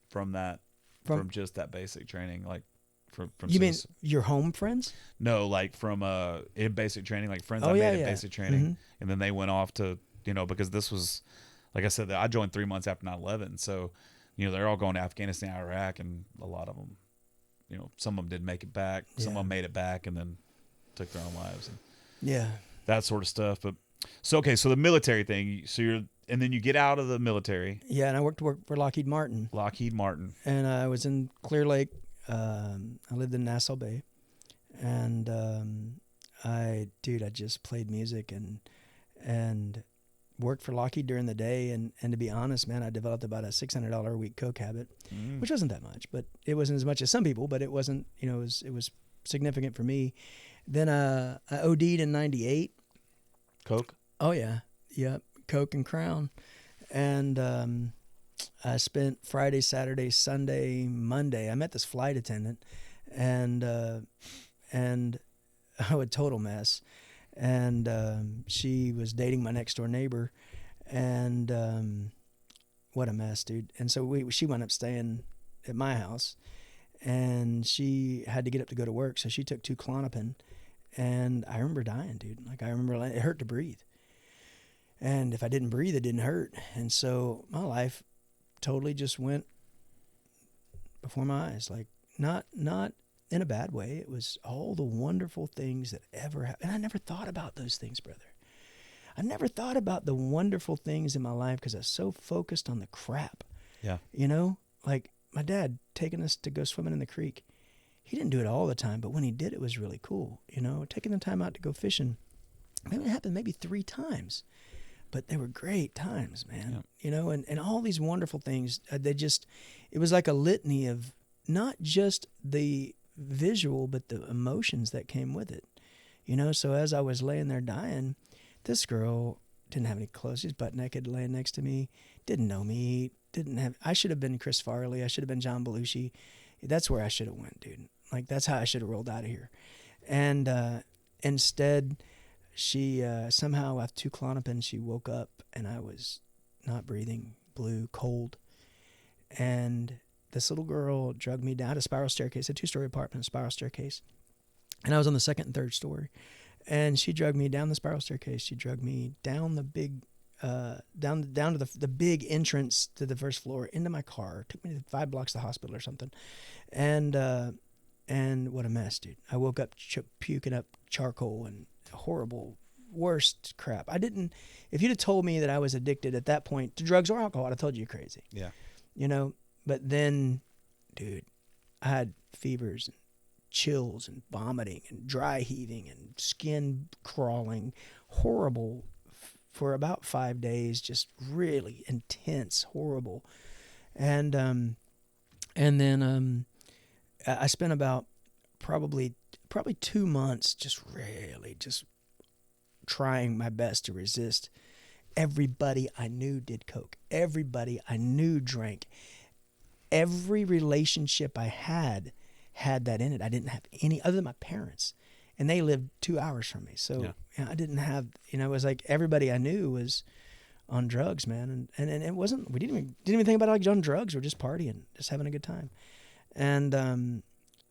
from that, from just that basic training, like from. You mean your home friends? No, like from in basic training, like friends I yeah, made in basic training, mm-hmm. and then they went off to because this was, like I said, I joined 3 months after 9/11, so they're all going to Afghanistan, Iraq, and a lot of them, some of them didn't make it back, some of them made it back, and then took their own lives, and that sort of stuff. But so the military thing, and then you get out of the military. Yeah, and I worked for Lockheed Martin. And I was in Clear Lake. I lived in Nassau Bay, and I just played music and worked for Lockheed during the day. And to be honest, man, I developed about a $600 a week coke habit, which wasn't that much, but it wasn't as much as some people. But it wasn't, it was significant for me. Then I OD'd in '98. Coke. Oh yeah, Coke and Crown, and I spent Friday, Saturday, Sunday, Monday. I met this flight attendant, and a total mess. And she was dating my next door neighbor, and what a mess, dude. And so she wound up staying at my house, and she had to get up to go to work, so she took 2 Klonopin, and I remember dying, dude. Like I remember it hurt to breathe, and if I didn't breathe, it didn't hurt, and so my life totally just went before my eyes. Like not in a bad way. It was all the wonderful things that ever happened. And I never thought about those things, brother. I never thought about the wonderful things in my life because I was so focused on the crap. Yeah. You know, like my dad taking us to go swimming in the creek. He didn't do it all the time, but when he did, it was really cool. You know, taking the time out to go fishing. Maybe it happened maybe 3 times, but they were great times, man. Yeah. You know, and all these wonderful things, it was like a litany of not just the visual, but the emotions that came with it. You know, so as I was laying there dying, this girl didn't have any clothes. She's butt naked laying next to me, didn't know me, I should have been Chris Farley. I should have been John Belushi. That's where I should have went, dude. Like, that's how I should have rolled out of here. And instead, she somehow, after 2 Klonopin, she woke up, and I was not breathing, blue, cold. And this little girl drugged me down a spiral staircase, a 2-story apartment, a spiral staircase. And I was on the 2nd and 3rd story. And she drugged me down the spiral staircase. She drugged me down the big, down to the big entrance to the 1st floor into my car. Took me 5 blocks to the hospital or something. And what a mess, dude. I woke up puking up charcoal and horrible, worst crap. If you'd have told me that I was addicted at that point to drugs or alcohol, I'd have told you you're crazy. Yeah. You know, but then, dude, I had fevers and chills and vomiting and dry heaving and skin crawling, horrible for about 5 days, just really intense, horrible. And then I spent about probably 2 months just really just trying my best to resist. Everybody I knew did coke. Everybody I knew drank. Every relationship I had that in it. I didn't have any other than my parents, and they lived 2 hours from me. So Yeah. you know, I didn't have, you know, it was like everybody I knew was on drugs, man. And it wasn't, we didn't even think about it like on drugs. We're just partying, just having a good time. And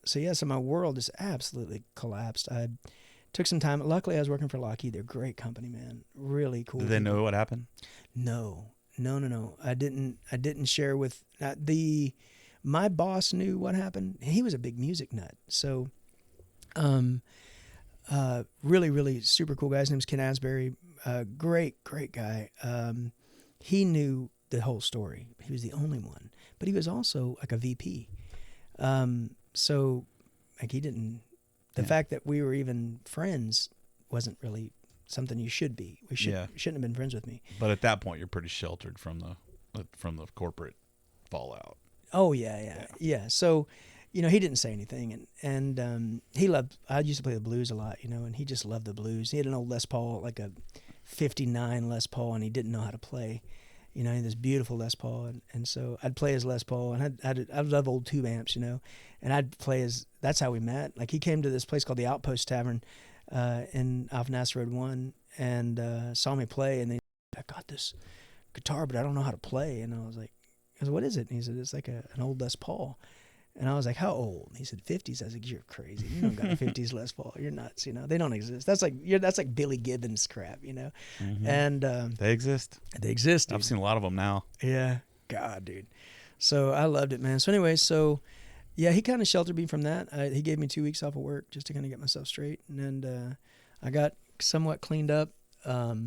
so my world just absolutely collapsed. I took some time. Luckily, I was working for Lockheed. They're great company, man. Really cool. Did they know what happened? No. I didn't share with my boss knew what happened. He was a big music nut. So, really, really super cool guy. His name's Ken Asbury. Great guy. He knew the whole story. He was the only one, but he was also like a VP. So like he didn't, the fact that we were even friends wasn't really something you should be. Shouldn't have been friends with me. But at that point, you're pretty sheltered from the corporate fallout. Oh yeah. So, you know, he didn't say anything, and he loved. I used to play the blues a lot, you know, and he just loved the blues. He had an old Les Paul, like a '59 Les Paul, and he didn't know how to play. You know, he had this beautiful Les Paul, and so I'd play his Les Paul, and I love old tube amps, you know, and I'd play his. That's how we met. Like he came to this place called the Outpost Tavern in off Nass Road 1, and saw me play, and I got this guitar, but I don't know how to play, and I was like, what is it? And he said, it's like an old Les Paul. And I was like, how old? And he said, 50s. I was like, you're crazy. You don't got a 50s Les Paul. You're nuts. You know, they don't exist. That's like Billy Gibbons crap, you know? Mm-hmm. And they exist. They exist. Dude. I've seen a lot of them now. Yeah. God, dude. So I loved it, man. So anyway, yeah, he kind of sheltered me from that. He gave me 2 weeks off of work just to kind of get myself straight. And I got somewhat cleaned up. I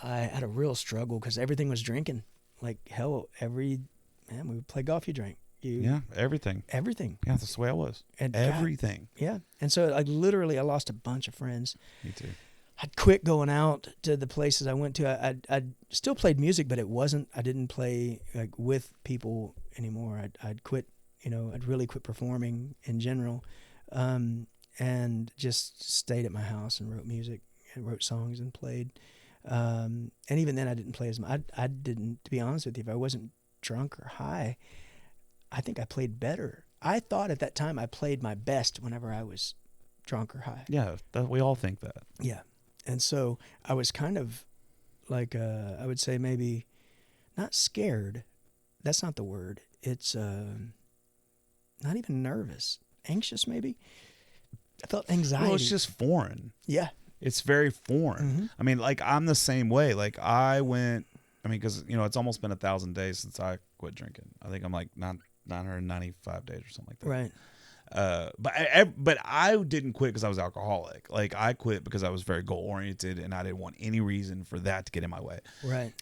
had a real struggle because everything was drinking. Like hell, we would play golf, you drank. Everything. Yeah, that's the way I was. And everything. God, yeah. And so I lost a bunch of friends. Me too. I'd quit going out to the places I went to. I still played music, but I didn't play like with people anymore. I'd quit, you know, I'd really quit performing in general. And just stayed at my house and wrote music and wrote songs and played. And even then I didn't play as much. I didn't, to be honest with you, if I wasn't drunk or high, I think I played better. I thought at that time I played my best whenever I was drunk or high. Yeah, we all think that. Yeah. And so I was kind of like, I would say maybe not scared. That's not the word. It's not even nervous. Anxious maybe. I felt anxiety. Well, it's just foreign. Yeah. It's very foreign. Mm-hmm. I mean, like I'm the same way. Like I went, because, you know, it's almost been 1,000 days since I quit drinking. I think I'm like 995 days or something like that. Right. But I didn't quit because I was alcoholic. Like I quit because I was very goal oriented and I didn't want any reason for that to get in my way. Right.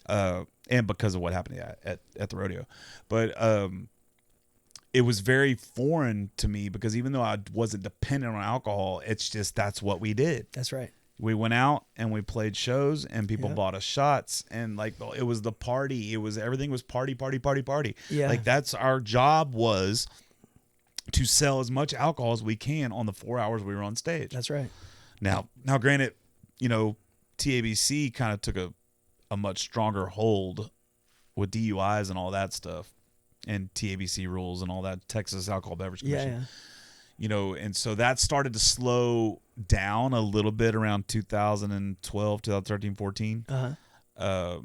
And because of what happened at the rodeo, but it was very foreign to me because even though I wasn't dependent on alcohol, it's just that's what we did. That's right. We went out and we played shows and people Yep. bought us shots and like it was the party. It was everything was party. Yeah. Like that's our job was to sell as much alcohol as we can on the 4 hours we were on stage. That's right. Now granted, TABC kind of took a much stronger hold with DUIs and all that stuff and TABC rules and all that, Texas Alcohol Beverage Commission. Yeah. And so that started to slow down a little bit around 2012, 2013, 14. Uh-huh.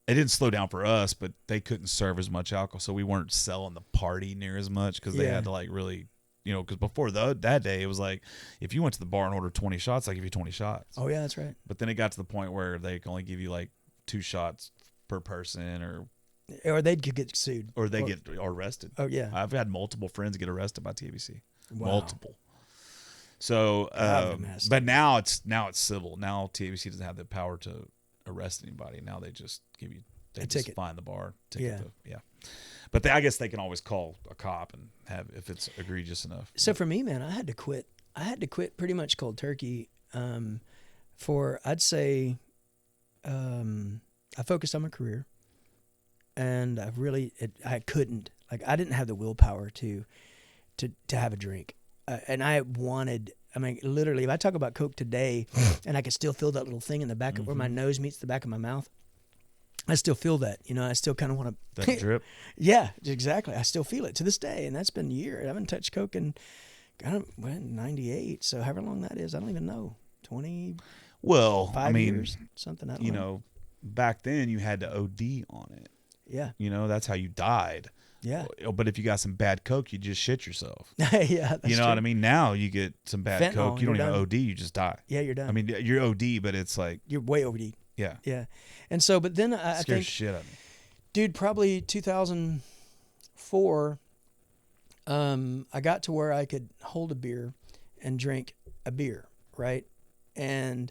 It didn't slow down for us, but they couldn't serve as much alcohol, so we weren't selling the party near as much because they Yeah. had to like really, because before that day it was like if you went to the bar and ordered 20 shots, they give you 20 shots. Oh yeah, that's right. But then it got to the point where they can only give you like 2 shots per person, Or they'd get sued. or they get arrested. Oh yeah. I've had multiple friends get arrested by TBC. Wow. Multiple. So, That would be nasty. but now it's civil. Now TABC doesn't have the power to arrest anybody. Now they just give you A just ticket. find the bar Yeah. ticket. Yeah. But I guess they can always call a cop and have if it's egregious enough. So for me, man, I had to quit. I had to quit pretty much cold turkey. For I'd say, I focused on my career, and I couldn't. Like I didn't have the willpower to have a drink, and I wanted. I mean, literally, if I talk about Coke today, and I could still feel that little thing in the back of where my nose meets the back of my mouth, I still feel that. I still kind of want to. That drip. Yeah, exactly. I still feel it to this day, and that's been years. I haven't touched Coke in, 98. So however long that is, I don't even know. 25 Well, I mean, years, something. I don't know. back then you had to OD on it. Yeah, That's how you died. yeah, But if you got some bad Coke, you just shit yourself. yeah. That's You know true. what I mean? Now you get some bad Fentanyl, Coke, you don't you're even done. OD, you just die. Yeah, you're done. I mean, you're OD, but it's like, you're way OD. yeah, Yeah, and so, but then I scares think, shit out of me. dude, probably 2004. I got to where I could hold a beer and drink a beer, right? And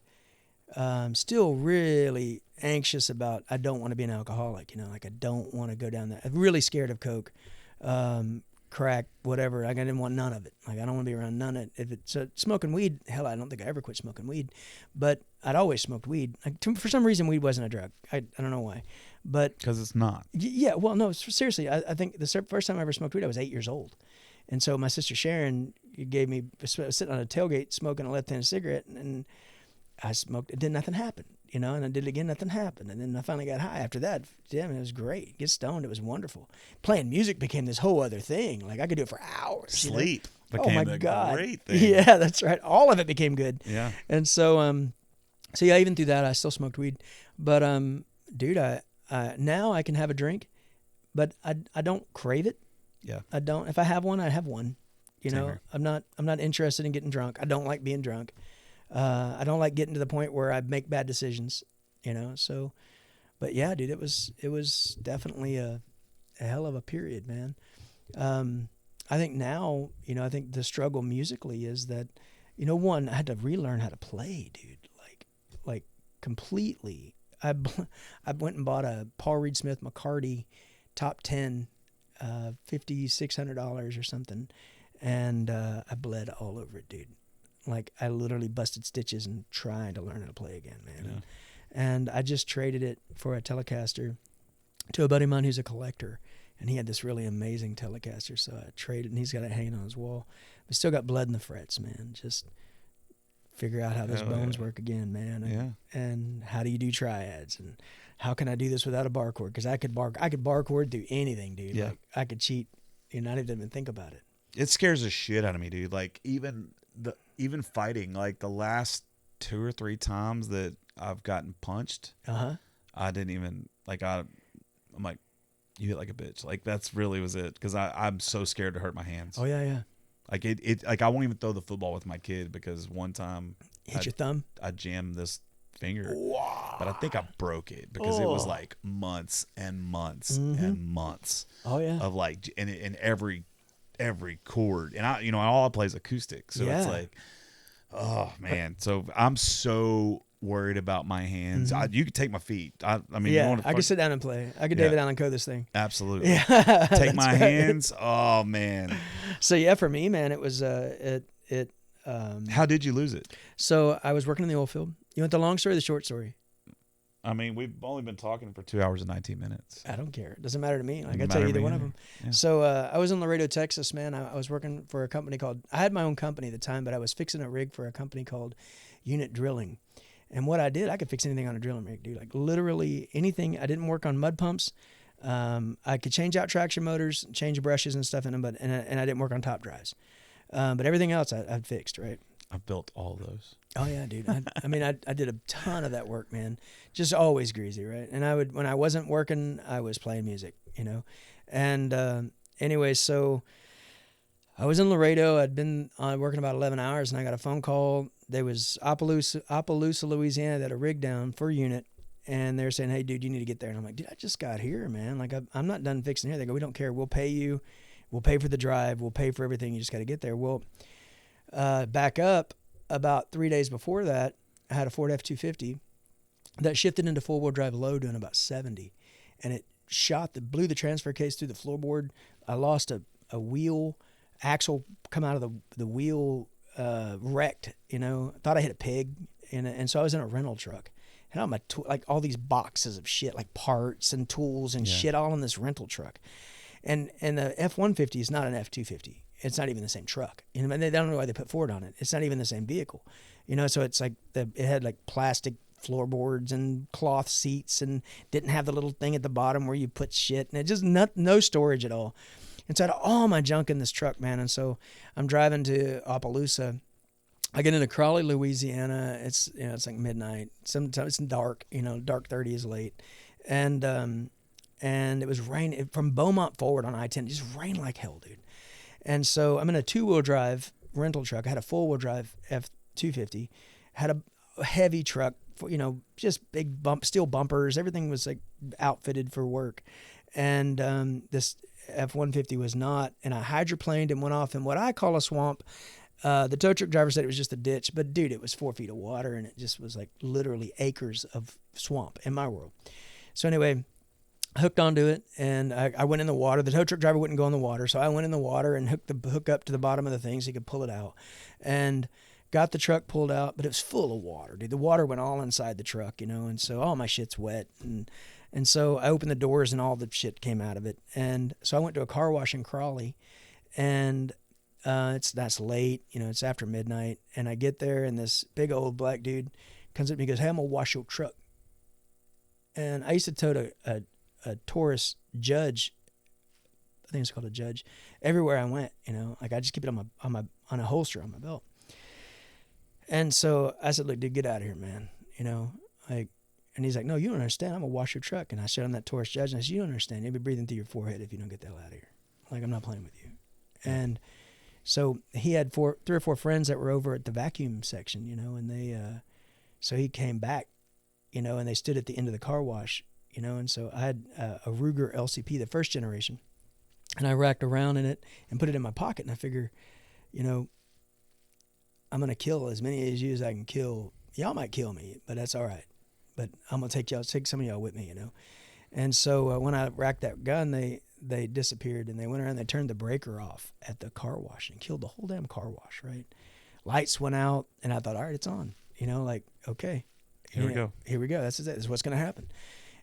still really anxious about, I don't want to be an alcoholic, like I don't want to go down that. I'm really scared of Coke, crack, whatever. Like I didn't want none of it. Like I don't want to be around none of it. If it's smoking weed, hell, I don't think I ever quit smoking weed, but I'd always smoked weed. For some reason, weed wasn't a drug. I don't know why, but Because it's not. yeah, well, no, seriously. I think the first time I ever smoked weed, I was 8 years old. And so my sister Sharon gave me, I was sitting on a tailgate smoking a left-handed cigarette, and I smoked. It did nothing happen, and I did it again, nothing happened. And then I finally got high after that. Damn, it was great. Get stoned, it was wonderful. Playing music became this whole other thing. Like I could do it for hours. Sleep Oh became my a God. great thing. Yeah, that's right. All of it became good. Yeah. And so, so yeah, even through that, I still smoked weed. But, dude, now I can have a drink, but I don't crave it. Yeah. I don't. If I have one, I have one. Same here. I'm not interested in getting drunk. I don't like being drunk. I don't like getting to the point where I make bad decisions. So, but yeah, dude, it was definitely a hell of a period, man. I think now, I think the struggle musically is that, one, I had to relearn how to play, dude, like completely. I went and bought a Paul Reed Smith McCarty top 10, $5,600 or something. And, I bled all over it, dude. Like I literally busted stitches and trying to learn how to play again, man. Yeah. And I just traded it for a Telecaster to a buddy of mine who's a collector. And he had this really amazing Telecaster, so I traded, and he's got it hanging on his wall. But still got blood in the frets, man. Just figure out how those Hell bones yeah. work again, man. Yeah. And how do you do triads? And how can I do this without a bar chord? Because I could bar chord do anything, dude. Yeah. Like, I could cheat and not even think about it. It scares the shit out of me, dude. Like even fighting, like the last 2 or 3 times that I've gotten punched, I didn't even I'm like, you hit like a bitch. Like that's really was it. Because I'm so scared to hurt my hands. Oh yeah, yeah. Like it like I won't even throw the football with my kid because one time Hit your thumb. I jammed this finger. But I think I broke it because it was like months and months and months. Oh yeah. Of like in every chord, and all I play is acoustic, so it's like, oh man. So I'm so worried about my hands. You could take my feet. I mean, yeah, I could sit down and play. I could David Allen Coe this thing. Absolutely. Yeah, Take my hands. Oh man. So yeah, for me, man, it was How did you lose it? So I was working in the oil field. You want the long story or the short story? I mean, we've only been talking for 2 hours and 19 minutes. I don't care. It doesn't matter to me. Like, I Doesn't tell you matter to either me one of either. them. Yeah. So I was on Laredo, Texas, man. I was working for a company I had my own company at the time, but I was fixing a rig for a company called Unit Drilling. And what I did, I could fix anything on a drilling rig, dude. Like literally anything. I didn't work on mud pumps. I could change out traction motors, change brushes and stuff in them, but and I didn't work on top drives. But everything else I'd fixed, right? I've built all those. Oh yeah, dude. I mean, I did a ton of that work, man. Just always greasy, right? And when I wasn't working, I was playing music, And anyway, so I was in Laredo. I'd been working about 11 hours, and I got a phone call. There was Opelousas, Louisiana, that had a rig down for a unit, and they're saying, "Hey, dude, you need to get there." And I'm like, "Dude, I just got here, man. Like, I'm not done fixing here." They go, "We don't care. We'll pay you. We'll pay for the drive. We'll pay for everything. You just got to get there." Well, back up about 3 days before that, I had a Ford F-250 that shifted into four-wheel drive low doing about 70, and it blew the transfer case through the floorboard. I lost a wheel axle come out of the wheel, wrecked. Thought I hit a pig, and so I was in a rental truck, and all my like all these boxes of shit, like parts and tools and shit, all in this rental truck, and the F-150 is not an F-250. It's not even the same truck. They don't know why they put Ford on it. It's not even the same vehicle. So it's like it had like plastic floorboards and cloth seats and didn't have the little thing at the bottom where you put shit, and it just no storage at all. And so I had all my junk in this truck, man. And so I'm driving to Opelousas. I get into Crawley, Louisiana. It's it's like midnight. Sometimes it's dark. Dark 30 is late, and it was raining from Beaumont forward on I-10. It just rained like hell, dude. And so I'm in a two-wheel drive rental truck. I had a four-wheel drive F-250, had a heavy truck, just big steel bumpers. Everything was like outfitted for work. And this F-150 was not. And I hydroplaned and went off in what I call a swamp. The tow truck driver said it was just a ditch, but dude, it was 4 feet of water, and it just was like literally acres of swamp in my world. So anyway, I hooked onto it, and I went in the water. The tow truck driver wouldn't go in the water, so I went in the water and hooked the hook up to the bottom of the thing so he could pull it out, and got the truck pulled out. But it was full of water, dude. The water went all inside the truck, and so all my shit's wet, and so I opened the doors and all the shit came out of it. And so I went to a car wash in Crawley, and that's late, it's after midnight, and I get there, and this big old black dude comes up to me and goes, "Hey, I'm gonna wash your truck." And I used to tow a Taurus Judge, I think it's called a Judge, everywhere I went, like I just keep it on a holster on my belt. And so I said, "Look, dude, get out of here, man." And he's like, "No, you don't understand. I'm gonna wash your truck." And I showed him that Taurus Judge, and I said, "You don't understand. You'll be breathing through your forehead if you don't get the hell out of here. Like, I'm not playing with you." And so he had 3 or 4 friends that were over at the vacuum section, and they, so he came back, and they stood at the end of the car wash, and so I had a Ruger LCP, the first generation, and I racked around in it and put it in my pocket, and I figure, I'm going to kill as many of you as I can kill. Y'all might kill me, but that's all right. But I'm going to take some of y'all with me, And so when I racked that gun, they disappeared, and they went around, they turned the breaker off at the car wash and killed the whole damn car wash, right? Lights went out, and I thought, all right, it's on. Okay. Here we go. Here we go. This is what's going to happen.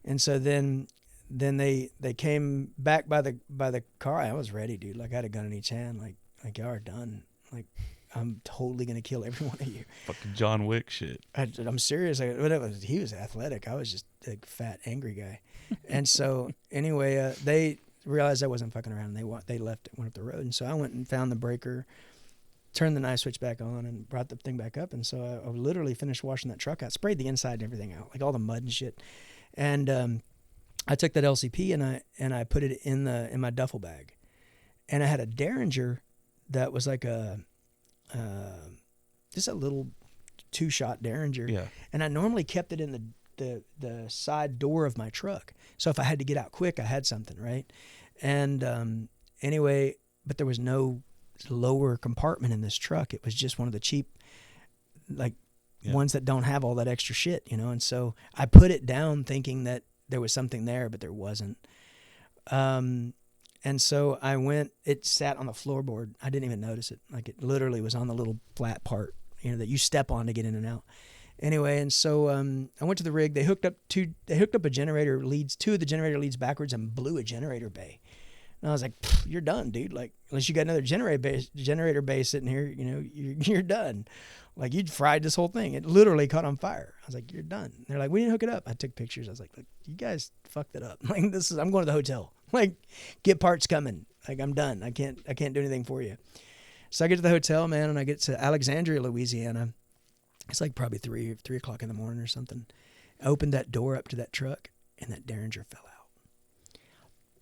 And so then they came back by the car. I was ready, dude. Like I had a gun in each hand. Like y'all are done. Like I'm totally gonna kill every one of you. Fucking John Wick shit. I'm serious. He was athletic. I was just a fat, angry guy. And so anyway, they realized I wasn't fucking around. And they left, went up the road. And so I went and found the breaker, turned the knife switch back on, and brought the thing back up. And so I literally finished washing that truck out, sprayed the inside and everything out, like all the mud and shit. And I took that LCP and I put it in my duffel bag, and I had a Derringer that was like just a little 2-shot Derringer. Yeah. And I normally kept it in the side door of my truck. So if I had to get out quick, I had something, right? And anyway, but there was no lower compartment in this truck. It was just one of the cheap, like, ones that don't have all that extra shit, you know? And so I put it down thinking that there was something there, but there wasn't. And so I went, it sat on the floorboard. I didn't even notice it. Like, it literally was on the little flat part, you know, that you step on to get in and out. Anyway, and so I went to the rig. They hooked up a generator leads, 2 of the generator leads backwards and blew a generator bay. And I was like, you're done, dude. Like, unless you got another generator bay sitting here, you know, you're done. Like, you'd fried this whole thing. It literally caught on fire. I was like, you're done. And they're like, we didn't hook it up. I took pictures. I was like, look, you guys fucked it up. Like, I'm going to the hotel. Like, get parts coming. Like, I'm done. I can't do anything for you. So I get to the hotel, man, and I get to Alexandria, Louisiana. It's like probably 3 o'clock in the morning or something. I opened that door up to that truck, and that Derringer fell out.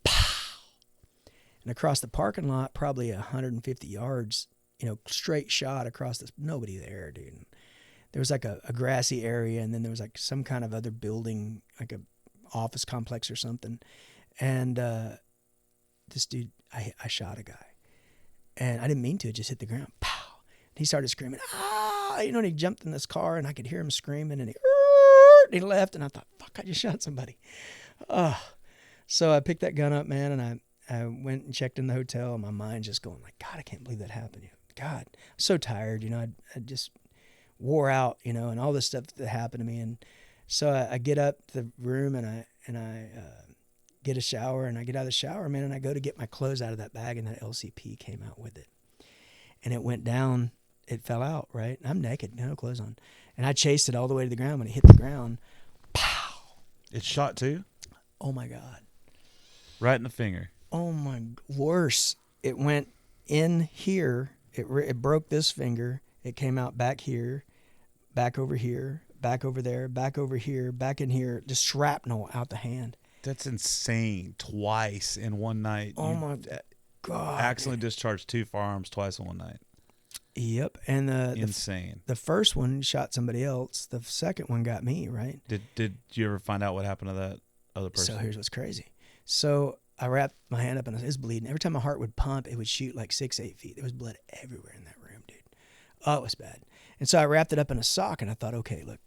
Pow! And across the parking lot, probably 150 yards, you know, straight shot across this. Nobody there, dude. And there was like a grassy area, and then there was like some kind of other building, like a office complex or something. And this dude, I shot a guy. And I didn't mean to. It just hit the ground. Pow! And he started screaming, ah! You know, and he jumped in this car, and I could hear him screaming, and he left, and I thought, fuck, I just shot somebody. So I picked that gun up, man, and I went and checked in the hotel, and my mind just going like, God, I can't believe that happened. God, I'm so tired, you know, I just wore out, you know, and all this stuff that happened to me. And so I get up to the room, and I get a shower, and I get out of the shower, man, and I go to get my clothes out of that bag, and that LCP came out with it. And it went down, it fell out, right? I'm naked, no clothes on. And I chased it all the way to the ground. When it hit the ground, pow! It shot too? Oh my God. Right in the finger. Oh my, worse. It went in here. It broke this finger. It came out back here, back over here, back over there, back over here, back in here. Just shrapnel out the hand. That's insane. Twice in one night. Oh my God. Accidentally discharged 2 firearms twice in one night. Yep. And insane. The first one shot somebody else. The second one got me, right? Did you ever find out what happened to that other person? So here's what's crazy. So I wrapped my hand up, and it was bleeding. Every time my heart would pump, it would shoot like 6-8 feet. There was blood everywhere in that room, dude. Oh, it was bad. And so I wrapped it up in a sock, and I thought, okay, look,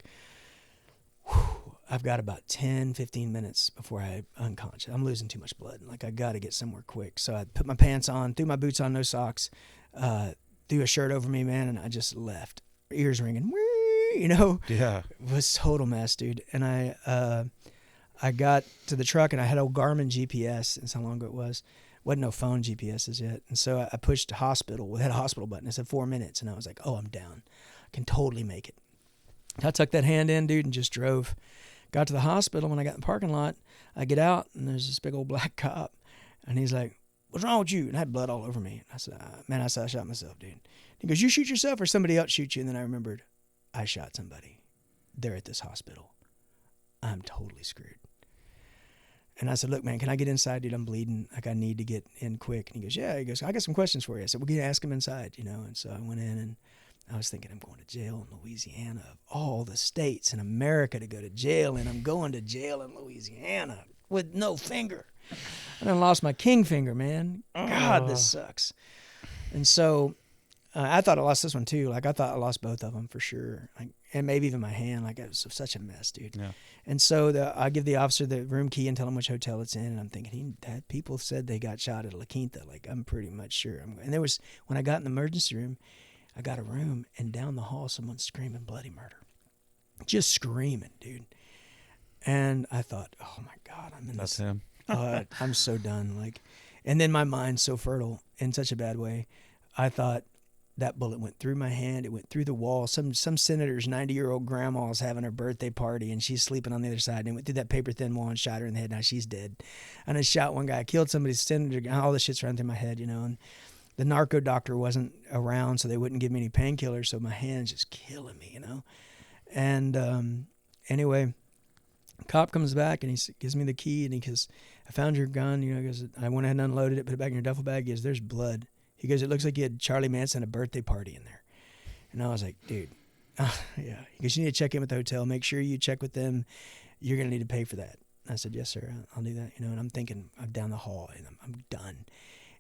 I've got about 10, 15 minutes before I'm unconscious. I'm losing too much blood. Like, I got to get somewhere quick. So I put my pants on, threw my boots on, no socks, threw a shirt over me, man, and I just left. Ears ringing, you know? Yeah. It was total mess, dude. And I got to the truck, and I had old Garmin GPS. That's how long ago it was. Wasn't no phone GPSs yet. And so I pushed hospital. We had a hospital button. It said 4 minutes. And I was like, oh, I'm down. I can totally make it. I tucked that hand in, dude, and just drove. Got to the hospital. When I got in the parking lot, I get out, and there's this big old black cop. And he's like, what's wrong with you? And I had blood all over me. I said, man, I shot myself, dude. He goes, you shoot yourself or somebody else shoot you? And then I remembered, I shot somebody. They're at this hospital. I'm totally screwed. And I said, look, man, can I get inside, dude? I'm bleeding. Like, I need to get in quick. And he goes, yeah. He goes, I got some questions for you. I said, well, can you ask him inside, you know? And so I went in, and I was thinking, I'm going to jail in Louisiana. Of all the states in America to go to jail, and I'm going to jail in Louisiana with no finger. I done lost my king finger, man. God, this sucks. And so I thought I lost this one too. Like, I thought I lost both of them for sure. Like, and maybe even my hand. Like, it was such a mess, dude. Yeah. And so I give the officer the room key and tell him which hotel it's in. And I'm thinking, people said they got shot at La Quinta. Like, I'm pretty much sure. And there was, when I got in the emergency room, I got a room, and down the hall, someone's screaming bloody murder. Just screaming, dude. And I thought, oh my God, I'm in That's this. him. I'm so done. Like, and then my mind's so fertile in such a bad way. I thought that bullet went through my hand. It went through the wall. Some senator's 90-year-old grandma's having her birthday party, and she's sleeping on the other side. And it went through that paper thin wall and shot her in the head. Now she's dead. And I shot one guy. I killed somebody's senator. All this shit's running through my head, you know. And the narco doctor wasn't around, so they wouldn't give me any painkillers. So my hand's just killing me, you know. And anyway, cop comes back, and he gives me the key, and he goes, I found your gun. You know, he goes, I went ahead and unloaded it, put it back in your duffel bag. He goes, there's blood. He goes, it looks like you had Charlie Manson a birthday party in there. And I was like, dude, Yeah, because you need to check in with the hotel. Make sure you check with them. You're going to need to pay for that. I said, yes, sir, I'll do that. And I'm thinking, I'm down the hall, and I'm done.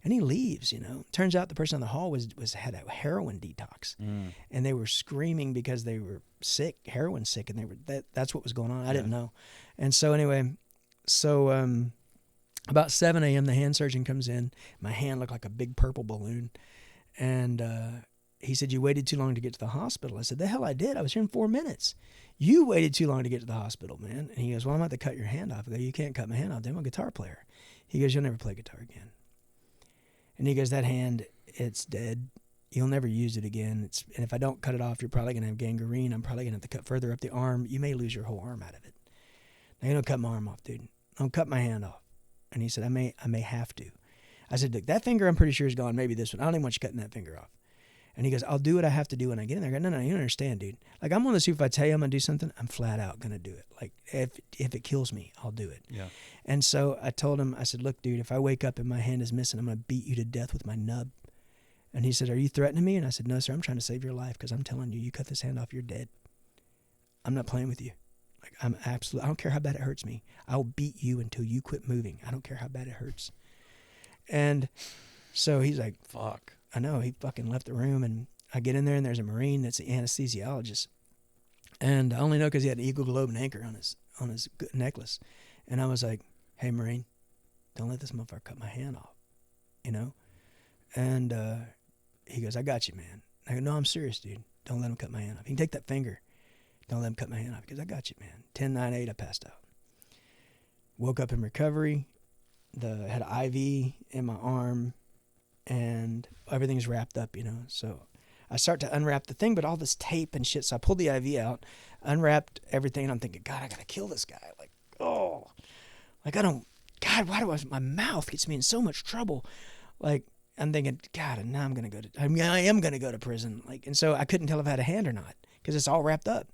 And he leaves, Turns out the person on the hall had a heroin detox. And they were screaming because they were sick, heroin sick, and that's what was going on. I didn't know. And so anyway, about 7 a.m., the hand surgeon comes in. My hand looked like a big purple balloon. And he said, you waited too long to get to the hospital. I said, the hell I did. I was here in 4 minutes. You waited too long to get to the hospital, man. And he goes, well, I'm about to cut your hand off. I go, you can't cut my hand off. I'm a guitar player. He goes, you'll never play guitar again. And he goes, that hand, it's dead. You'll never use it again. And if I don't cut it off, you're probably going to have gangrene. I'm probably going to have to cut further up the arm. You may lose your whole arm out of it. Now, you don't cut my arm off, dude. Don't cut my hand off. And he said, I may have to. I said, look, that finger I'm pretty sure is gone. Maybe this one. I don't even want you cutting that finger off. And he goes, I'll do what I have to do when I get in there. I go, no, you don't understand, dude. Like, I'm one of those people, if I tell you I'm going to do something, I'm flat out going to do it. Like, if it kills me, I'll do it. Yeah. And so I told him, I said, look, dude, if I wake up and my hand is missing, I'm going to beat you to death with my nub. And he said, are you threatening me? And I said, no, sir, I'm trying to save your life because I'm telling you, you cut this hand off, you're dead. I'm not playing with you. Like, I don't care how bad it hurts me. I'll beat you until you quit moving. I don't care how bad it hurts. And so he's like, fuck. I know. He fucking left the room, and I get in there, and there's a Marine that's an anesthesiologist. And I only know because he had an eagle, globe, and anchor on his necklace. And I was like, hey, Marine, don't let this motherfucker cut my hand off, And he goes, I got you, man. I go, no, I'm serious, dude. Don't let him cut my hand off. He can take that finger. Don't let him cut my hand off because I got you, man. 10, 9, 8, I passed out. Woke up in recovery. Had an IV in my arm, and everything's wrapped up, So I start to unwrap the thing, but all this tape and shit. So I pulled the IV out, unwrapped everything, and I'm thinking, God, I gotta kill this guy. Like, my mouth gets me in so much trouble. Like, I'm thinking, God, and now I am gonna go to prison. Like, and so I couldn't tell if I had a hand or not because it's all wrapped up.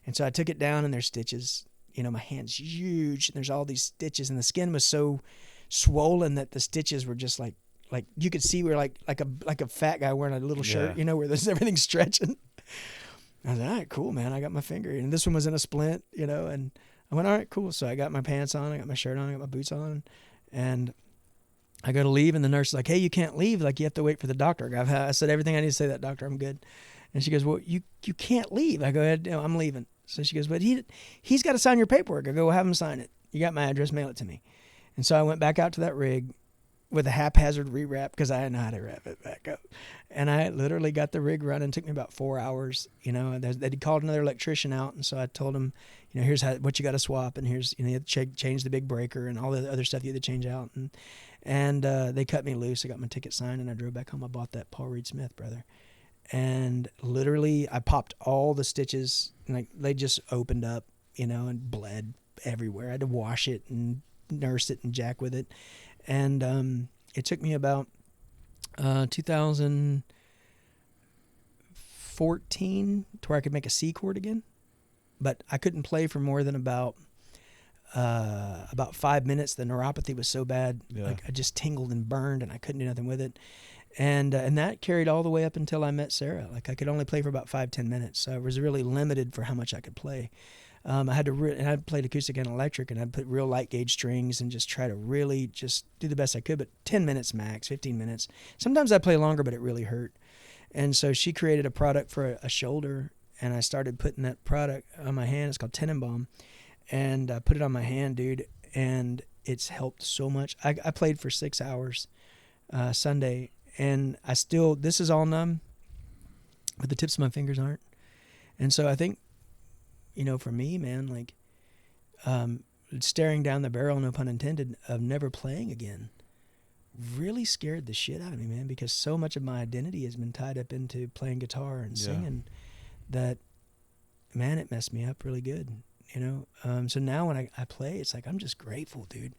And so I took it down, and there's stitches. My hand's huge, and there's all these stitches, and the skin was so swollen that the stitches were just like you could see we're like a fat guy wearing a little shirt, where there's everything stretching. I was like, all right, cool, man. I got my finger, and this one was in a splint, and I went, all right, cool. So I got my pants on, I got my shirt on, I got my boots on, and I go to leave, and the nurse is like, hey, you can't leave. Like, you have to wait for the doctor. I said everything I need to say to that doctor. I'm good. And she goes, well, you can't leave. I go, I'm leaving. So she goes, but he's got to sign your paperwork. I go, well, have him sign it. You got my address, mail it to me. And so I went back out to that rig with a haphazard rewrap because I didn't know how to wrap it back up. And I literally got the rig running. It took me about 4 hours. They'd called another electrician out. And so I told him, here's what you got to swap. And here's, you have to change the big breaker and all the other stuff you had to change out. And they cut me loose. I got my ticket signed, and I drove back home. I bought that Paul Reed Smith, brother. And literally I popped all the stitches, like they just opened up, and bled everywhere. I had to wash it and nurse it and jack with it. And it took me about 2014 to where I could make a C chord again. But I couldn't play for more than about 5 minutes. The neuropathy was so bad, like I just tingled and burned, and I couldn't do nothing with it. And that carried all the way up until I met Sarah. Like, I could only play for about 5-10 minutes. So I was really limited for how much I could play. I had to, and I played acoustic and electric, and I'd put real light gauge strings and just try to really just do the best I could. But 10 minutes max, 15 minutes. Sometimes I'd play longer, but it really hurt. And so she created a product for a shoulder, and I started putting that product on my hand. It's called Tendon Balm. And I put it on my hand, dude, and it's helped so much. I played for 6 hours Sunday. And this is all numb, but the tips of my fingers aren't. And so I think, for me, man, like, staring down the barrel, no pun intended, of never playing again really scared the shit out of me, man, because so much of my identity has been tied up into playing guitar and singing that, man, it messed me up really good, So now when I play, it's like, I'm just grateful, dude.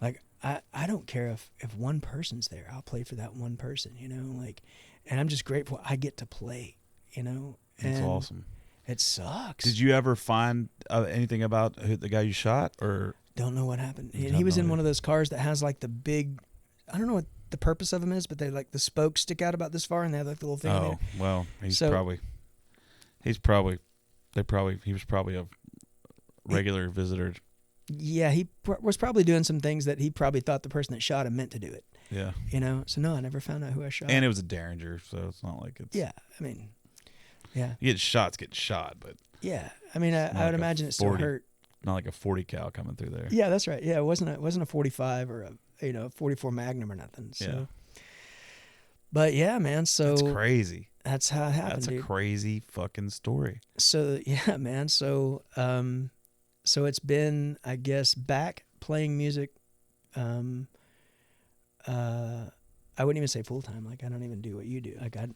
Like, I don't care if one person's there. I'll play for that one person, and I'm just grateful I get to play, That's awesome. It sucks. Did you ever find anything about the guy you shot, or? Don't know what happened. He was in one of those cars that has like the big, I don't know what the purpose of them is, but they like the spokes stick out about this far, and they have like the little thing in there. Oh, well, he's probably, He was probably a regular visitor. Yeah, he was probably doing some things that he probably thought the person that shot him meant to do it. Yeah. So no, I never found out who I shot. And it was a Derringer, so it's not like it's. Yeah, I mean, yeah. You get shot, but. Yeah, I mean, I would imagine it still hurt. Not like a 40 cal coming through there. Yeah, that's right. Yeah, it wasn't a 45 or a 44 Magnum or nothing. So. Yeah. But yeah, man. So that's crazy. That's how it happened. That's a crazy fucking story. So yeah, man. So so it's been, I guess, back playing music. I wouldn't even say full time. Like I don't even do what you do. Like I'm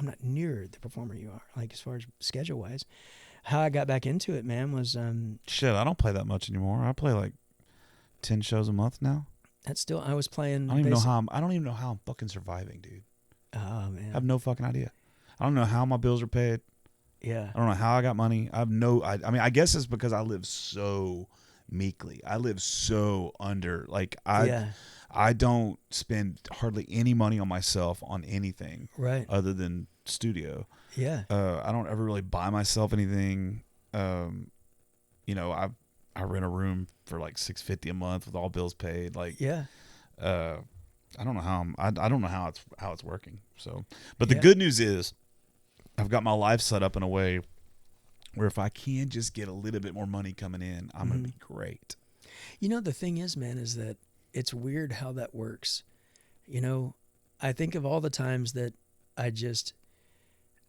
not near the performer you are. Like as far as schedule wise, how I got back into it, man, was shit. I don't play that much anymore. I play like 10 shows a month now. That's still. I was playing. I don't even know how I'm fucking surviving, dude. Oh man, I have no fucking idea. I don't know how my bills are paid. Yeah. I don't know how I got money. I mean, I guess it's because I live so meekly. I live so under. Like I don't spend hardly any money on myself on anything, right, other than studio. Yeah. I don't ever really buy myself anything. I rent a room for like $650 a month with all bills paid. Like, yeah. I don't know how I don't know how it's working. So, but the good news is, I've got my life set up in a way where if I can just get a little bit more money coming in, I'm gonna be great. The thing is, man, is that it's weird how that works. I think of all the times that I just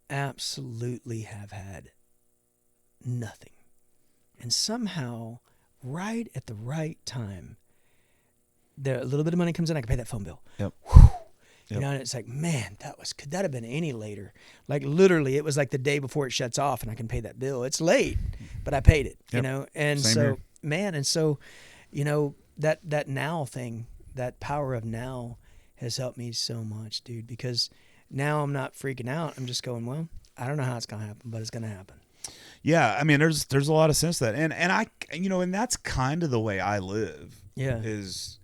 absolutely have had nothing, and somehow, right at the right time, a little bit of money comes in. I can pay that phone bill. Yep. Whew. Yep. And it's like, man, could that have been any later? Like literally, it was like the day before it shuts off, and I can pay that bill. It's late, but I paid it. Yep. And Same so, here. man, that now thing, that power of now, has helped me so much, dude. Because now I'm not freaking out. I'm just going, well, I don't know how it's gonna happen, but it's gonna happen. Yeah, I mean, there's a lot of sense to that, and I and that's kind of the way I live. Yeah. Is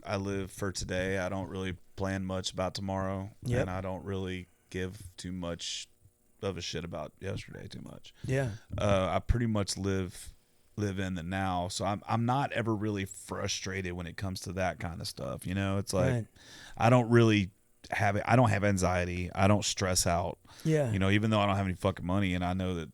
I live for today. I don't really plan much about tomorrow, and I don't really give too much of a shit about yesterday too much. Yeah. I pretty much live in the now, so I'm not ever really frustrated when it comes to that kind of stuff. It's like Right. I don't really have it. I don't have anxiety. I don't stress out. Yeah. Even though I don't have any fucking money, and I know that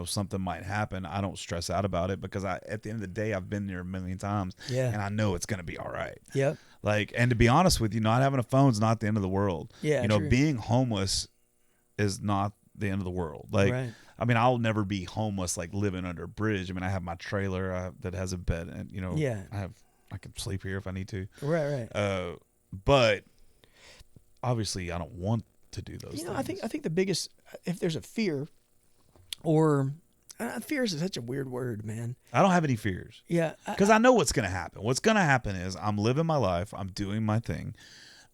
something might happen, I don't stress out about it because at the end of the day, I've been there a million times, and I know it's gonna be all right. Yep. Like, and to be honest with you, not having a phone's not the end of the world. Yeah. True. Being homeless is not the end of the world. Like, Right. I mean, I'll never be homeless, like living under a bridge. I mean, I have my trailer that has a bed, and I can sleep here if I need to. Right. But obviously, I don't want to do those things. I think the biggest, if there's a fear, or fear is such a weird word, man. I don't have any fears. Yeah. Because I know what's going to happen. What's going to happen is I'm living my life. I'm doing my thing.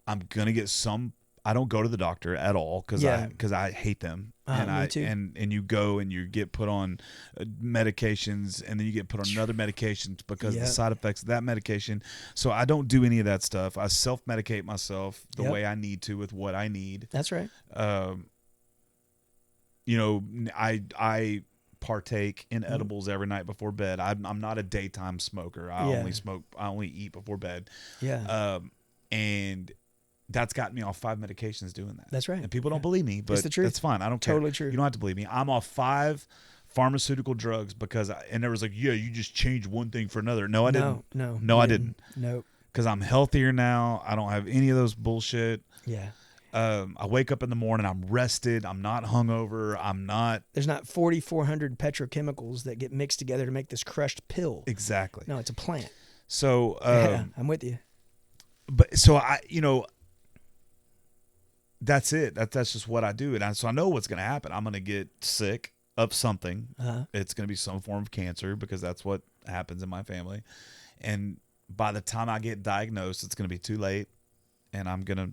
I'm going to get I don't go to the doctor at all because I hate them. Me too. And you go and you get put on medications, and then you get put on another medication because of the side effects of that medication. So I don't do any of that stuff. I self-medicate myself the way I need to with what I need. That's right. I partake in edibles every night before bed. I'm not a daytime smoker. I only eat before bed. Yeah. And that's gotten me off 5 medications doing that. That's right. And people don't believe me, but that's fine. I don't care. Totally true. You don't have to believe me. I'm off 5 pharmaceutical drugs because and there was like, you just changed one thing for another. No, I didn't. No, I didn't. No. Because I'm healthier now. I don't have any of those bullshit. Yeah. I wake up in the morning. I'm rested. I'm not hungover. There's not 4,400 petrochemicals that get mixed together to make this crushed pill. Exactly. No, it's a plant. So, I'm with you. But so that's it. That's just what I do. And so I know what's going to happen. I'm going to get sick of something. It's going to be some form of cancer because that's what happens in my family. And by the time I get diagnosed, it's going to be too late, and I'm going to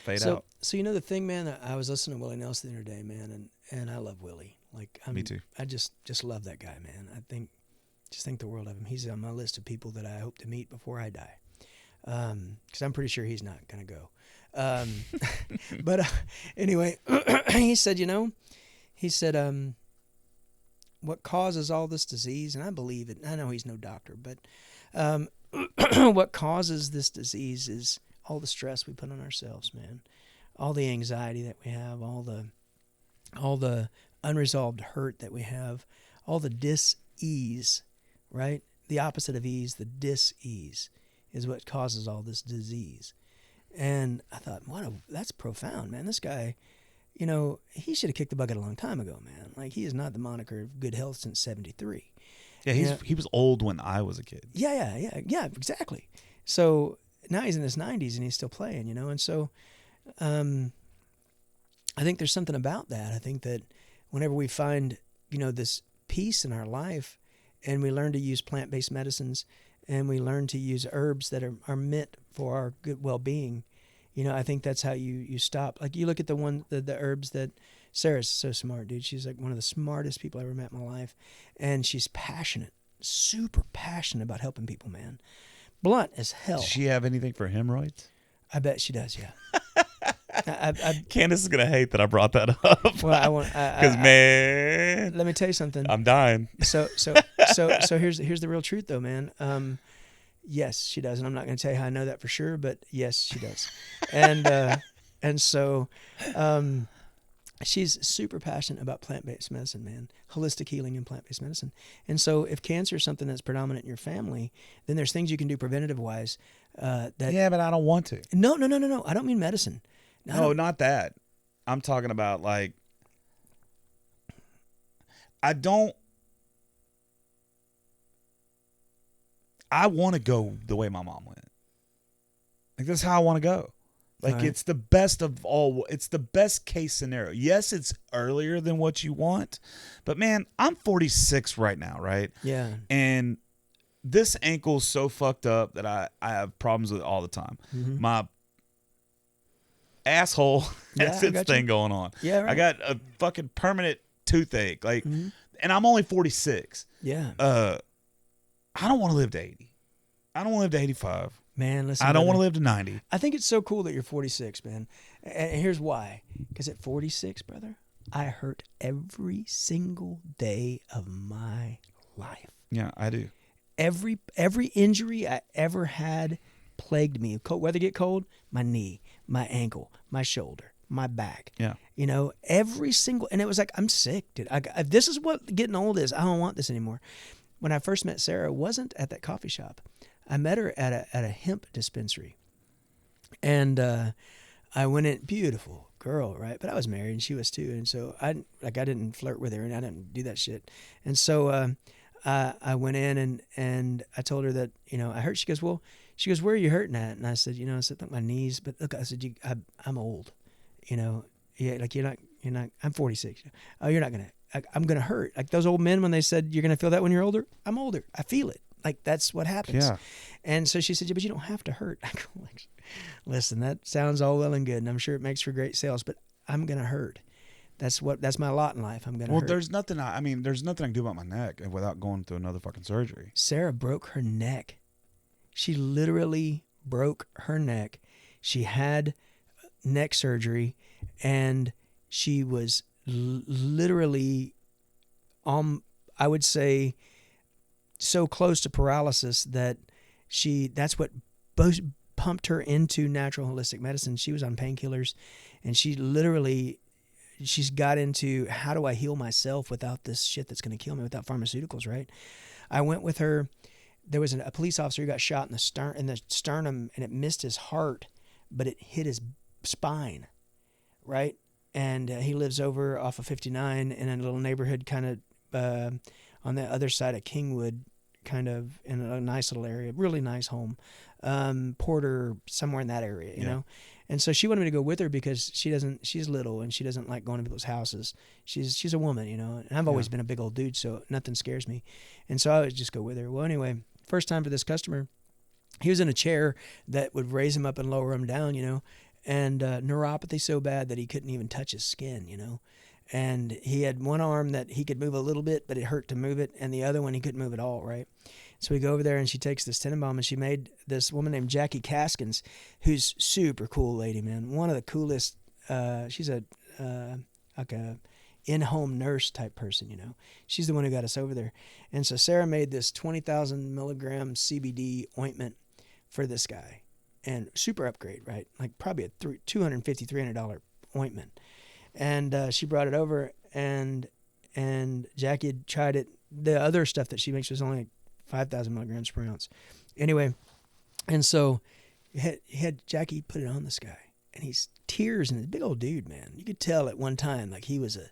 fade out. So the thing, man, I was listening to Willie Nelson the other day, man, and I love Willie. Like, Me too. I just love that guy, man. I think the world of him. He's on my list of people that I hope to meet before I die. Because I'm pretty sure he's not going to go. But anyway, he said, what causes all this disease, and I believe it, I know he's no doctor, but what causes this disease is all the stress we put on ourselves, man. All the anxiety that we have, all the unresolved hurt that we have, all the dis-ease, right? The opposite of ease, the dis-ease, is what causes all this disease. And I thought, that's profound, man. This guy, he should have kicked the bucket a long time ago, man. Like, he is not the moniker of good health since 73. Yeah, he was old when I was a kid. Yeah, exactly. So now he's in his 90s and he's still playing, And so I think there's something about that. I think that whenever we find, this peace in our life and we learn to use plant-based medicines and we learn to use herbs that are meant for our good well-being, I think that's how you stop. Like, you look at the herbs that Sarah's so smart, dude. She's like one of the smartest people I ever met in my life. And she's passionate, super passionate about helping people, man. Blunt as hell. Does she have anything for hemorrhoids? I bet she does, yeah. Candace is gonna hate that I brought that up. Well, because man, let me tell you something. I'm dying. So here's the real truth, though, man. Yes, she does, and I'm not going to tell you how I know that for sure, but yes, she does. And so she's super passionate about plant-based medicine, man, holistic healing and plant-based medicine. And so if cancer is something that's predominant in your family, then there's things you can do preventative-wise. Yeah, but I don't want to. No. I don't mean medicine. No, not that. I'm talking about, like, I want to go the way my mom went. Like, that's how I want to go. Like, It's the best of all. It's the best case scenario. Yes, it's earlier than what you want. But, man, I'm 46 right now, right? Yeah. And this ankle's so fucked up that I have problems with it all the time. Mm-hmm. My asshole has its thing going on. Yeah, right. I got a fucking permanent toothache. Like, and I'm only 46. Yeah. I don't want to live to 80. I don't want to live to 85. Man, listen. I don't want to live to 90. I think it's so cool that you're 46, man. And here's why. Because at 46, brother, I hurt every single day of my life. Yeah, I do. Every injury I ever had plagued me. Weather get cold, my knee, my ankle, my shoulder, my back. Yeah. Every single, and it was like, I'm sick, dude. This is what getting old is. I don't want this anymore. When I first met Sarah, it wasn't at that coffee shop. I met her at a hemp dispensary. And I went in, beautiful girl, right? But I was married and she was too. And so I didn't flirt with her and I didn't do that shit. And so I went in and I told her that, I hurt. She goes, where are you hurting at? And I said, I said, my knees. But look, I said, I'm old, yeah, like you're not, I'm 46. Oh, you're not going to, I'm going to hurt. Like those old men, when they said, you're going to feel that when you're older, I'm older. I feel it. Like that's what happens. Yeah. And so she said, yeah, but you don't have to hurt. I go, like, listen, that sounds all well and good. And I'm sure it makes for great sales, but I'm going to hurt. That's my lot in life. I'm going to hurt. Well, there's nothing I can do about my neck without going through another fucking surgery. Sarah broke her neck. She literally broke her neck. She had neck surgery and she was literally, I would say, so close to paralysis that that's what pumped her into natural holistic medicine. She was on painkillers and she's got into, how do I heal myself without this shit that's going to kill me, without pharmaceuticals, right? I went with her. There was a police officer who got shot in the sternum and it missed his heart, but it hit his spine, right? And he lives over off of 59 in a little neighborhood kind of on the other side of Kingwood, kind of in a nice little area, really nice home. Porter, somewhere in that area, you know? And so she wanted me to go with her because she's little and she doesn't like going to people's houses. She's a woman, and I've always been a big old dude, so nothing scares me. And so I would just go with her. Well, anyway, first time for this customer, he was in a chair that would raise him up and lower him down, and neuropathy so bad that he couldn't even touch his skin, And he had one arm that he could move a little bit, but it hurt to move it, and the other one he couldn't move at all, right? So we go over there, and she takes this Tenenbaum, and she made this woman named Jackie Caskins, who's super cool lady, man. One of the coolest. She's a like a in-home nurse type person, you know. She's the one who got us over there. And so Sarah made this 20,000 milligram CBD ointment for this guy, and super upgrade, right? Like probably a $250, $300 ointment. And she brought it over, and Jackie had tried it. The other stuff that she makes was only 5,000 milligrams per ounce. Anyway, and so he had Jackie put it on this guy, and he's tears, and he's a big old dude, man. You could tell at one time, like he was a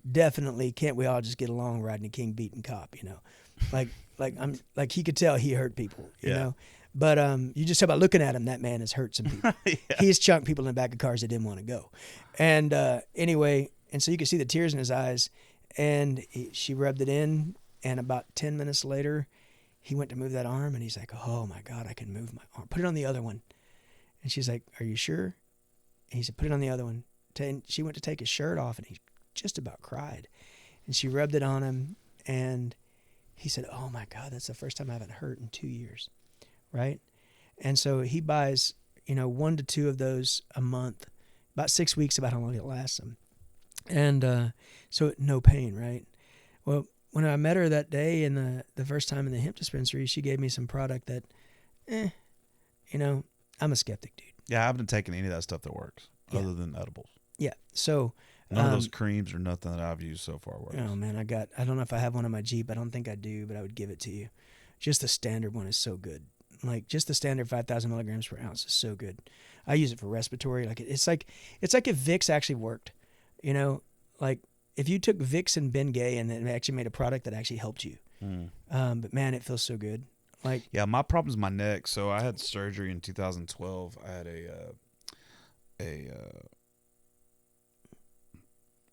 definitely can't we all just get along riding a king beating cop, you know, like he could tell he hurt people, you know. But you just talk about looking at him, that man has hurt some people. He has chunked people in the back of cars that didn't want to go. And anyway, and so you could see the tears in his eyes, and she rubbed it in, and about 10 minutes later, he went to move that arm, and he's like, oh my God, I can move my arm. Put it on the other one. And she's like, are you sure? And he said, put it on the other one. And she went to take his shirt off, and he just about cried. And she rubbed it on him, and he said, oh my God, that's the first time I haven't hurt in 2 years. Right? And so he buys, 1 to 2 of those a month, about 6 weeks, about how long it lasts him. And so no pain, right? Well, when I met her that day in the first time in the hemp dispensary, she gave me some product that, I'm a skeptic, dude. Yeah, I haven't taken any of that stuff that works other than edibles. Yeah. So none of those creams or nothing that I've used so far works. Oh man, I don't know if I have one on my Jeep. I don't think I do, but I would give it to you. Just the standard one is so good. Like just the standard 5,000 milligrams per ounce is so good. I use it for respiratory. Like it's like if Vicks actually worked, like if you took Vicks and Bengay and it actually made a product that actually helped you. But man, it feels so good. Like yeah, my problem's my neck. So I had surgery in 2012. I had a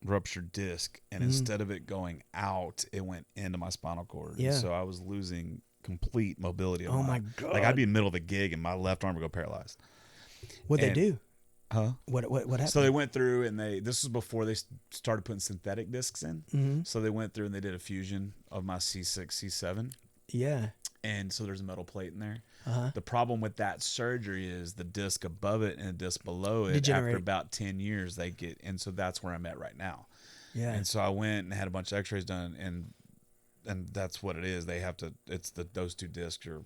ruptured disc, and instead of it going out, it went into my spinal cord. Yeah. And so I was losing complete mobility. Oh my God. Like I'd be in the middle of a gig and my left arm would go paralyzed. What'd they do? Huh? What happened? So they went through and this was before they started putting synthetic discs in. Mm-hmm. So they went through and they did a fusion of my C6, C7. Yeah. And so there's a metal plate in there. Uh-huh. The problem with that surgery is the disc above it and the disc below it, degenerate. after about 10 years, they get, and so that's where I'm at right now. Yeah. And so I went and had a bunch of x-rays done, and that's what it is. They have to, those two discs are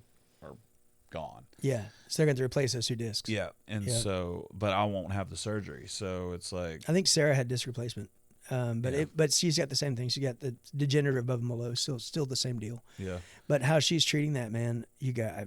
gone. Yeah. So they're going to replace those 2 discs. Yeah. And so, but I won't have the surgery. So it's like, I think Sarah had disc replacement. But she's got the same thing. She got the degenerative above and below, still the same deal. yeah. But how she's treating that, man, you got.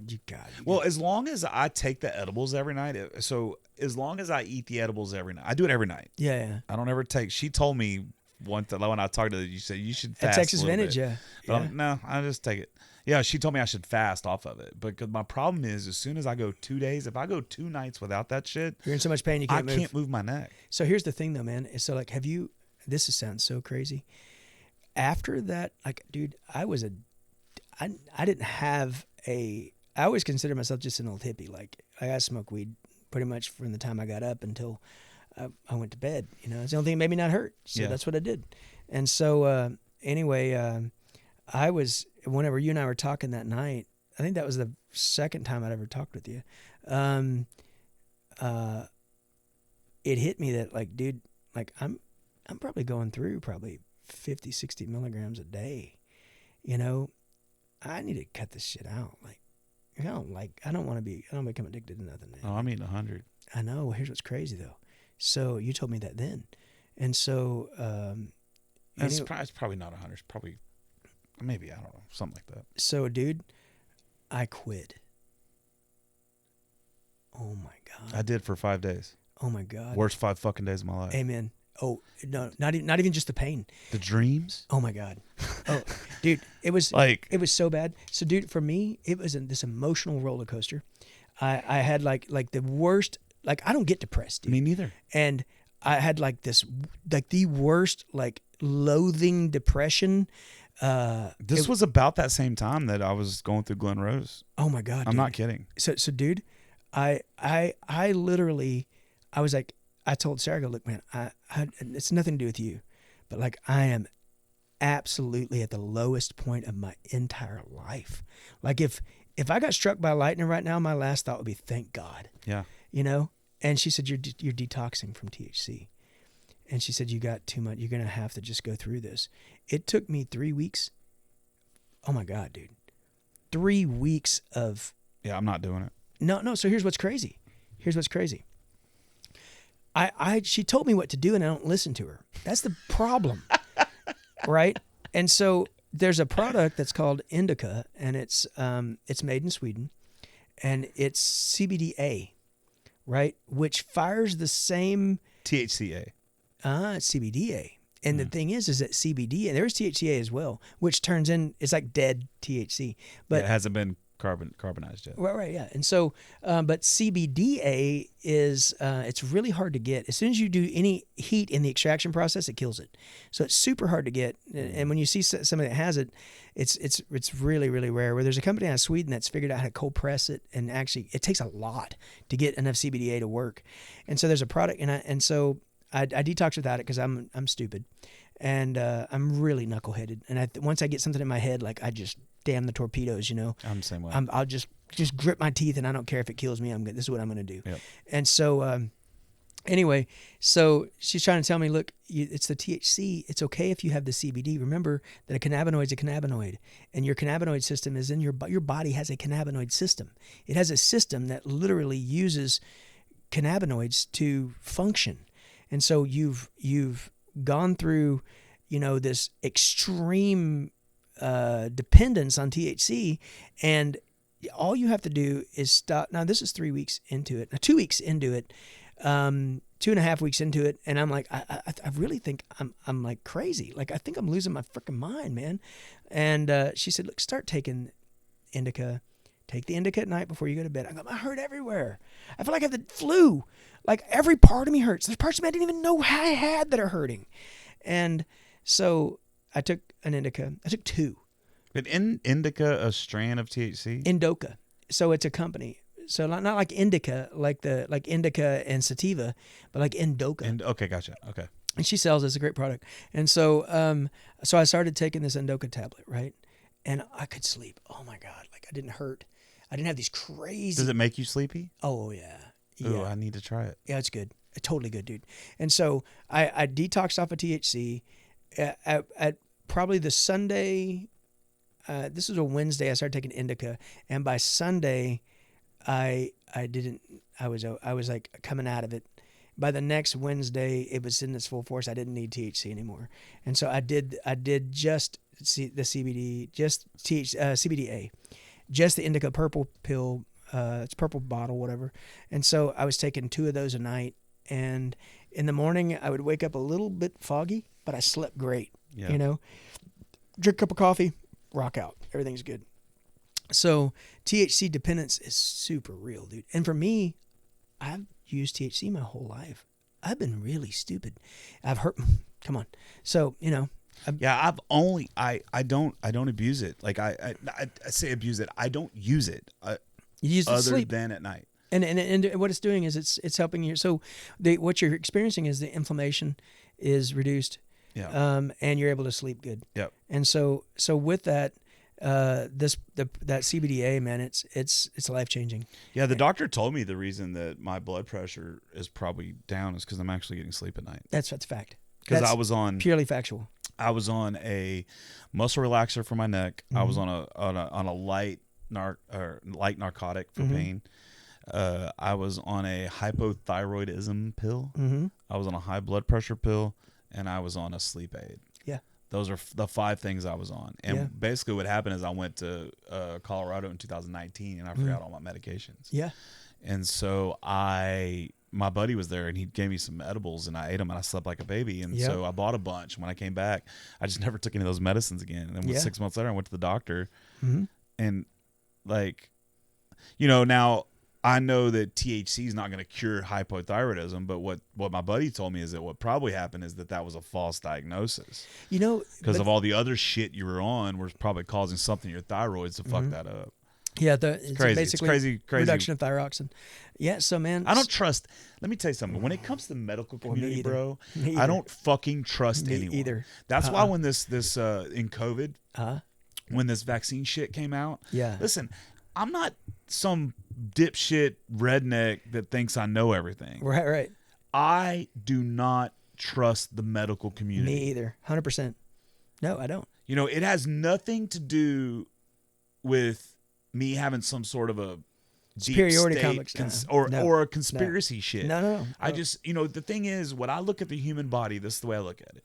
Well, as long as I take the edibles every night, so as long as I eat the edibles every night, I do it every night. Yeah. I don't ever take. She told me when I talked to her, you said you should fast. At Texas a little Vintage, bit. yeah. But no, I just take it. Yeah, she told me I should fast off of it. But my problem is, as soon as I go 2 days, if I go 2 nights without that shit, You're in so much pain you can't move. I can't move my neck. So here's the thing, though, man. So like, have you? This sounds so crazy. After that, like, dude, I didn't have I always considered myself just an old hippie. Like, I smoked weed pretty much from the time I got up until I went to bed. It's the only thing that made me not hurt. So that's what I did. And so anyway, I was, whenever you and I were talking that night, I think that was the second time I'd ever talked with you. It hit me that, like, dude, like I'm probably going through 50, 60 milligrams a day. I need to cut this shit out. Like, I don't want to become addicted to nothing, man. Oh, I'm eating 100. I know. Here's what's crazy though. So you told me that then. And so, It's probably not 100. It's probably, maybe, I don't know, something like that. So dude, I quit. Oh my God. I did for 5 days. Oh my God. Worst 5 fucking days of my life. Amen. Oh no, not even just the pain. The dreams. Oh my God. Oh, dude, it was so bad. So, dude, for me, it was this emotional roller coaster. I had like the worst. Like, I don't get depressed, dude. Me neither. And I had the worst, loathing depression. This was about that same time that I was going through Glen Rose. Oh my God. I'm not kidding. So, dude, I literally, I was like, I told Sarah, I go, look, man, I it's nothing to do with you, but like, I am absolutely at the lowest point of my entire life. Like if I got struck by lightning right now, my last thought would be, thank God. Yeah. You know? And she said, you're detoxing from THC. And she said, you got too much. You're going to have to just go through this. It took me 3 weeks. Oh my God, dude. 3 weeks of. Yeah, I'm not doing it. No. So here's what's crazy. She told me what to do and I don't listen to her. That's the problem. Right? And so there's a product that's called Indica, and it's made in Sweden, and it's CBDA, right? Which fires the same THCA. It's CBDA. And the thing is that CBD, and there's THCA as well, which turns in, it's like dead THC. But it hasn't been carbonized yet. Right, yeah. And so, but CBDA is, it's really hard to get. As soon as you do any heat in the extraction process, it kills it. So it's super hard to get. And when you see somebody that has it, it's really, really rare. Where there's a company out of Sweden that's figured out how to cold press it, and actually it takes a lot to get enough CBDA to work. And so there's a product, and so I detox without it because I'm stupid, and I'm really knuckleheaded. And once I get something in my head, like I just damn the torpedoes, you know. I'm the same way. I'll just grip my teeth, and I don't care if it kills me. I'm good. This is what I'm going to do. Yep. And so anyway, so she's trying to tell me, look, it's the THC. It's okay if you have the CBD. Remember that a cannabinoid is a cannabinoid, and your cannabinoid system is in your body has a cannabinoid system. It has a system that literally uses cannabinoids to function. And so you've gone through, you know, this extreme dependence on THC, and all you have to do is stop. Now this is 3 weeks into it. Now 2 weeks into it, 2.5 weeks into it, and I'm like, I really think I'm like crazy. Like I think I'm losing my freaking mind, man. And she said, look, start taking indica. Take the indica at night before you go to bed. I go, I hurt everywhere. I feel like I have the flu. Like every part of me hurts. There's parts of me I didn't even know I had that are hurting. And so I took an indica. I took 2. But indica a strand of THC? Indoca. So it's a company. So not like indica, like indica and sativa, but like Indoca. Okay, gotcha. Okay. And she sells it. It's a great product. And so so I started taking this Indoca tablet, right? And I could sleep. Oh my God. Like I didn't hurt. I didn't have these crazy. Does it make you sleepy? Oh yeah. Oh, I need to try it. Yeah, it's good. Totally good, dude. And so I detoxed off of THC at probably the Sunday. This was a Wednesday. I started taking indica, and by Sunday, I was like coming out of it. By the next Wednesday, it was in its full force. I didn't need THC anymore, and so I did just the CBD, just CBDA, just the indica purple pill. It's purple bottle, whatever. And so I was taking 2 of those a night, and in the morning I would wake up a little bit foggy, but I slept great. Yeah. You know, drink a cup of coffee, rock out, everything's good. So THC dependence is super real, dude. And for me, I've used THC my whole life. I've been really stupid. I've hurt. Come on. So you know. I don't abuse it. Like I say abuse it. I don't use it. You use it to sleep. Than at night. And what it's doing is it's helping you. So what you're experiencing is the inflammation is reduced. Yeah. And you're able to sleep good. Yep. And so with that, that CBDA, man, it's life changing. Yeah. The doctor told me the reason that my blood pressure is probably down is because I'm actually getting sleep at night. That's fact. Because I was on purely factual. I was on a muscle relaxer for my neck. Mm-hmm. I was on a light narcotic for pain. I was on a hypothyroidism pill. Mm-hmm. I was on a high blood pressure pill, and I was on a sleep aid. Yeah. Those are the 5 things I was on. And basically what happened is I went to Colorado in 2019, and I forgot all my medications. Yeah. And so my buddy was there, and he gave me some edibles, and I ate them, and I slept like a baby. And so I bought a bunch. When I came back, I just never took any of those medicines again. And then 6 months later, I went to the doctor, and like, you know, now I know that THC is not going to cure hypothyroidism, but what my buddy told me is that what probably happened is that was a false diagnosis. You know, because of all the other shit you were on was probably causing something in your thyroids to fuck that up. Yeah, it's crazy. basically It's crazy. reduction of thyroxine. Yeah, so man, I don't trust. Let me tell you something. When it comes to the medical community, either. bro, Me I either. don't fucking trust Me anyone. either. That's why when this in COVID, Uh-huh. when this vaccine shit came out, Yeah. listen, I'm not some dipshit redneck that thinks I know everything. Right. I do not trust the medical community. Me either. 100%. No, I don't. You know, it has nothing to do with me having some sort of a deep Superiority state complex. or a conspiracy shit. No. I just, the thing is, when I look at the human body, this is the way I look at it.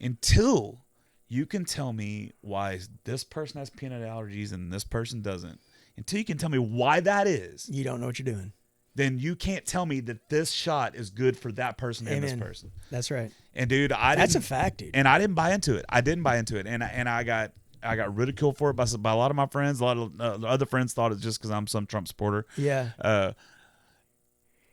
Until you can tell me why this person has peanut allergies and this person doesn't, until you can tell me why that is, You don't know what you're doing. then you can't tell me that this shot is good for that person and this Amen. person. That's right. And dude, That's a fact, dude. and I didn't buy into it. And I got ridiculed for it by a lot of my friends. A lot of other friends thought it's just because I'm some Trump supporter. Yeah.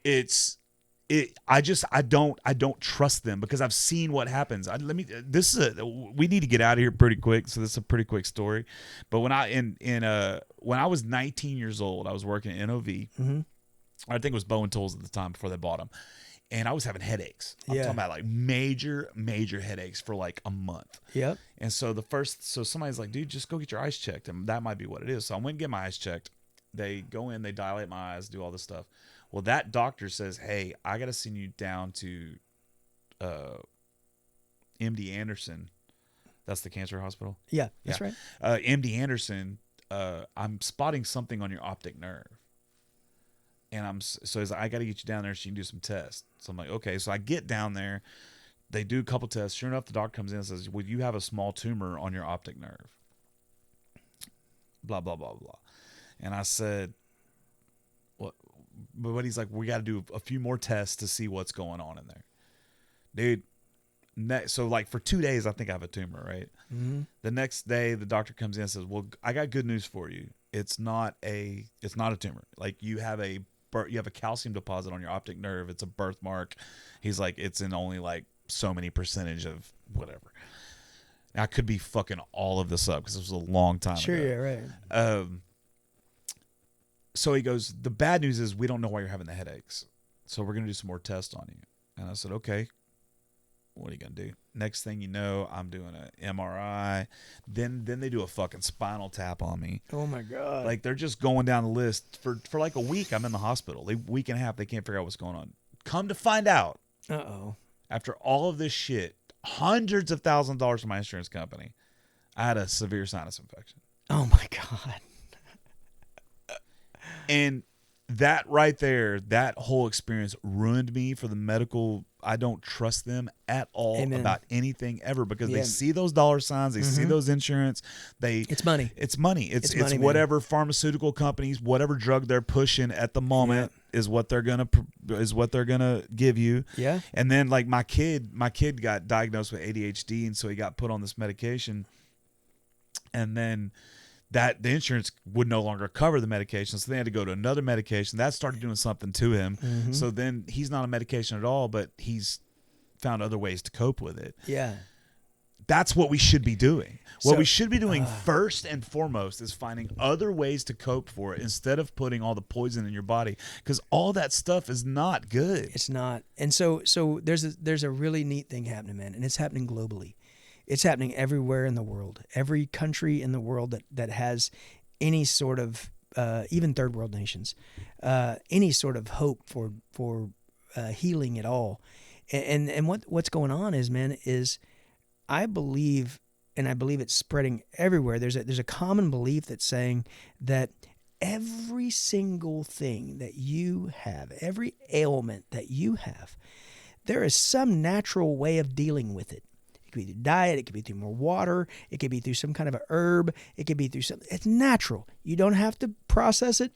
I don't trust them because I've seen what happens. We need to get out of here pretty quick. So this is a pretty quick story. But when I was 19 years old, I was working at NOV. Mm-hmm. I think it was Bowen Tools at the time before they bought them. And I was having headaches. I'm talking about like major headaches for like a month. Yep. And so somebody's like, dude, just go get your eyes checked. And that might be what it is. So I went and get my eyes checked. They go in, they dilate my eyes, do all this stuff. Well, that doctor says, hey, I got to send you down to MD Anderson. That's the cancer hospital. Yeah, that's right. MD Anderson, I'm spotting something on your optic nerve. And so he's like, I got to get you down there so you can do some tests. So I'm like, okay. So I get down there. They do a couple tests. Sure enough, the doctor comes in and says, well, you have a small tumor on your optic nerve. Blah, blah, blah, blah. And I said, what? But he's like, we got to do a few more tests to see what's going on in there. Dude, so like for 2 days, I think I have a tumor, right? Mm-hmm. The next day, the doctor comes in and says, well, I got good news for you. It's not a tumor. Like you have a calcium deposit on your optic nerve. It's a birthmark. He's like, it's in only like so many percentage of whatever. Now, I could be fucking all of this up because this was a long time ago. Sure, yeah, right. So he goes, the bad news is we don't know why you're having the headaches. So we're going to do some more tests on you. And I said, okay, what are you going to do? Next thing you know, I'm doing an MRI. Then they do a fucking spinal tap on me. Oh my God. Like they're just going down the list for like a week. I'm in the hospital. A week and a half. They can't figure out what's going on. Come to find out, after all of this shit, hundreds of thousands of dollars from my insurance company, I had a severe sinus infection. Oh my God. And that right there, that whole experience ruined me for the medical. I don't trust them at all about anything ever because they see those dollar signs. They see those insurance. It's money. It's money. It's money, whatever pharmaceutical companies, whatever drug they're pushing at the moment is what they're gonna give you. Yeah. And then like my kid got diagnosed with ADHD, and so he got put on this medication. And then that the insurance would no longer cover the medication, so they had to go to another medication. That started doing something to him. Mm-hmm. So then he's not on medication at all, but he's found other ways to cope with it. Yeah. That's what we should be doing. What we should be doing first and foremost is finding other ways to cope for it instead of putting all the poison in your body, because all that stuff is not good. It's not. And so there's a really neat thing happening, man, and it's happening globally. It's happening everywhere in the world. Every country in the world that has any sort of, even third world nations, any sort of hope for healing at all. And what's going on is I believe it's spreading everywhere. There's a common belief that's saying that every single thing that you have, every ailment that you have, there is some natural way of dealing with it. It could be through diet, it could be through more water, it could be through some kind of a herb, it could be through something. It's natural. You don't have to process it.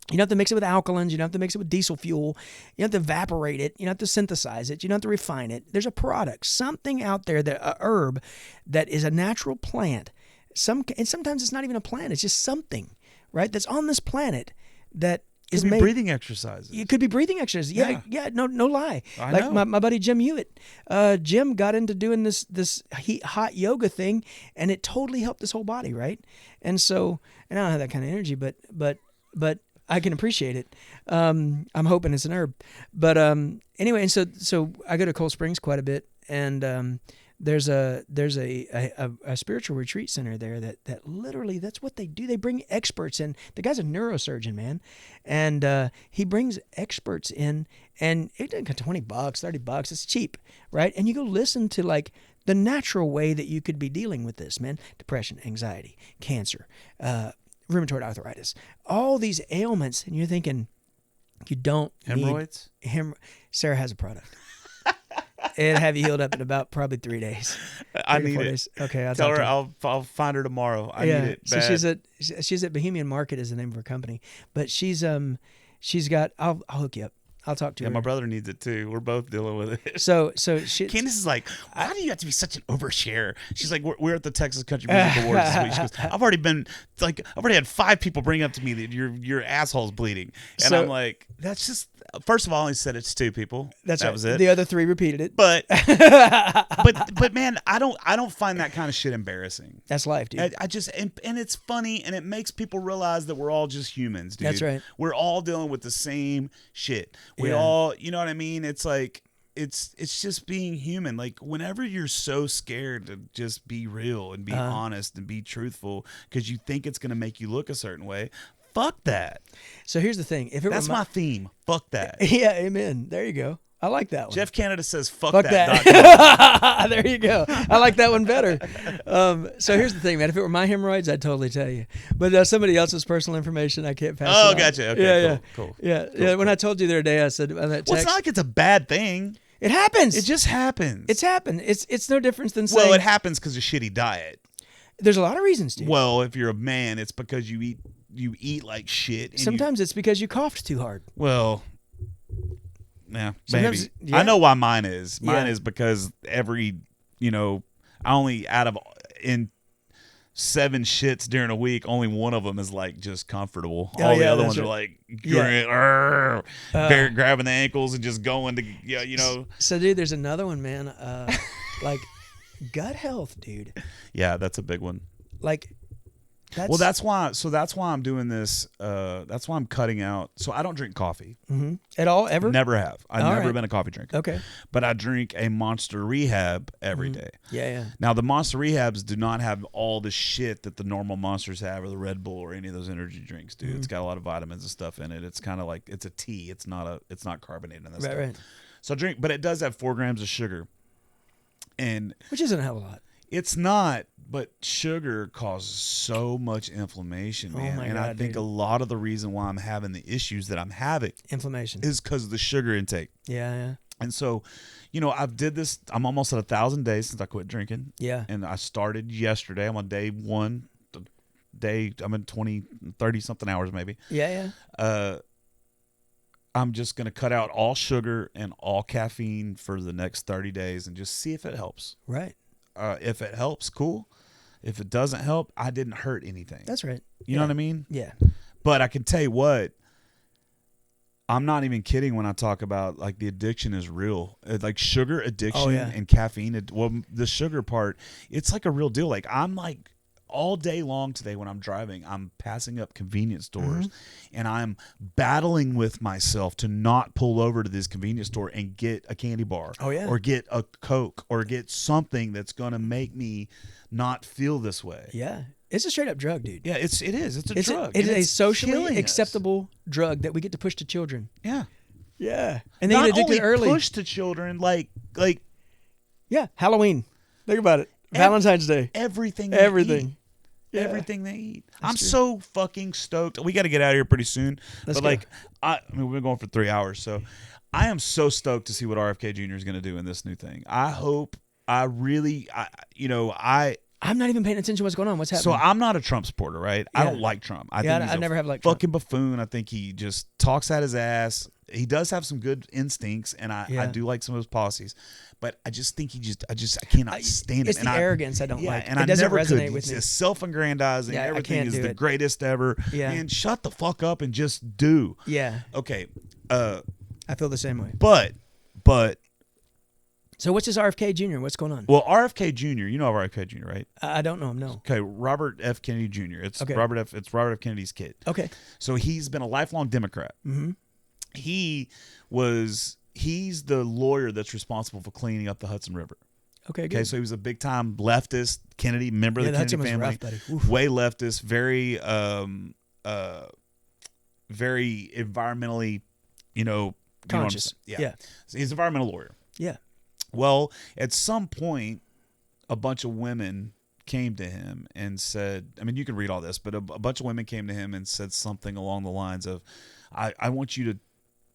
You don't have to mix it with alkalins. You don't have to mix it with diesel fuel. You don't have to evaporate it. You don't have to synthesize it. You don't have to refine it. There's a product, something out there, a herb that is a natural plant. And sometimes it's not even a plant. It's just something, right, that's on this planet that is Could be made. breathing exercises. It could be breathing exercises. Yeah, no lie. I like know. my buddy Jim Hewitt. Jim got into doing this hot yoga thing, and it totally helped his whole body, right? And so, and I don't have that kind of energy, but I can appreciate it. I'm hoping it's an herb, but anyway, and so I go to Cold Springs quite a bit, and there's a spiritual retreat center there that literally that's what they do. They bring experts in. The guy's a neurosurgeon, man, and he brings experts in, and it doesn't cost $20, $30. It's cheap, right? And you go listen to like the natural way that you could be dealing with this, man. Depression, anxiety, cancer, rheumatoid arthritis, all these ailments, and you're thinking you don't Hemorrhoids? need Sarah has a product. It'll have you healed up in about probably 3 days. I 3 to need 4 it. days. Okay, I'll Tell talk her to I'll find her tomorrow. I need it So bad. she's at Bohemian Market is the name of her company, but she's got I'll hook you up. I'll talk to Yeah, her. my brother needs it too. We're both dealing with it. So she Candace is like, why do you have to be such an overshare? She's like, we're at the Texas Country Music Awards this week. She goes, I've already had 5 people bring up to me that your asshole's bleeding, and So- I'm like, that's just. First of all, he said it's 2 people. that was it. The other 3 repeated it. But man, I don't find that kind of shit embarrassing. That's life, dude. I just and it's funny, and it makes people realize that we're all just humans, dude. That's right. We're all dealing with the same shit. We Yeah. all, you know what I mean? It's like it's just being human. Like whenever you're so scared to just be real and be honest and be truthful because you think it's gonna make you look a certain way, fuck that. So here's the thing. If it That's were my theme. Fuck that. yeah, amen. There you go. I like that one. Jeff Canada says fuck Fuck that. that. There you go. I like that one better. So here's the thing, man. If it were my hemorrhoids, I'd totally tell you. But somebody else's personal information, I can't pass. Oh, it on. gotcha. Okay, cool. Yeah. When I told you the other day, I said on that Well, it's text, not like it's a bad thing. it happens. It just happens. It's happened. It's no difference than saying Well, it happens because of shitty diet. there's a lot of reasons, dude. Well, if you're a man, it's because you eat like shit. And Sometimes it's because you coughed too hard. Yeah, Sometimes- maybe. yeah. I know why mine is. Mine Yeah. is because I only in 7 shits during a week, only one of them is like just comfortable. Oh, All the yeah, other that's ones are right. like grabbing the ankles and just going to So, dude, there's another one, man. Like gut health, dude. Yeah, that's a big one. Like, That's why I'm doing this. That's why I'm cutting out. So I don't drink coffee. at all ever. Never have. I've All never right. been a coffee drinker. Okay. But I drink a Monster Rehab every day. Yeah. Now the Monster Rehabs do not have all the shit that the normal Monsters have, or the Red Bull, or any of those energy drinks do. It's got a lot of vitamins and stuff in it. It's kind of like it's a tea. It's not carbonated and that stuff. Right. So I drink, but it does have 4 grams of sugar, and Which isn't a hell of a lot. it's not. But sugar causes so much inflammation, man. my And I God, think dude. a lot of the reason why I'm having the issues that I'm having Inflammation. is because of the sugar intake. Yeah. And so, I've did this. I'm almost at 1,000 days since I quit drinking. Yeah. And I started yesterday. I'm on day 1. I'm in 20, 30 something hours maybe. Yeah. I'm just going to cut out all sugar and all caffeine for the next 30 days and just see if it helps. Right. If it helps, cool. If it doesn't help, I didn't hurt anything. That's right. You know what I mean? Yeah. But I can tell you what, I'm not even kidding when I talk about like the addiction is real. Like sugar addiction and caffeine. The sugar part, it's like a real deal. Like I'm like all day long today when I'm driving, I'm passing up convenience stores and I'm battling with myself to not pull over to this convenience store and get a candy bar or get a Coke or get something that's going to make me not feel this way. Yeah. It's a straight up drug, dude. Yeah, it is. It's a drug. It's and a it's socially killing us. acceptable drug that we get to push to children. Yeah. Yeah. And they Not get addicted only early. push to children, like Yeah. Halloween. Think about it. Valentine's Day. everything. They Everything. eat. Yeah. Everything they eat. I'm true. so fucking stotoked. We got to get out of here pretty soon. Let's but go. I mean, we've been going for 3 hours, so I am so stoked to see what RFK Jr. is going to do in this new thing. I hope. I really. I'm not even paying attention to what's going on. What's happening? So I'm not a Trump supporter, right? I Yeah. don't like Trump. I Yeah, think he's I a never have liked Trump. fucking buffoon. I think he just talks out his ass. he does have some good instincts, and I do like some of his policies, but I just think I cannot stand him. It's the arrogance I don't like. And it doesn't never resonate could. with He's me. just self-aggrandizing. Yeah, I Everything can't is do the it. greatest ever. Yeah. And shut the fuck up and just do. Yeah, Okay. I feel the same way. But So what's his RFK Jr.? What's going on? well, RFK Jr. You know RFK Jr. right? I don't know him. No. Okay, Robert F. Kennedy Jr. It's Okay. Robert F. Kennedy's kid. Okay. So he's been a lifelong Democrat. Mm-hmm. He's the lawyer that's responsible for cleaning up the Hudson River. Okay. Good. Okay, so he was a big time leftist Kennedy member of the Hudson Kennedy was family. rough, buddy. Oof. Way leftist, very environmentally, Conscious. Yeah. So he's an environmental lawyer. Yeah. Well, at some point, a bunch of women came to him and said, I mean, you can read all this, but a bunch of women came to him and said something along the lines of, I want you to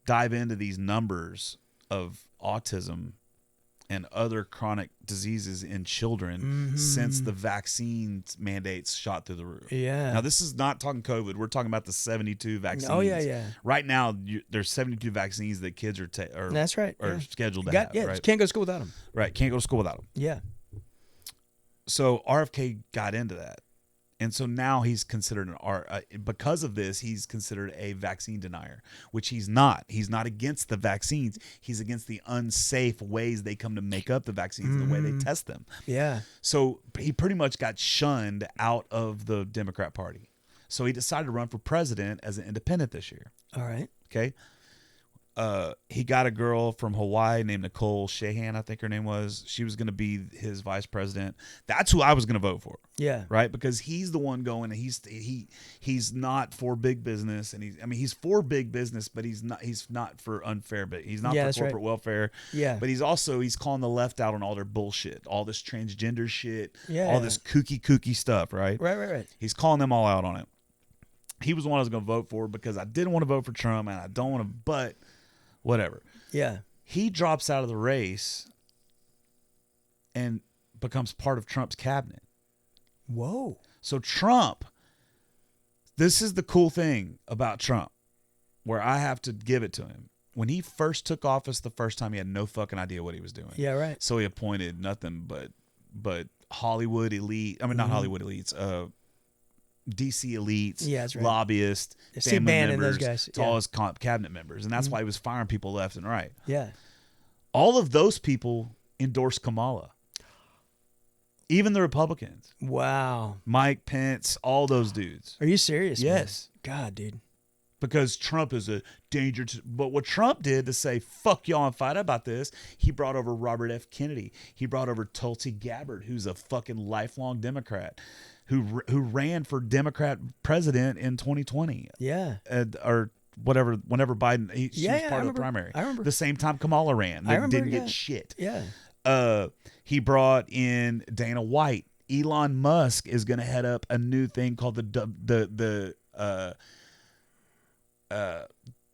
dive into these numbers of autism and other chronic diseases in children since the vaccine mandates shot through the roof. Yeah. Now, this is not talking COVID. We're talking about the 72 vaccines. Oh yeah. Right now, there's 72 vaccines that kids are That's right. are scheduled to Got, have. yeah. Right? Can't go to school without him. Right. Can't go to school without them. Yeah. So RFK got into that. And so now he's considered because of this, he's considered a vaccine denier, which he's not. He's not against the vaccines. He's against the unsafe ways they come to make up the vaccines and the way they test them. Yeah. So he pretty much got shunned out of the Democrat Party. So he decided to run for president as an independent this year. All right. Okay. He got a girl from Hawaii named Nicole Shahan, I think her name was. She was going to be his vice president. That's who I was going to vote for. Yeah. Right, because he's the one going, and he's not for big business, and he's for big business, but he's not for unfair, but he's not for corporate welfare. Yeah. But he's calling the left out on all their bullshit, all this transgender shit, Yeah. all this kooky stuff. Right. Right. He's calling them all out on it. He was the one I was going to vote for because I didn't want to vote for Trump, and I don't want to, but whatever. Yeah. He drops out of the race and becomes part of Trump's cabinet. Whoa. So Trump, this is the cool thing about Trump, where I have to give it to him. When he first took office the first time, he had no fucking idea what he was doing. Yeah, right. So he appointed nothing but Hollywood elite. I mean, not Hollywood elites. DC elites, Yeah, that's right. lobbyists, Steve family Bannon, members, those guys. to all his cabinet members, and that's why he was firing people left and right. Yeah. All of those people endorsed Kamala. Even the Republicans, Wow. Mike Pence, all those dudes. Are you serious? Yes. Man? God, dude. Because Trump is a danger to. But what Trump did to say, fuck y'all and fight about this, he brought over Robert F. Kennedy. He brought over Tulsi Gabbard, who's a fucking lifelong Democrat, who ran for Democrat president in 2020. Yeah. Or whatever, whenever Biden, she was part of the primary. I remember. The same time Kamala ran. I remember, didn't yeah. get shit. Yeah. He brought in Dana White. Elon Musk is going to head up a new thing called the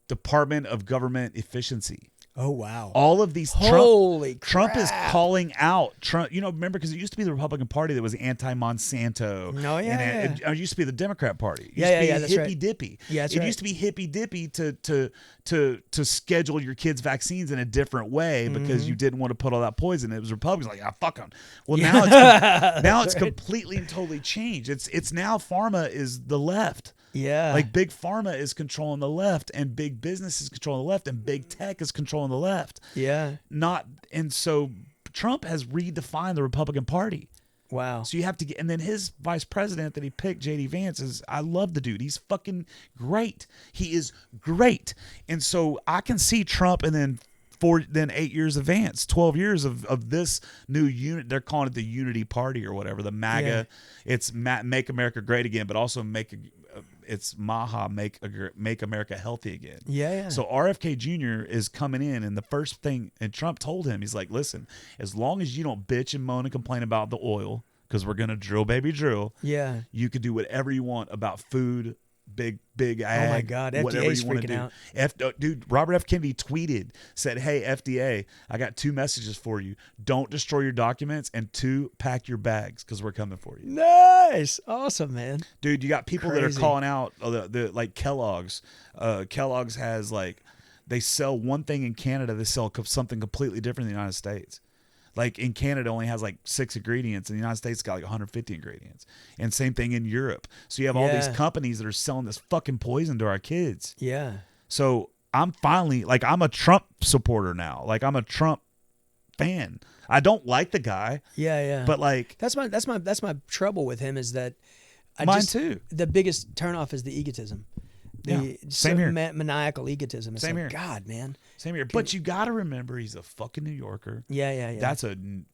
Department of Government Efficiency. Oh, wow. All of these Holy Trump is crap. calling out Trump. Remember, because it used to be the Republican Party that was anti-Monsanto. Oh, yeah, and it used to be the Democrat Party. It used Yeah, to be that's hippy right. dippy. Yeah, that's it right. used to be hippy dippy to schedule your kids' vaccines in a different way because you didn't want to put all that poison. It was Republicans like, fuck them. Well, now it's completely and totally changed. It's now pharma is the left. Yeah. Like big pharma is controlling the left, and big business is controlling the left, and big tech is controlling the left. Yeah. And so Trump has redefined the Republican Party. Wow. So you have to get, and then his vice president that he picked, JD Vance, I love the dude. He's fucking great. He is great. And so I can see Trump and then 8 years of Vance, 12 years of this new unit. They're calling it the Unity Party or whatever, the MAGA. Yeah. It's Make America Great Again, but also it's Maha, Make America Healthy Again. Yeah. So RFK Jr. is coming in, and the first thing, and Trump told him, he's like, listen, as long as you don't bitch and moan and complain about the oil, because we're going to drill, baby, drill. Yeah. You can do whatever you want about food, big ag. Oh my God, whatever FDA's you want to freaking do. out. Dude, Robert F. Kennedy tweeted, said, hey, FDA, I got 2 messages for you. Don't destroy your documents, and 2, pack your bags because we're coming for you. Nice. Awesome, man. Dude, you got people that are Crazy. calling out the like Kellogg's. Kellogg's has like they sell one thing in Canada, they sell something completely different in the United States. Like in Canada, only has like 6 ingredients, and the United States got like 150 ingredients. And same thing in Europe. So you have all these companies that are selling this fucking poison to our kids. Yeah. So I'm finally like, I'm a Trump supporter now. Like I'm a Trump fan. I don't like the guy. Yeah. But like that's my trouble with him is that mine too. The biggest turnoff is the egotism. Same here. Maniacal egotism. It's Same like, here. God, man. Same here. But you got to remember, he's a fucking New Yorker. Yeah. That's you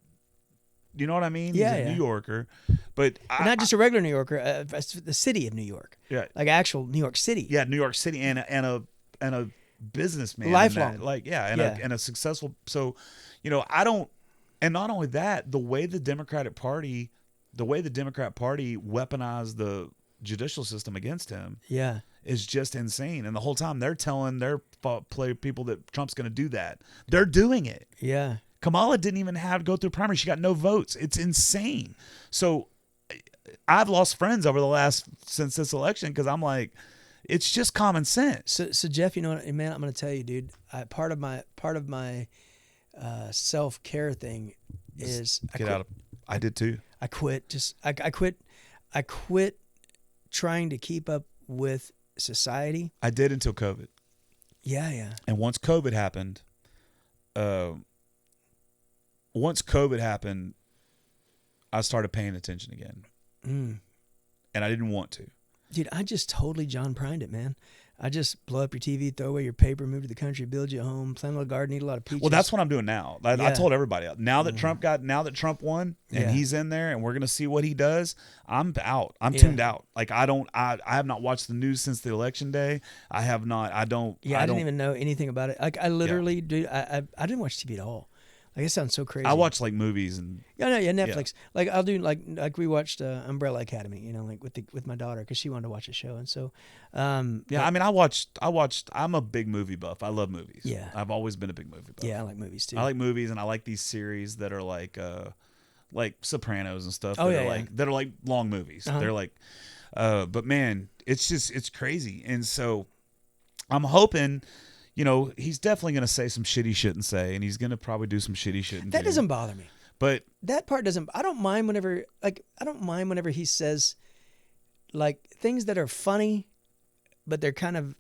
know what I mean? Yeah, he's a New Yorker. But not just a regular New Yorker, the city of New York. Yeah. Like actual New York City. Yeah, New York City and a businessman. Lifelong. And a successful. So, you know, I don't. And not only that, the way the Democrat Party weaponized the judicial system against him. Yeah. Is just insane. And the whole time they're telling their people that Trump's going to do that. They're doing it. Yeah. Kamala didn't even have to go through primary. She got no votes. It's insane. So I've lost friends since this election because I'm like, it's just common sense. So Jeff, you know what, man, I'm going to tell you, dude, part of my self-care thing is I did too. I quit trying to keep up with society. I did until COVID. Yeah. And once COVID happened, I started paying attention again. And I didn't want to. Dude, I just totally John Prined it, man. I just blow up your TV, throw away your paper, move to the country, build you a home, plant a little garden, eat a lot of peaches. Well, that's what I'm doing now. I told everybody now that Trump won and he's in there and we're gonna see what he does. I'm out. I'm tuned out. Like I have not watched the news since the election day. I have not. I don't. Yeah, I didn't even know anything about it. Like I literally do. I didn't watch TV at all. Like it sounds so crazy. I watch like movies and Netflix. Yeah. Like I'll do like we watched Umbrella Academy, you know, like with my daughter because she wanted to watch a show, and so I mean I watched. I'm a big movie buff. I love movies. Yeah, I've always been a big movie buff. Yeah, I like movies too. I like movies and I like these series that are like Sopranos and stuff. That are like long movies. Uh-huh. They're like, but man, it's crazy, and so I'm hoping. You know, he's definitely going to say some shit he shouldn't say, and he's going to probably do some shit he shouldn't do. That doesn't bother me. But that part doesn't. I don't mind whenever he says like things that are funny, but they're kind of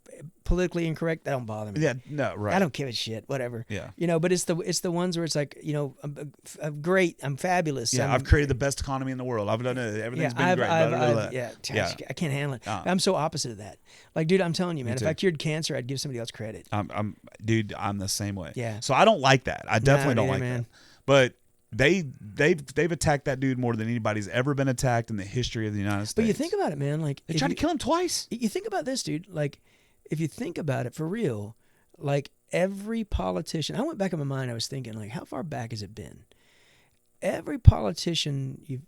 politically incorrect. That don't bother me. Yeah, no, right. I don't give a shit. Whatever. Yeah. You know, but it's the ones where it's like, you know, I'm great. I'm fabulous. Yeah, I've created the best economy in the world. I've done it. Everything's been great. I can't handle it. I'm so opposite of that. Like, dude, I'm telling you, man. If I cured cancer, I'd give somebody else credit. I'm the same way. Yeah. So I don't like that. I definitely don't like man. that. But they've attacked that dude more than anybody's ever been attacked in the history of the United States. But you think about it, man. Like they tried to kill him twice. You think about this, dude. Like, if you think about it for real, like every politician. I went back in my mind. I was thinking, like, how far back has it been? Every politician. You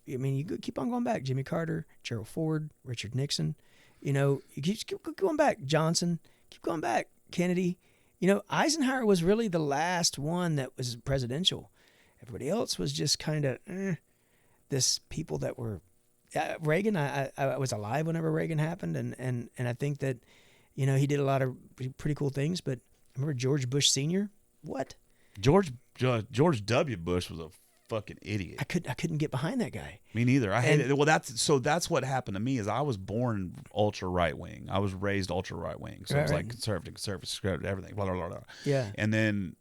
keep on going back. Jimmy Carter, Gerald Ford, Richard Nixon. You know, you keep going back. Johnson. Keep going back. Kennedy. You know, Eisenhower was really the last one that was presidential. Everybody else was just kind of this people that were Reagan. I was alive whenever Reagan happened, and I think that, you know, he did a lot of pretty cool things. But remember George Bush Sr.? What? George W. Bush was a fucking idiot. I couldn't get behind that guy. Me neither. I hated it. Well, that's what happened to me. Is I was born ultra right wing. I was raised ultra right wing. So I was like conservative, everything. Blah blah blah blah. Yeah. And then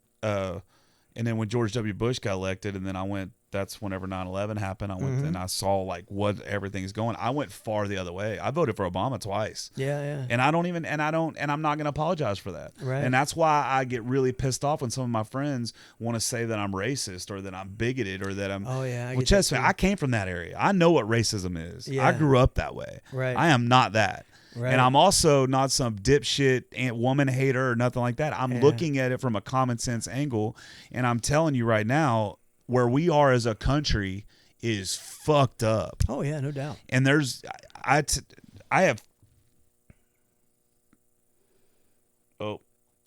when George W. Bush got elected, and then I went. That's whenever 9/11 happened. I went and I saw like what everything's going. I went far the other way. I voted for Obama twice. Yeah. And I'm not going to apologize for that. Right. And that's why I get really pissed off when some of my friends want to say that I'm racist or that I'm bigoted or that I'm. Oh yeah. I came from that area. I know what racism is. Yeah. I grew up that way. Right. I am not that. Right. And I'm also not some dipshit woman hater or nothing like that. I'm looking at it from a common sense angle, and I'm telling you right now, where we are as a country is fucked up. Oh yeah, no doubt. And I have. Oh,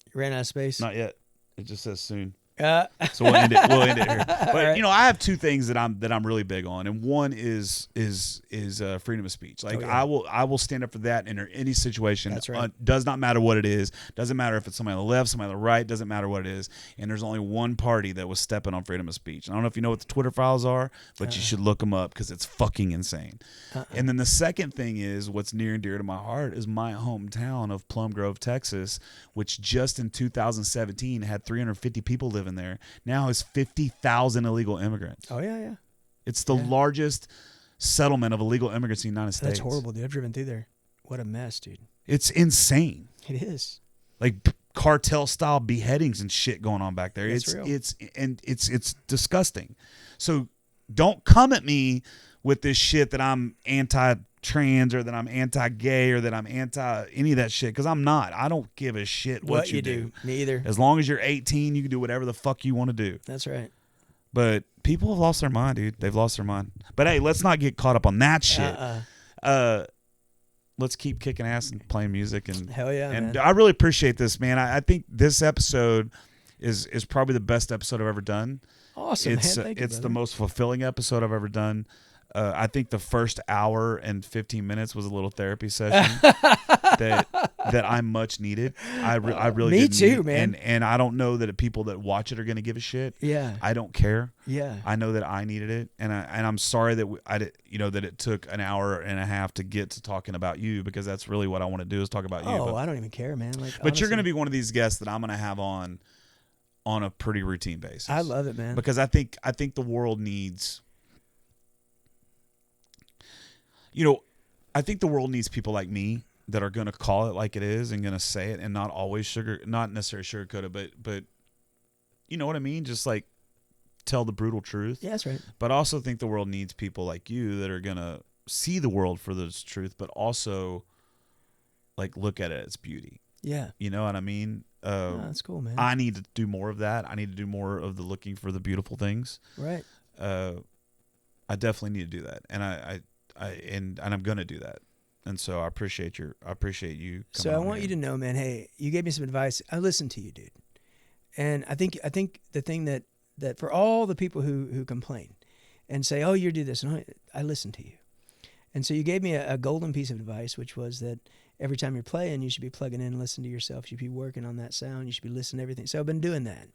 you ran out of space. not yet. It just says soon. So we'll end it. We'll end it here. But right. you know, I have two things that I'm really big on, and one is freedom of speech. Like yeah. I will stand up for that in any situation. That's right. Does not matter what it is. Doesn't matter if it's somebody on the left, somebody on the right. Doesn't matter what it is. And there's only one party that was stepping on freedom of speech. I don't know if you know what the Twitter files are, but you should look them up because it's fucking insane. And then the second thing is what's near and dear to my heart is my hometown of Plum Grove, Texas, which just in 2017 had 350 people living there. Now has 50,000 illegal immigrants. Oh yeah, yeah. It's the largest settlement of illegal immigrants in the United States. That's horrible, dude. I've driven through there. What a mess, dude. It's insane. It is. Like cartel style beheadings and shit going on back there. That's real. It's disgusting. So don't come at me with this shit that I'm anti-trans or that I'm anti-gay or that I'm anti any of that shit, because I'm not. I don't give a shit what you do. Me either. As long as you're 18, you can do whatever the fuck you want to do. That's right. But people have lost their mind, dude. They've lost their mind. But hey, let's not get caught up on that shit. Let's keep kicking ass and playing music. And hell yeah, and man. I really appreciate this, man. I think this episode is probably the best episode I've ever done. Awesome, It's man. Thank you, it's the brother. most fulfilling episode I've ever done. I think the first hour and 15 minutes was a little therapy session that I much needed. I really Me did too, need. man. And I don't know that people that watch it are going to give a shit. Yeah. I don't care. Yeah. I know that I needed it, and I'm sorry that that it took an hour and a half to get to talking about you, because that's really what I want to do is talk about you. Oh, I don't even care, man. Like, But you're going to honestly, be one of these guests that I'm going to have on a pretty routine basis. I love it, man. Because I think the world needs, I think the world needs people like me that are going to call it like it is and going to say it and not always not necessarily sugarcoat it, but you know what I mean? Just like tell the brutal truth. Yeah, that's right. But I also think the world needs people like you that are going to see the world for this truth, but also like look at it as beauty. Yeah. You know what I mean? Oh, that's cool, man. I need to do more of that. I need to do more of the looking for the beautiful things. Right. I definitely need to do that, and and I'm gonna do that. And so I appreciate you. So I want you to know, man. Hey, you gave me some advice. I listened to you, dude. And I think the thing that for all the people who complain and say, "Oh, you do this," and I listen to you. And so you gave me a golden piece of advice, which was that every time you're playing, you should be plugging in and listening to yourself. You should be working on that sound. You should be listening to everything. So I've been doing that.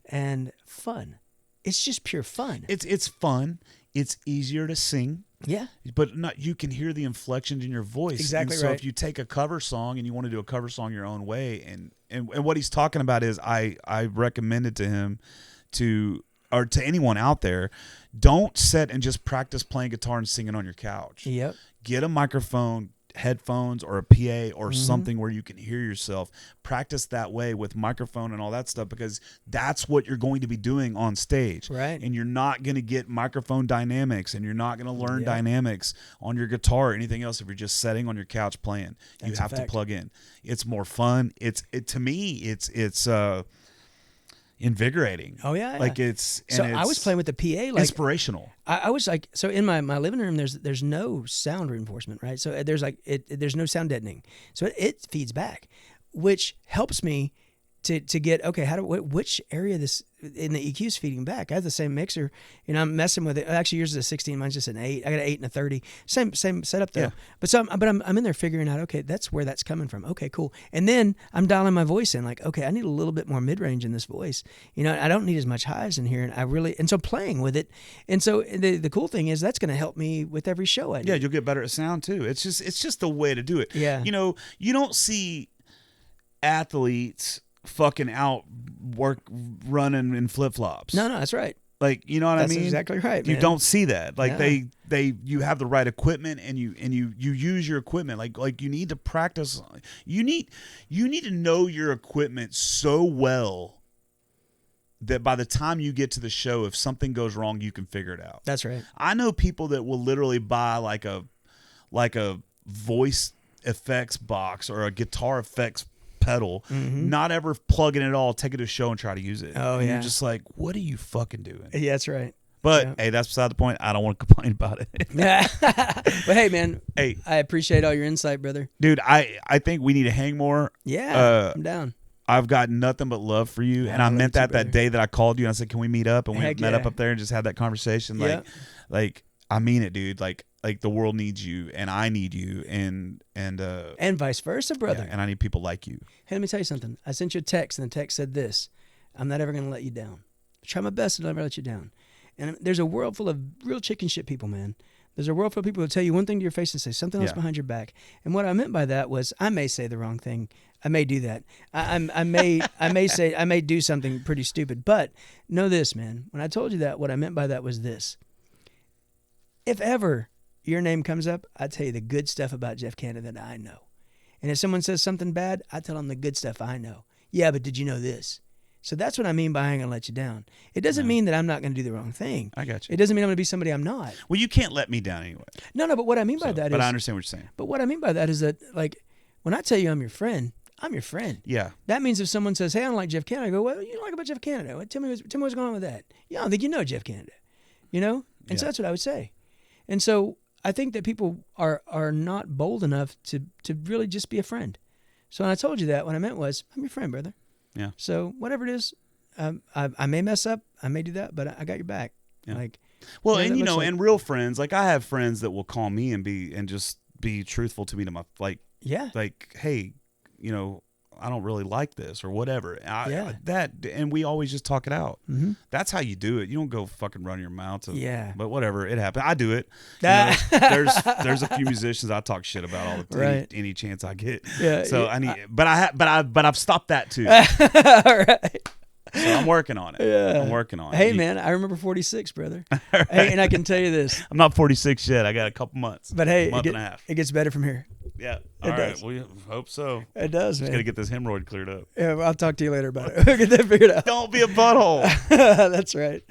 And fun. It's just pure fun. It's fun. It's easier to sing. Yeah. But you can hear the inflections in your voice. Exactly and so right. if you take a cover song and you want to do a cover song your own way, and what he's talking about is I recommended to him to anyone out there, don't sit and just practice playing guitar and singing on your couch. Yep. Get a microphone, headphones, or a PA or something where you can hear yourself. Practice that way with microphone and all that stuff, because that's what you're going to be doing on stage. Right. And you're not going to get microphone dynamics, and you're not going to learn dynamics on your guitar or anything else if you're just sitting on your couch playing. That's you a have to fact. plug in. It's more fun. To me, it's invigorating. Oh, yeah. Like it's I was playing with the PA, like inspirational. I was like, so in my living room, there's no sound reinforcement, right? So there's there's no sound deadening, so it feeds back, which helps me to get, okay, which area this in the EQ is feeding back. I have the same mixer, I'm messing with it. Actually, yours is a 16, mine's just an 8. I got an 8 and a 30. Same setup though. Yeah. But I'm in there figuring out, okay, that's where that's coming from. Okay, cool. And then I'm dialing my voice in, like, okay, I need a little bit more mid range in this voice. I don't need as much highs in here, and so playing with it. And so the cool thing is that's going to help me with every show I do. Yeah, you'll get better at sound too. It's just the way to do it. Yeah. You don't see athletes fucking out running in flip-flops. No, that's right. Like, you know what I mean? That's exactly right, You man. don't see that. Like Yeah. you have the right equipment, and you use your equipment. Like you need to practice. You need to know your equipment so well that by the time you get to the show, if something goes wrong, you can figure it out. That's right. I know people that will literally buy like a voice effects box or a guitar effects pedal, not ever plug in at all, take it to a show and try to use it. Oh, and yeah. You're just like, what are you fucking doing? Yeah, that's right. But hey, that's beside the point. I don't want to complain about it. Yeah. But hey, man, Hey, I appreciate all your insight, brother. dude, I think we need to hang more. Yeah, I'm down. I've got nothing but love for you, and I meant that day that I called you and I said, "Can we meet up?" And we met up there and just had that conversation. Like I mean it, dude. Like the world needs you, and I need you, and vice versa, brother. Yeah, and I need people like you. Hey, let me tell you something. I sent you a text, and the text said this: "I'm not ever going to let you down. I try my best to never let you down." And there's a world full of real chicken shit people, man. There's a world full of people who tell you one thing to your face and say something else behind your back. And what I meant by that was, I may say the wrong thing. I may do that. I may do something pretty stupid. But know this, man. When I told you that, what I meant by that was this: if ever your name comes up, I tell you the good stuff about Jeff Canada that I know. And if someone says something bad, I tell them the good stuff I know. Yeah, but did you know this? So that's what I mean by I ain't gonna let you down. It doesn't mean that I'm not gonna do the wrong thing. I got you. It doesn't mean I'm gonna be somebody I'm not. Well, you can't let me down anyway. No, but what I mean by that is... But I understand what you're saying. But what I mean by that is that, like, when I tell you I'm your friend, I'm your friend. Yeah. That means if someone says, "Hey, I don't like Jeff Canada," I go, "Well, you don't like about Jeff Canada? Well, tell me what's going on with that." Yeah, I don't think you know Jeff Canada. You know? And so that's what I would say. And so I think that people are not bold enough to really just be a friend. So when I told you that, what I meant was, I'm your friend, brother. Yeah. So whatever it is, I may mess up, I may do that, but I got your back. Yeah. Like, well, and you know, like, and real friends, like I have friends that will call me and just be truthful to me to my like, hey, you know, I don't really like this or whatever. And we always just talk it out. Mm-hmm. That's how you do it. You don't go fucking run your mouth. But whatever, it happened. I do it. You know, there's a few musicians I talk shit about all the time, any chance I get. Yeah. So I need, but I've stopped that too. All right. So I'm working on it. Yeah. I'm working on it. Hey, man, I remember 46, brother. Right. Hey, and I can tell you this. I'm not 46 yet. I got a couple months. But hey, month and a half. It gets better from here. Yeah. All right. We hope so. It does, man. Just got to get this hemorrhoid cleared up. Yeah, well, I'll talk to you later about it. We'll get that figured out. Don't be a butthole. That's right.